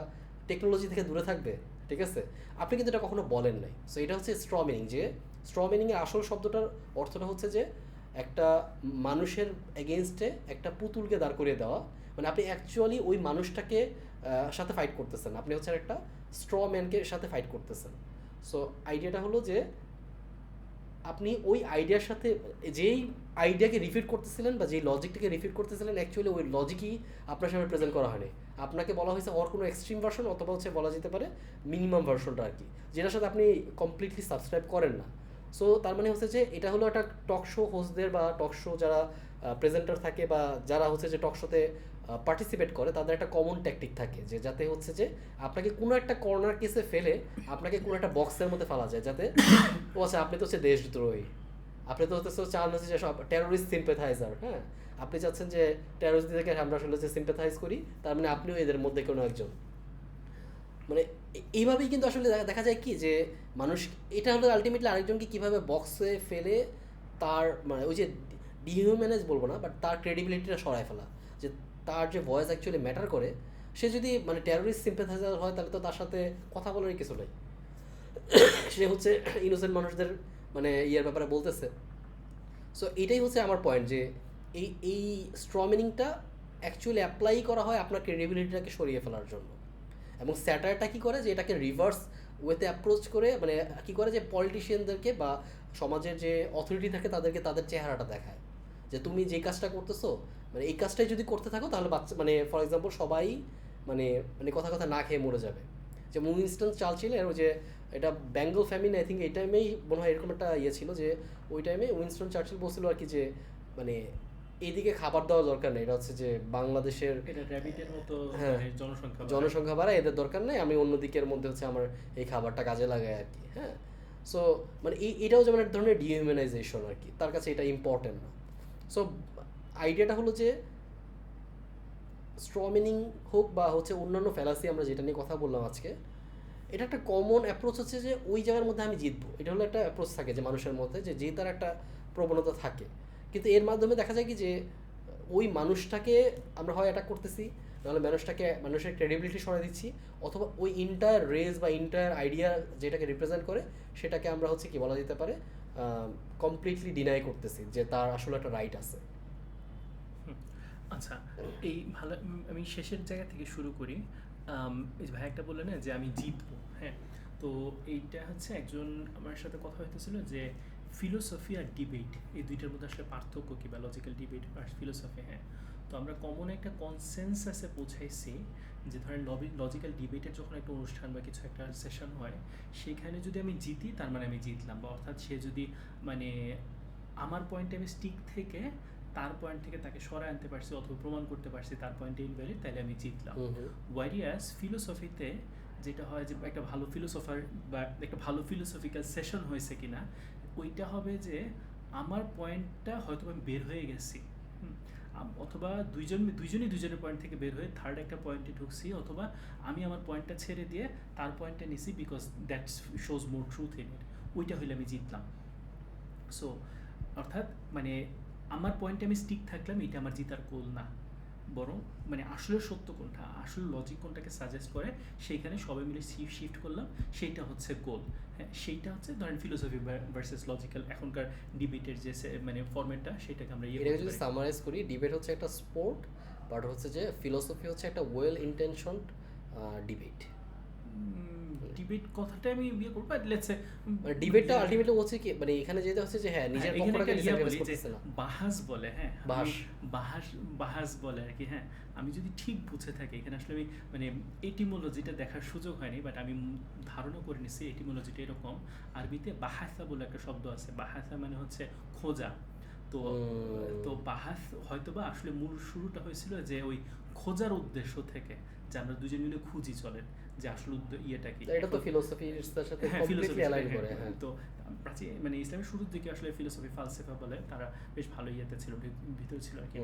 টেকনোলজি থেকে দূরে থাকবে, ঠিক আছে। আপনি কিন্তু এটা কখনো বলেন নাই। সো এটা হচ্ছে স্ট্র মিনিং। যে স্ট্র মিনিংয়ের আসল শব্দটার অর্থটা হচ্ছে যে একটা মানুষের এগেনস্টে একটা পুতুলকে দাঁড় করিয়ে দেওয়া, মানে আপনি অ্যাকচুয়ালি ওই মানুষটাকে সাথে ফাইট করতেছেন, আপনি হচ্ছে একটা স্ট্র ম্যানকে সাথে ফাইট করতেছেন। সো আইডিয়াটা হলো যে আপনি ওই আইডিয়ার সাথে যেই আইডিয়াকে রিফিট করতেছিলেন বা যেই লজিকটাকে রিফিট করতেছিলেন, অ্যাকচুয়ালি ওই লজিকই আপনার সামনে প্রেজেন্ট করা হয়নি। আপনাকে বলা হয়েছে ওর কোনো এক্সট্রিম ভার্সন, অথবা হচ্ছে বলা যেতে পারে মিনিমাম ভার্সনটা আর কি, যেটার সাথে আপনি কমপ্লিটলি সাবস্ক্রাইব করেন না। সো তার মানে হচ্ছে যে এটা হলো একটা টক শো হোস্টদের বা টক শো যারা প্রেজেন্টার থাকে বা যারা হচ্ছে যে টক শোতে পার্টিসিপেট করে, তাদের একটা কমন ট্যাকটিক থাকে যে যাতে হচ্ছে যে আপনাকে কোনো একটা কর্নার কেসে ফেলে আপনাকে কোনো একটা বক্সের মধ্যে ফেলা যায়, যাতে ও আচ্ছা আপনি তো হচ্ছে দেশদ্রোহী, আপনি তো হচ্ছে চান হচ্ছে যে সব টেরোরিস্ট সিম্পেথাইজার, হ্যাঁ, আপনি চাচ্ছেন যে টেরোরিস্টদেরকে আমরা আসলে যে সিম্পেথাইজ করি, তার মানে আপনিও এদের মধ্যে কোনো একজন। মানে এইভাবেই কিন্তু আসলে দেখা যায় কি যে মানুষ, এটা হলো আলটিমেটলি আরেকজনকে কীভাবে বক্সে ফেলে তার মানে ওই যে ডিহিউম্যানাইজ বলবো না, বাট তার ক্রেডিবিলিটিটা সরায় ফেলা, যে তার যে ভয়েস অ্যাকচুয়ালি ম্যাটার করে। সে যদি মানে টেরোরিস্ট সিম্পেথাইজার হয় তাহলে তো তার সাথে কথা বলারই কিছু নেই। সে হচ্ছে ইনোসেন্ট মানুষদের মানে ইয়ের ব্যাপারে বলতেছে। সো এটাই হচ্ছে আমার পয়েন্ট যে এই স্ট্র মিনিংটা অ্যাকচুয়ালি অ্যাপ্লাই করা হয় আপনার ক্রেডিবিলিটিটাকে সরিয়ে ফেলার জন্য। এবং স্যাটারটা কী করে যে এটাকে রিভার্স ওয়েতে অ্যাপ্রোচ করে, মানে কী করে যে পলিটিশিয়ানদেরকে বা সমাজের যে অথরিটি থাকে তাদেরকে তাদের চেহারাটা দেখায়, যে তুমি যে কাজটা করতেছো মানে এই কাজটাই যদি করতে থাকো তাহলে বাচ্চা মানে ফর এক্সাম্পল সবাই মানে মানে কথা কথা না খেয়ে মরে যাবে। যে উইনস্টন চার্চিলের ওই যে এটা বেঙ্গল ফ্যামিলি, আই থিঙ্ক এই টাইমেই মনে হয় এরকম একটা ইয়ে ছিল যে ওই টাইমে উইনস্টন চার্চিল বলছিল আর কি যে মানে এইদিকে খাবার দেওয়া দরকার নেই, এটা হচ্ছে যে বাংলাদেশের এটা র্যাবিটের মতো হ্যাঁ মানে জনসংখ্যা জনসংখ্যা বাড়ায়, এদের দরকার নেই, আমি অন্য দিকের মধ্যে হচ্ছে আমার এই খাবারটা কাজে লাগাই আর কি, হ্যাঁ। সো মানে এটাও যেমন এক ধরনের ডিহিউম্যানাইজেশন আর কি, তার কাছে এটা ইম্পর্টেন্ট না। সো আইডিয়াটা হলো যে স্ট্র মিনিং হোক বা হচ্ছে অন্যান্য ফ্যালাসি আমরা যেটা নিয়ে কথা বললাম আজকে, এটা একটা কমন অ্যাপ্রোচ হচ্ছে যে ওই জায়গার মধ্যে আমি জিতবো, এটা হলো একটা অ্যাপ্রোচ থাকে যে মানুষের মধ্যে যে জেতার একটা প্রবণতা থাকে। কিন্তু এর মাধ্যমে দেখা যায় কি যে ওই মানুষটাকে আমরা হয় অ্যাটাক করতেছি, নাহলে মানুষের ক্রেডিবিলিটি সরাই দিচ্ছি, অথবা ওই ইন্টায়ার রেস বা ইন্টায়ার আইডিয়া যেটাকে রিপ্রেজেন্ট করে সেটাকে আমরা হচ্ছে কি বলা যেতে পারে কমপ্লিটলি ডিনাই করতেছি যে তার আসলে একটা রাইট আছে। আচ্ছা, এই ভালো আমি শেষের জায়গা থেকে শুরু করি। এই যে ভাই একটা বললেন না যে আমি জিতবো, হ্যাঁ। তো এইটা হচ্ছে একজন আমার সাথে কথা হইতেছিল যে ফিলোসফি আর ডিবেট এই দুইটার মধ্যে আসলে পার্থক্য কী, বা লজিক্যাল ডিবেট আর ফিলোসফি, হ্যাঁ। তো আমরা কমন একটা কনসেনসাসে পৌঁছাইছি যে ধরেন লজিক্যাল ডিবেটের যখন একটা অনুষ্ঠান বা কিছু একটা সেশন হয়, সেখানে যদি আমি জিতি তার মানে আমি জিতলাম, বা অর্থাৎ সে যদি মানে আমার পয়েন্টে আমি স্টিক থেকে তার পয়েন্ট থেকে তাকে সরায় আনতে পারছি অথবা প্রমাণ করতে পারছি তার পয়েন্টে ইনভ্যালিড, তাহলে আমি জিতলাম। ওয়ারিয়াস ফিলোসফিতে যেটা হয় যে একটা ভালো ফিলোসফার বা একটা ভালো ফিলোসফিক্যাল সেশন হয়েছে কিনা, ওইটা হবে যে আমার পয়েন্টটা হয়তো আমি বের হয়ে গেছি, অথবা দুইজনই দুইজনের পয়েন্ট থেকে বের হয়ে থার্ড একটা পয়েন্টে ঢুকছি, অথবা আমি আমার পয়েন্টটা ছেড়ে দিয়ে তার পয়েন্টটা নিছি because that shows more truth in it, ওইটা হইলে আমি জিতলাম। সো অর্থাৎ মানে আমার পয়েন্টে আমি স্টিক থাকলাম, এটা আমার জিতার গোল না, বরং মানে আসলে সত্য কোনটা, আসলে লজিক কোনটাকে সাজেস্ট করে, সেইখানে সবাই মিলে শিফট করলাম, সেইটা হচ্ছে গোল। হ্যাঁ, সেইটা হচ্ছে ধরেন ফিলোসফি ভার্সেস লজিক্যাল এখনকার ডিবেটের যে মানে ফরম্যাটটা, সেটাকে আমরা এটাকে যদি সামারাইজ করি, ডিবেট হচ্ছে একটা স্পোর্ট, বাট হচ্ছে যে ফিলোসফি হচ্ছে একটা ওয়েল ইন্টেনশনড ডিবেট। ডিবেট কথাটা আমি ইয়ে করবো, বাট লেটস সে মানে ডিবেটটা আলটিমেটলি হচ্ছে কি, মানে এখানে যেটা হচ্ছে যে হ্যাঁ নিজের পক্ষটাকে স্যাক্রিফাইস করতেছে না, বাহাস বলে, হ্যাঁ বাহাস। বাহাস বাহাস বলে আর কি। হ্যাঁ, আমি যদি ঠিক বুঝে থাকি, এখানে আসলে আমি মানে এটিমোলজিটা দেখার সুযোগ হয়নি, বাট আমি ধারণা করে নিচ্ছি এটিমোলজিটা এরকম। আরবিতে বাহাসা বলে একটা শব্দ আছে, বাহাসা মানে হচ্ছে খোঁজা। তো তো বাহাস হয়তোবা আসলে মূল শুরুটা হয়েছিল যে ওই খোঁজার উদ্দেশ্য থেকে, যে আমরা দুজন মিলে খুঁজি চলেন যে আসলে ইয়েটা কি। এটা তো ফিলোসফির সাথে কমপ্লিটলি অ্যালাইন করে। হ্যাঁ, তো প্রাচীন মানে ইসলামের শুরুর দিকে আসলে ফিলোসফি ফালসেফা বলে, তারা বেশ ভালো ইয়েতে ছিল, ভিতরে ছিল আর কি।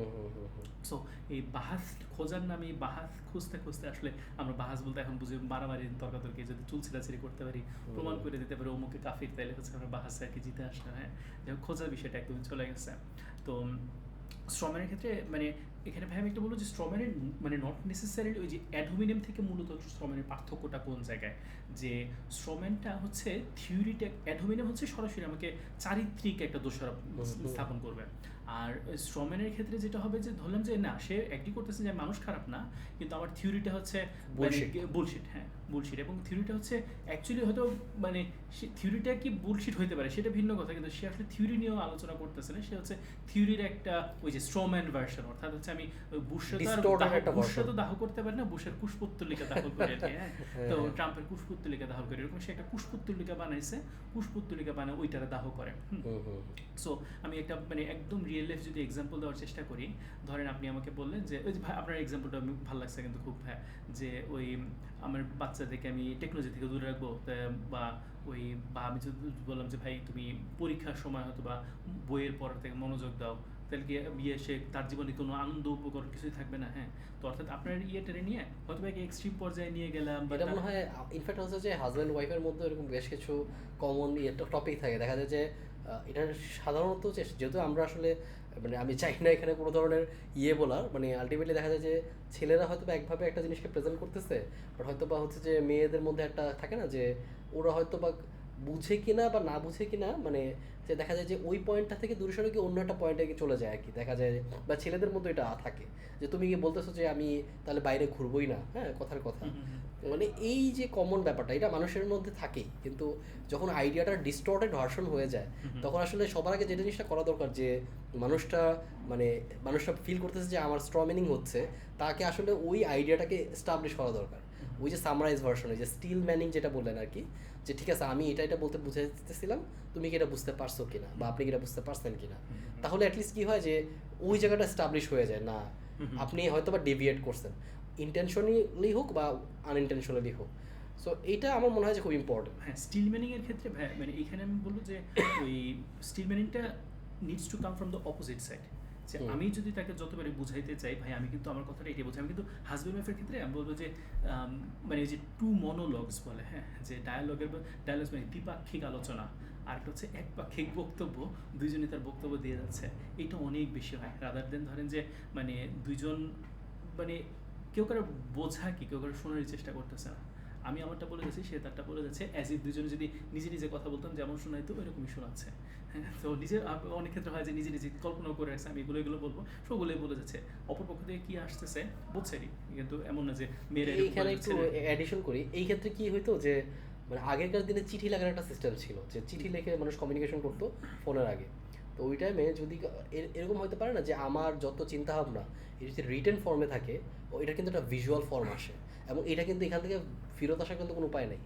সো এই বাহাস খোঁজার নামে বাহাস খুঁজতে খুঁজতে আসলে আমরা বাহাস বলতে এখন বুঝি মারামারি তর্কাতর্কি, যদি চুল ছিঁড়াছিঁড়ি করতে পারি, প্রমাণ করে দিতে পারি অমুকে কাফির, তাইলে হচ্ছে আমরা বাহাসে আর কি জিতে আসলাম। হ্যাঁ, খোঁজার বিষয়টা একদম চলে গেছে। তো স্ট্রম্যানের ক্ষেত্রে মানে এখানে ভাই আমি একটা বলবো যে স্ট্রম্যানের মানে নট নেসেসারিলি ওই যে অ্যাডহোমিনিয়াম থেকে মূলত স্ট্রম্যানের পার্থক্যটা কোন জায়গায়, যে স্ট্রম্যানটা হচ্ছে থিওরিটা, অ্যাডহোমিনিয়াম হচ্ছে সরাসরি আমাকে চারিত্রিক একটা দোষারোপ স্থাপন করবে। আর স্ট্রম্যানের ক্ষেত্রে যেটা হবে যে ধরলাম যে না, সে অ্যাগ্রি করতেছে যে মানুষ খারাপ না, কিন্তু আমার থিওরিটা হচ্ছে বুলশিট। হ্যাঁ, বুলশিট। এবং থিওরিটা হচ্ছে অ্যাকচুয়ালি হয়তো মানে সে থিওরিটা কি বুলশিট হইতে পারে সেটা ভিন্ন কথা, কিন্তু সে আসলে থিওরি নিয়েও আলোচনা করতেছে না, সে হচ্ছে থিওরির একটা ওই যে স্ট্রম্যান ভার্সন, অর্থাৎ হচ্ছে আমি বুশরা তো দাহ করতে পারি না, বুশের কুশপুত্তলিকা দাহ করে আর কি। হ্যাঁ, তো ট্রাম্পের কুশপুত্তলিকা দাহ করে, এরকম সে একটা কুশপুত্তলিকা বানাইছে, কুশপুত্তলিকা বানায় ওইটারে দাহ করে। সো আমি একটা মানে একদম রিয়েল লাইফ যদি এক্সাম্পল দেওয়ার চেষ্টা করি, ধরেন আপনি আমাকে বললেন যে ওই যে ভাই আপনার এক্সাম্পলটা আমি ভালো লাগছে কিন্তু খুব, হ্যাঁ, যে ওই আমার বাচ্চাদেরকে আমি টেকনোলজি থেকে দূরে রাখবো, বা আমি যদি বললাম যে ভাই তুমি পরীক্ষার সময় হয়তো বা বইয়ের পড়ার থেকে মনোযোগ দাও, তাহলে কি সে তার জীবনে কোনো আনন্দ উপকর কিছুই থাকবে না। হ্যাঁ, তো অর্থাৎ আপনার ইয়েটারে নিয়ে হয়তো বা এক্সট্রিম পর্যায়ে নিয়ে গেলাম। এটা মনে হয় ইনফ্যাক্ট হচ্ছে যে হাজব্যান্ড ওয়াইফের মধ্যে এরকম বেশ কিছু কমন টপিক থাকে, দেখা যায় যে এটা সাধারণত যেহেতু আমরা আসলে মানে আমি চাই না এখানে কোনো ধরনের বলার, মানে আলটিমেটলি দেখা যায় যে ছেলেরা হয়তো বা একভাবে একটা জিনিসকে প্রেজেন্ট করতেছে, বাট হয়তো বা হচ্ছে যে মেয়েদের মধ্যে একটা থাকে না যে ওরা হয়তো বা বুঝে কিনা বা না বুঝে কিনা, মানে যে দেখা যায় যে ওই পয়েন্টটা থেকে দূরে সরে গিয়ে অন্য একটা পয়েন্টে গিয়ে চলে যায় আর কি, দেখা যায় বা ছেলেদের মধ্যে এটা থাকে যে তুমি গিয়ে বলতেছো যে আমি তাহলে বাইরে ঘুরবোই না। হ্যাঁ, কথার কথা, মানে এই যে কমন ব্যাপারটা এটা মানুষের মধ্যে থাকেই, কিন্তু যখন আইডিয়াটা ডিস্টর্টেড ভার্সন হয়ে যায় তখন আসলে সবার আগে যে জিনিসটা করা দরকার যে মানুষটা ফিল করতেছে যে আমার স্ট্র মিনিং হচ্ছে, তাকে আসলে ওই আইডিয়াটাকে এস্টাবলিশ করা দরকার। ওই যে সামারাইজ ভার্সন, ওই যে স্টিল ম্যানিং যেটা বললেন আর কি, যে ঠিক আছে আমি এটা বলতে বুঝাইতেছিলাম, তুমি কি এটা বুঝতে পারছো কিনা বা আপনি কি এটা বুঝতে পারছেন কিনা, তাহলে অ্যাটলিস্ট কি হয় যে ওই জায়গাটা এস্টাবলিশ হয়ে যায় না আপনি হয়তো বা ডেভিয়েট করছেন, ইন্টেনশনালি হোক বা আনইনটেনশনালি হোক। সো এইটা আমার মনে হয় যে খুব ইম্পর্টেন্ট। হ্যাঁ, স্টিল ম্যানিংয়ের ক্ষেত্রে ভাই মানে এইখানে আমি বলবো যে ওই স্টিল ম্যানিংটা needs to come from the opposite side, যে আমি যদি তাকে যতবারই বুঝাইতে চাই ভাই আমি কিন্তু আমার কথাটা এটাই বলছি, আমি কিন্তু হাজব্যান্ড ওয়াইফের ক্ষেত্রে আমি বলবো যে মানে যে টু মনোলগস বলে, হ্যাঁ, যে ডায়ালগস মানে দ্বিপাক্ষিক আলোচনা, আর একটা হচ্ছে একপাক্ষিক বক্তব্য, দুইজনে তার বক্তব্য দিয়ে যাচ্ছে, এটা অনেক বেশি হয় রাদার দেন ধরেন যে মানে দুইজন মানে কেউ কারো বোঝা কি কেউ কারো শোনার চেষ্টা করতেছে না, আমি আমারটা বলে যাচ্ছি, সে তারটা বলে যাচ্ছে, অ্যাজ ইফ দুজনে যদি নিজে নিজে কথা বলতাম যেমন শোনাইতো ওইরকমই শোনাচ্ছে। হ্যাঁ, তো নিজের অনেক ক্ষেত্রে হয় যে নিজে নিজে কল্পনা করে রাখছে আমি এগুলো বলবো, সবগুলোই বলে যাচ্ছে, অপরপক্ষ থেকে কি আসতেছে বুঝছেনই, কিন্তু এমন না যে মেয়েরা এইখানে একটু অ্যাডিশন করি, এই ক্ষেত্রে কি হইতো যে মানে আগেকার দিনে চিঠি লেখার একটা সিস্টেম ছিল, যে চিঠি লিখে মানুষ কমিউনিকেশন করতো ফোনের আগে। তো ওই টাইমে যদি এরকম হতে পারে না যে আমার যত চিন্তাভাবনা এটা যদি রিটেন ফর্মে থাকে, এটা কিন্তু একটা ভিজুয়াল ফর্ম আসে, এবং এটা কিন্তু এখান থেকে ফেরত আসার কিন্তু কোনো উপায় নেই,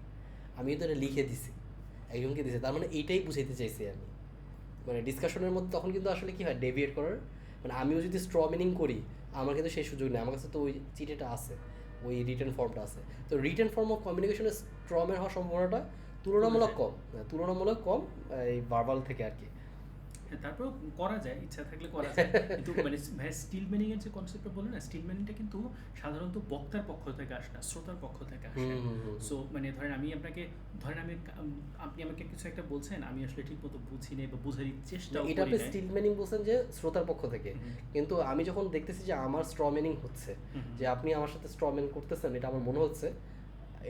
আমি কিন্তু এটা লিখে দিছি, একজনকে দিছি, তার মানে এইটাই বুঝাইতে চাইছি আমি। মানে ডিসকাশনের মধ্যে তখন কিন্তু আসলে কি হয় ডেভিয়েট করার, মানে আমিও যদি স্ট্র মিনিং করি আমার কিন্তু সেই সুযোগ নেই, আমার কাছে তো ওই চিঠিটা আছে, ওই রিটেন ফর্মটা আছে। তো রিটেন ফর্ম অফ কমিউনিকেশনের স্ট্রমের হওয়ার সম্ভাবনাটা তুলনামূলক কম এই ভার্বাল থেকে আর কি। হ্যাঁ, তারপরেও করা যায়, ইচ্ছা থাকলে করা যায়। কিন্তু মানে ভাই স্টিল ম্যানিং এর যে কনসেপ্টটা বললেন না, স্টিল ম্যানিংটা কিন্তু সাধারণত বক্তার পক্ষ থেকে আসে না, শ্রোতার পক্ষ থেকে আসে। সো মানে ধরেন আমি আপনাকে, ধরেন আমি আপনি আমাকে কিছু একটা বলছেন, আমি আসলে ঠিক মতো বুঝি নাই বা বোঝার চেষ্টাও এটা করি আপনি নাই। স্টিল মিনিং বলছেন যে শ্রোতার পক্ষ থেকে, কিন্তু আমি যখন দেখতেছি যে আমার স্ট্র মিনিং হচ্ছে, যে আপনি আমার সাথে স্ট্র মিনিং করতেছেন, এটা আমার মনে হচ্ছে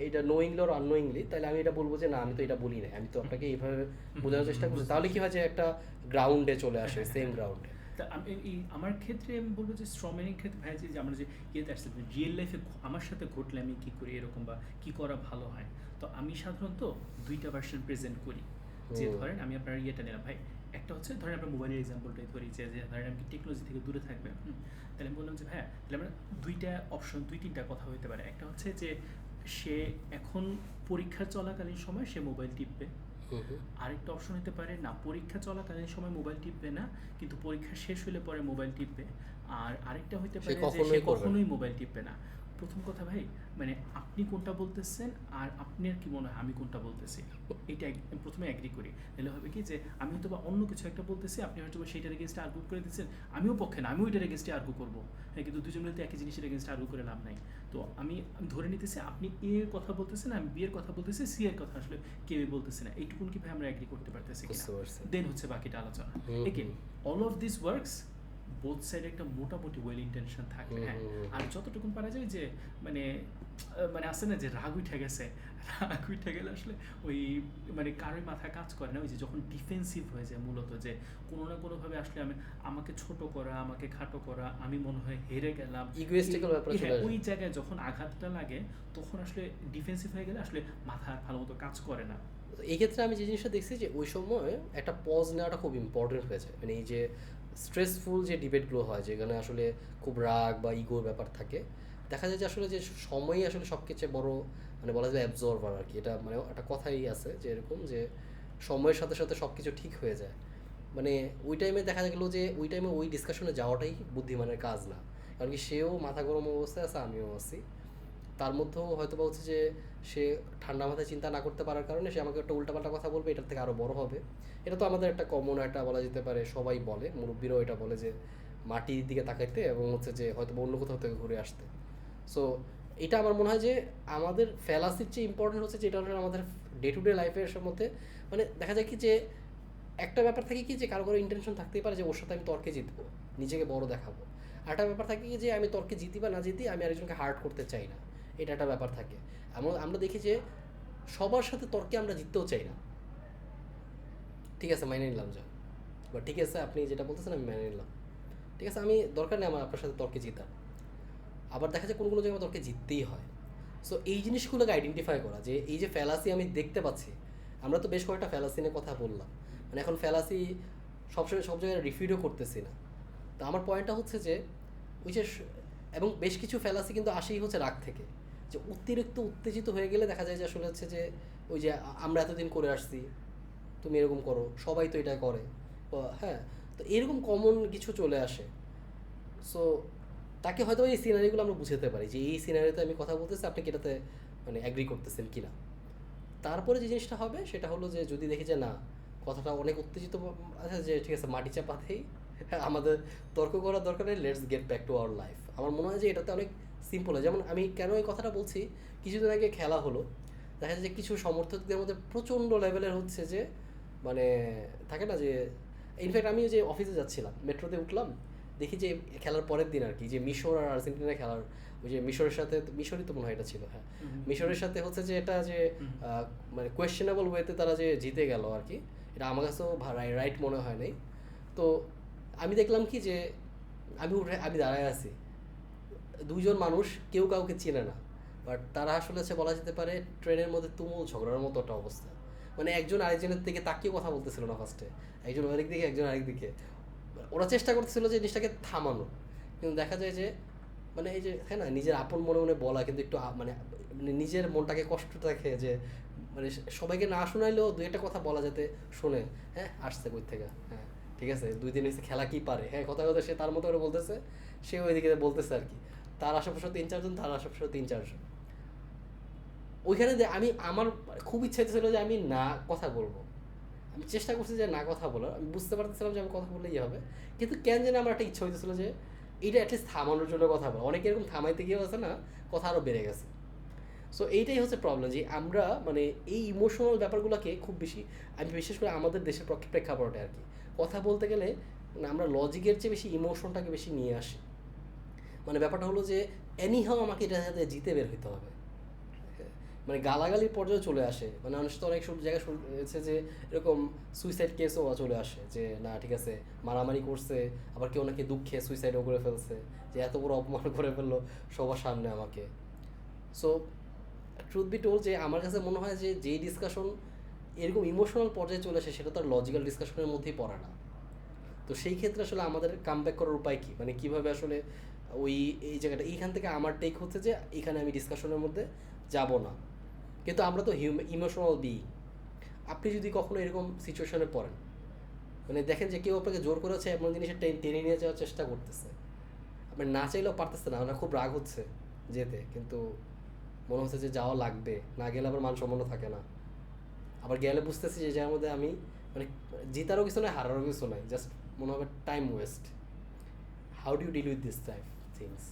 এটা নোয়িংলি অর আননোয়িংলি, তাহলে আমি এটা বলবো যে না, আমি তো এটা বলি নাই, আমি তো আপনাকে এইভাবে বোঝানোর চেষ্টা করছি। তাহলে কি হয় যে একটা গ্রাউন্ডে চলে আসে, সেম গ্রাউন্ডে। তা আমি আমার ক্ষেত্রে আমি বলবো যে স্ট্রম্যানিং ক্ষেত্রে ভাই যে আমরা যে ইয়েতে আসছে রিয়েল লাইফে আমার সাথে ঘটলে আমি কী করি এরকম, বা কী করা ভালো হয়। তো আমি সাধারণত দুইটা ভার্সন প্রেজেন্ট করি। যে ধরেন আমি আপনার ইয়েটা নিলাম ভাই, একটা হচ্ছে ধরেন আপনার মোবাইলের এক্সাম্পলটাই ধরি, যে ধরেন আমি টেকনোলজি থেকে দূরে থাকবে, তাহলে আমি বললাম যে ভাই তাহলে আমরা দুইটা অপশন, দুই তিনটা কথা হতে পারে। একটা হচ্ছে যে সে এখন পরীক্ষা চলাকালীন সময় সে মোবাইল টিপবে। আরেকটা অপশন হতে পারে না, পরীক্ষা চলাকালীন সময় মোবাইল টিপবে না, কিন্তু পরীক্ষা শেষ হলে পরে মোবাইল টিপবে। আর আরেকটা হতে পারে যে সে কখনোই মোবাইল টিপবে না। প্রথম কথা ভাই, মানে আপনি কোনটা বলতেছেন আর আপনার কি মনে হয় আমি কোনটা বলতেছি, এটা প্রথমে অ্যাগ্রি করি। তাহলে হবে কি যে আমি হয়তো বা অন্য কিছু একটা বলতেছি, আপনি হয়তো বা সেইটার এগেনস্টে আর্গু করে দিচ্ছেন, আমিও পক্ষে না, আমিও এটার এগেনস্টে আর্গু করবো। হ্যাঁ, কিন্তু দুজন মিলে তো একই জিনিসের এগেনস্টে আর্গু করে লাভ নাই। তো আমি ধরে নিতেছি আপনি এ এর কথা বলতেছেন, আমি বি এর কথা বলতেছি, সি এর কথা আসলে কেউই বলতেছে না। এইটুকুন কি ভাই আমরা এগ্রি করতে পারতেছি কিনা, দেন হচ্ছে বাকিটা আলোচনা। Again all of this works both সাইডে একটা মোটামুটি ওয়েল ইন্টেনশন থাকে। হ্যাঁ, আর যতটুকুন পারা যায় যে মানে মানে আসে না যে রাগ উঠে গেছে, রাগ উঠে গেলে আসলে ওই মানে কারোই মাথা কাজ করে না, ওই যে যখন ডিফেন্সিভ হয়ে যায় মূলত, যে কোনো না কোনোভাবে আসলে আমাকে ছোট করা, আমাকে খাটো করা, আমি মনে হয় হেরে গেলাম, ইগোইস্টিক্যাল ব্যাপার চলে আসে। ওই জায়গায় যখন আঘাতটা লাগে তখন আসলে ডিফেন্সিভ হয়ে গেলে আসলে মাথা আর ভালো মতো কাজ করে না। এই ক্ষেত্রে আমি যে জিনিসটা দেখছি যে ওই সময় একটা পজ নেওয়াটা খুব ইম্পর্টেন্ট হয়ে যায়। মানে এই যে স্ট্রেসফুল যে ডিবেটগুলো হয়, যেখানে আসলে খুব রাগ বা ইগোর ব্যাপার থাকে, দেখা যায় যে আসলে যে সময়ই আসলে সব কিছু বড়, মানে বলা যায় অ্যাবজর্ভার আর কি। এটা মানে একটা কথাই আছে যে এরকম, যে সময়ের সাথে সাথে সব কিছু ঠিক হয়ে যায়। মানে ওই টাইমে দেখা গেলো যে ওই টাইমে ওই ডিসকাশনে যাওয়াটাই বুদ্ধিমানের কাজ না, কারণ কি সেও মাথা গরম অবস্থায় আছে, আমিও আছি। তার মধ্যেও হয়তো বা হচ্ছে যে সে ঠান্ডা মাথায় চিন্তা না করতে পারার কারণে সে আমাকে একটা উল্টাপাল্টা কথা বলবে, এটার থেকে আরও বড় হবে। এটা তো আমাদের একটা কমন একটা বলা যেতে পারে, সবাই বলে, মুরব্বীরাও এটা বলে যে মাটির দিকে তাকাইতে এবং হচ্ছে যে হয়তো অন্য কোথাও থেকে ঘুরে আসতে। সো এটা আমার মনে হয় যে আমাদের ফ্যালাসির চেয়ে ইম্পর্টেন্ট হচ্ছে যে এটা হলো আমাদের ডে টু ডে লাইফের মধ্যে। মানে দেখা যায় কি যে একটা ব্যাপার থাকে কি যে কারো কারো ইন্টেনশন থাকতেই পারে যে ওর সাথে আমি তর্কে জিতবো, নিজেকে বড় দেখাবো। আর একটা ব্যাপার থাকে কি যে আমি তর্কে জিতি বা না জিতি, আমি আরেকজনকে হার্ট করতে চাই না, এটা একটা ব্যাপার থাকে। আমরা দেখি যে সবার সাথে তর্কে আমরা জিততেও চাই না। ঠিক আছে, মাইনে নিলাম যা, বা ঠিক আছে আপনি যেটা বলতেছেন আমি মেনে নিলাম, ঠিক আছে, আমি দরকার নেই আমার আপনার সাথে তর্কে জিতা। আবার দেখা যায় কোনো কোনো জায়গায় তর্কে জিততেই হয়। সো এই জিনিসগুলোকে আইডেন্টিফাই করা, যে এই যে ফ্যালাসি আমি দেখতে পাচ্ছি, আমরা তো বেশ কয়েকটা ফ্যালাসি নিয়ে কথা বললাম, মানে এখন ফ্যালাসি সবসময় সব জায়গায় রিফিউটও করতেছি না। তো আমার পয়েন্টটা হচ্ছে যে ওই যে এবং বেশ কিছু ফ্যালাসি কিন্তু আসেই হচ্ছে রাগ থেকে, যে অতিরিক্ত উত্তেজিত হয়ে গেলে দেখা যায় যে আসলে হচ্ছে যে ওই যে আমরা এতদিন করে আসছি, তুমি এরকম করো, সবাই তো এটা করে, হ্যাঁ, তো এরকম কমন কিছু চলে আসে। সো তাকে হয়তো এই সিনারিগুলো আমরা বুঝাতে পারি যে এই সিনারিতে আমি কথা বলতেছি, আপনি কি এটাতে মানে অ্যাগ্রি করতেছেন কি না। তারপরে যে জিনিসটা হবে সেটা হলো যে যদি দেখি যে না, কথাটা অনেক উত্তেজিত, আচ্ছা যে ঠিক আছে মাটি চাপাতেই আমাদের তর্ক করার দরকার নেই, let's get back to our life. আমার মনে হয় যে এটাতে অনেক সিম্পল হয়। যেমন আমি কেন এই কথাটা বলছি, কিছুদিন আগে খেলা হলো, দেখা যায় যে কিছু সমর্থকদের মধ্যে প্রচণ্ড লেভেলের হচ্ছে যে মানে থাকে না যে, ইনফ্যাক্ট আমি যে অফিসে যাচ্ছিলাম, মেট্রোতে উঠলাম, দেখি যে খেলার পরের দিন আর কি, যে মিশর আর আর্জেন্টিনা খেলার, ওই যে মিশরের সাথে, মিশরই তো মনে হয় এটা ছিল, হ্যাঁ, মিশরের সাথে হচ্ছে যে এটা যে মানে কোয়েশ্চেনেবল ওয়েতে তারা যে জিতে গেল আর কি, এটা আমার কাছেও রাইট মনে হয় নাই। তো আমি দেখলাম কি যে আমি দাঁড়ায় আছি, দুইজন মানুষ কেউ কাউকে চেনে না, বাট তারা আসলে হচ্ছে বলা যেতে পারে ট্রেনের মধ্যে তুমুল ঝগড়ার মতো একটা অবস্থা। মানে একজন আরেকজনের দিকে তাকিয়ে কথা বলতেছিল না ফার্স্টে, একজন আরেক দিকে একজন আরেক দিকে, ওরা চেষ্টা করতেছিল যে জিনিসটাকে থামানো, কিন্তু দেখা যায় যে মানে এই যে হ্যাঁ না, নিজের আপন মনে মনে বলা কিন্তু একটু মানে নিজের মনটাকে কষ্ট রাখে, যে মানে সবাইকে না শোনাইলেও দুই একটা কথা বলা যাতে শোনে, হ্যাঁ আসছে কই থেকে, হ্যাঁ ঠিক আছে 2 দিন হচ্ছে খেলা কি পারে, হ্যাঁ কথা কথা সে তার মতো করে বলতেছে, সে ওইদিকে বলতেছে আর কি, তার আশেপাশে 3-4 জন, তার আশেপাশে 3-4 জন। ওইখানে যে আমার খুব ইচ্ছা ছিল যে আমি না কথা বলবো, আমি চেষ্টা করছি যে না কথা বলার, আমি বুঝতে পারতেছিলাম যে আমি কথা বললেই হবে, কিন্তু কেন জানি আমার একটা ইচ্ছা হইতেছিল যে এইটা অ্যাটলিস্ট থামানোর জন্য কথা বলা। অনেকে এরকম থামাইতে গিয়ে আছে না, কথা আরও বেড়ে গেছে। সো এইটাই হচ্ছে প্রবলেম, যে আমরা মানে এই ইমোশনাল ব্যাপারগুলোকে খুব বেশি, আমি বিশেষ করে আমাদের দেশের প্রেক্ষাপটে আর কি, কথা বলতে গেলে মানে আমরা লজিকের চেয়ে বেশি ইমোশনটাকে বেশি নিয়ে আসি। মানে ব্যাপারটা হলো যে এনিহাও আমাকে এটার সাথে জিতে বের হইতে হবে, মানে গালাগালির পর্যায়ে চলে আসে। মানে মানুষ তো অনেক সব জায়গায় শুনেছে যে এরকম সুইসাইড কেসও চলে আসে, যে না ঠিক আছে মারামারি করছে, আবার কেউ নাকি দুঃখে সুইসাইডও করে ফেলছে, যে এত বড় অপমান করে ফেললো সবার সামনে আমাকে। সো ট্রুথ বি টোল, যে আমার কাছে মনে হয় যে যেই ডিসকাশন এরকম ইমোশনাল পর্যায়ে চলে আসে সেটা তো আর লজিক্যাল ডিসকাশনের মধ্যেই পড়ে না। তো সেই ক্ষেত্রে আসলে আমাদের কামব্যাক করার উপায় কী, মানে কীভাবে আসলে ওই এই জায়গাটা, এইখান থেকে আমার টেক হচ্ছে যে এখানে আমি ডিসকাশনের মধ্যে যাব না। কিন্তু আমরা তো ইমোশনাল বিইং। আপনি যদি কখনো এরকম সিচুয়েশনে পড়েন, মানে দেখেন যে কেউ আপনাকে জোর করেছে এমন জিনিসের টেনে নিয়ে যাওয়ার চেষ্টা করতেছে, আপনি না চাইলেও পারতেছে না, আপনার খুব রাগ হচ্ছে যেতে, কিন্তু মনে হচ্ছে যে যাওয়া লাগবে, না গেলে আবার মান সম্মান থাকে না, আবার গেলে বুঝতেছি যে যার মধ্যে আমি মানে জিতারও কিছু নাই, হারারও কিছু নাই, জাস্ট মনে হবে time waste. How do you deal with this type things?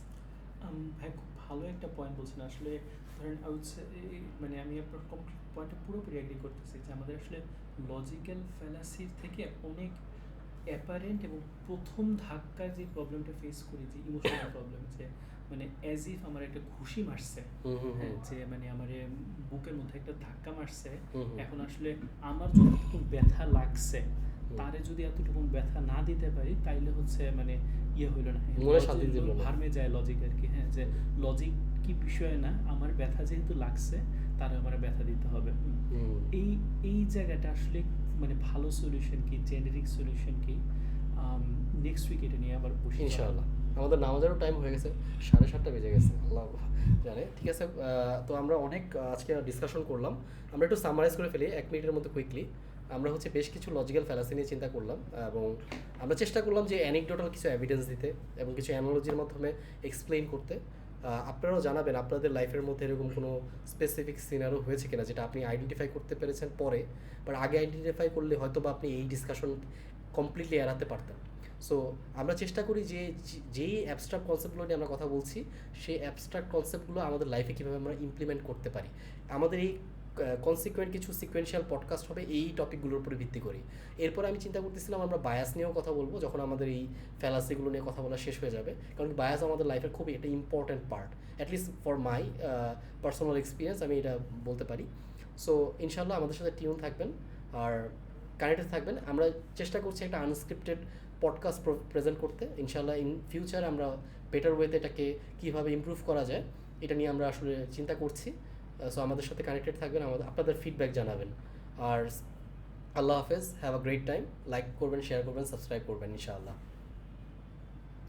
ভাই খুব ভালো একটা পয়েন্ট বলছেন আসলে। ধরেন মানে আমি আপনার পয়েন্টে পুরোপুরি এগ্রি করতেছি যে আমাদের আসলে লজিক্যাল ফ্যালাসির থেকে অনেক অ্যাপারেন্ট এবং প্রথম ধাক্কায় যে প্রবলেমটা ফেস করি, যে ইমোশনাল প্রবলেম, যে মানে অ্যাজ ইফ আমার একটা ঘুষি মারছে, হ্যাঁ, যে মানে আমার বুকের মধ্যে একটা ধাক্কা মারছে, এখন আসলে আমার যতটুকু ব্যথা লাগছে তারে যদি এতটুকু ব্যথা না দিতে পারি তাইলে হচ্ছে মানে ইয়ে হইল না, ভার্মে যায় লজিক আর কি। হ্যাঁ, যে লজিক কি বিষয় না, আমার ব্যথা যেহেতু লাগছে তারে আমার ব্যথা দিতে হবে। এই এই জায়গাটা আসলে মানে ভালো সলিউশন কি, জেনারিক সলিউশন কি, নেক্সট উইক এটা নিয়ে আবার বসি ইনশাআল্লাহ। আমাদের নামাজেরও টাইম হয়ে গেছে, 7:30 বেজে গেছে, আল্লাহ জানে। ঠিক আছে, তো আমরা অনেক আজকে ডিসকাশন করলাম। আমরা একটু সামারাইজ করে ফেলি 1 মিনিটের মধ্যে কুইকলি। আমরা হচ্ছে বেশ কিছু লজিক্যাল ফ্যালাসি নিয়ে চিন্তা করলাম, এবং আমরা চেষ্টা করলাম যে অ্যানেকডোটাল কিছু এভিডেন্স দিতে এবং কিছু অ্যানালজির মাধ্যমে এক্সপ্লেইন করতে। আপনারাও জানাবেন আপনাদের লাইফের মধ্যে এরকম কোনো স্পেসিফিক সিনারো হয়েছে কিনা যেটা আপনি আইডেন্টিফাই করতে পেরেছেন পরে, বাট আগে আইডেন্টিফাই করলে হয়তো বা আপনি এই ডিসকাশন কমপ্লিটলি এড়াতে পারতেন। সো আমরা চেষ্টা করি যে যেই অ্যাবস্ট্রাক্ট কনসেপ্টগুলো নিয়ে আমরা কথা বলছি, সেই অ্যাবস্ট্রাক্ট কনসেপ্টগুলো আমাদের লাইফে কীভাবে আমরা ইমপ্লিমেন্ট করতে পারি। আমাদের এই কনসিকুয়েন্ট কিছু সিকোয়েন্সিয়াল পডকাস্ট হবে এই টপিকগুলোর উপরে ভিত্তি করি। এরপর আমি চিন্তা করতেছিলাম আমরা বায়াস নিয়েও কথা বলবো যখন আমাদের এই ফ্যালাসিগুলো নিয়ে কথা বলা শেষ হয়ে যাবে, কারণ বায়াস আমাদের লাইফের খুবই একটা important part, at least for my personal experience আমি এটা বলতে পারি। সো ইনশাল্লাহ আমাদের সাথে টিউন থাকবেন আর কানেক্টেড থাকবেন। আমরা চেষ্টা করছি একটা আনস্ক্রিপ্টেড পডকাস্ট প্রেজেন্ট করতে। ইনশাল্লাহ ইন ফিউচার আমরা বেটার ওয়েতে এটাকে কীভাবে ইমপ্রুভ করা যায় এটা নিয়ে আমরা আসলে চিন্তা করছি। সো আমাদের সাথে কানেক্টেড থাকবেন, আপনাদের ফিডব্যাক জানাবেন। আর আল্লাহ হাফেজ, have a great time. Like করবেন, শেয়ার করবেন, সাবস্ক্রাইব করবেন ইনশাআল্লাহ।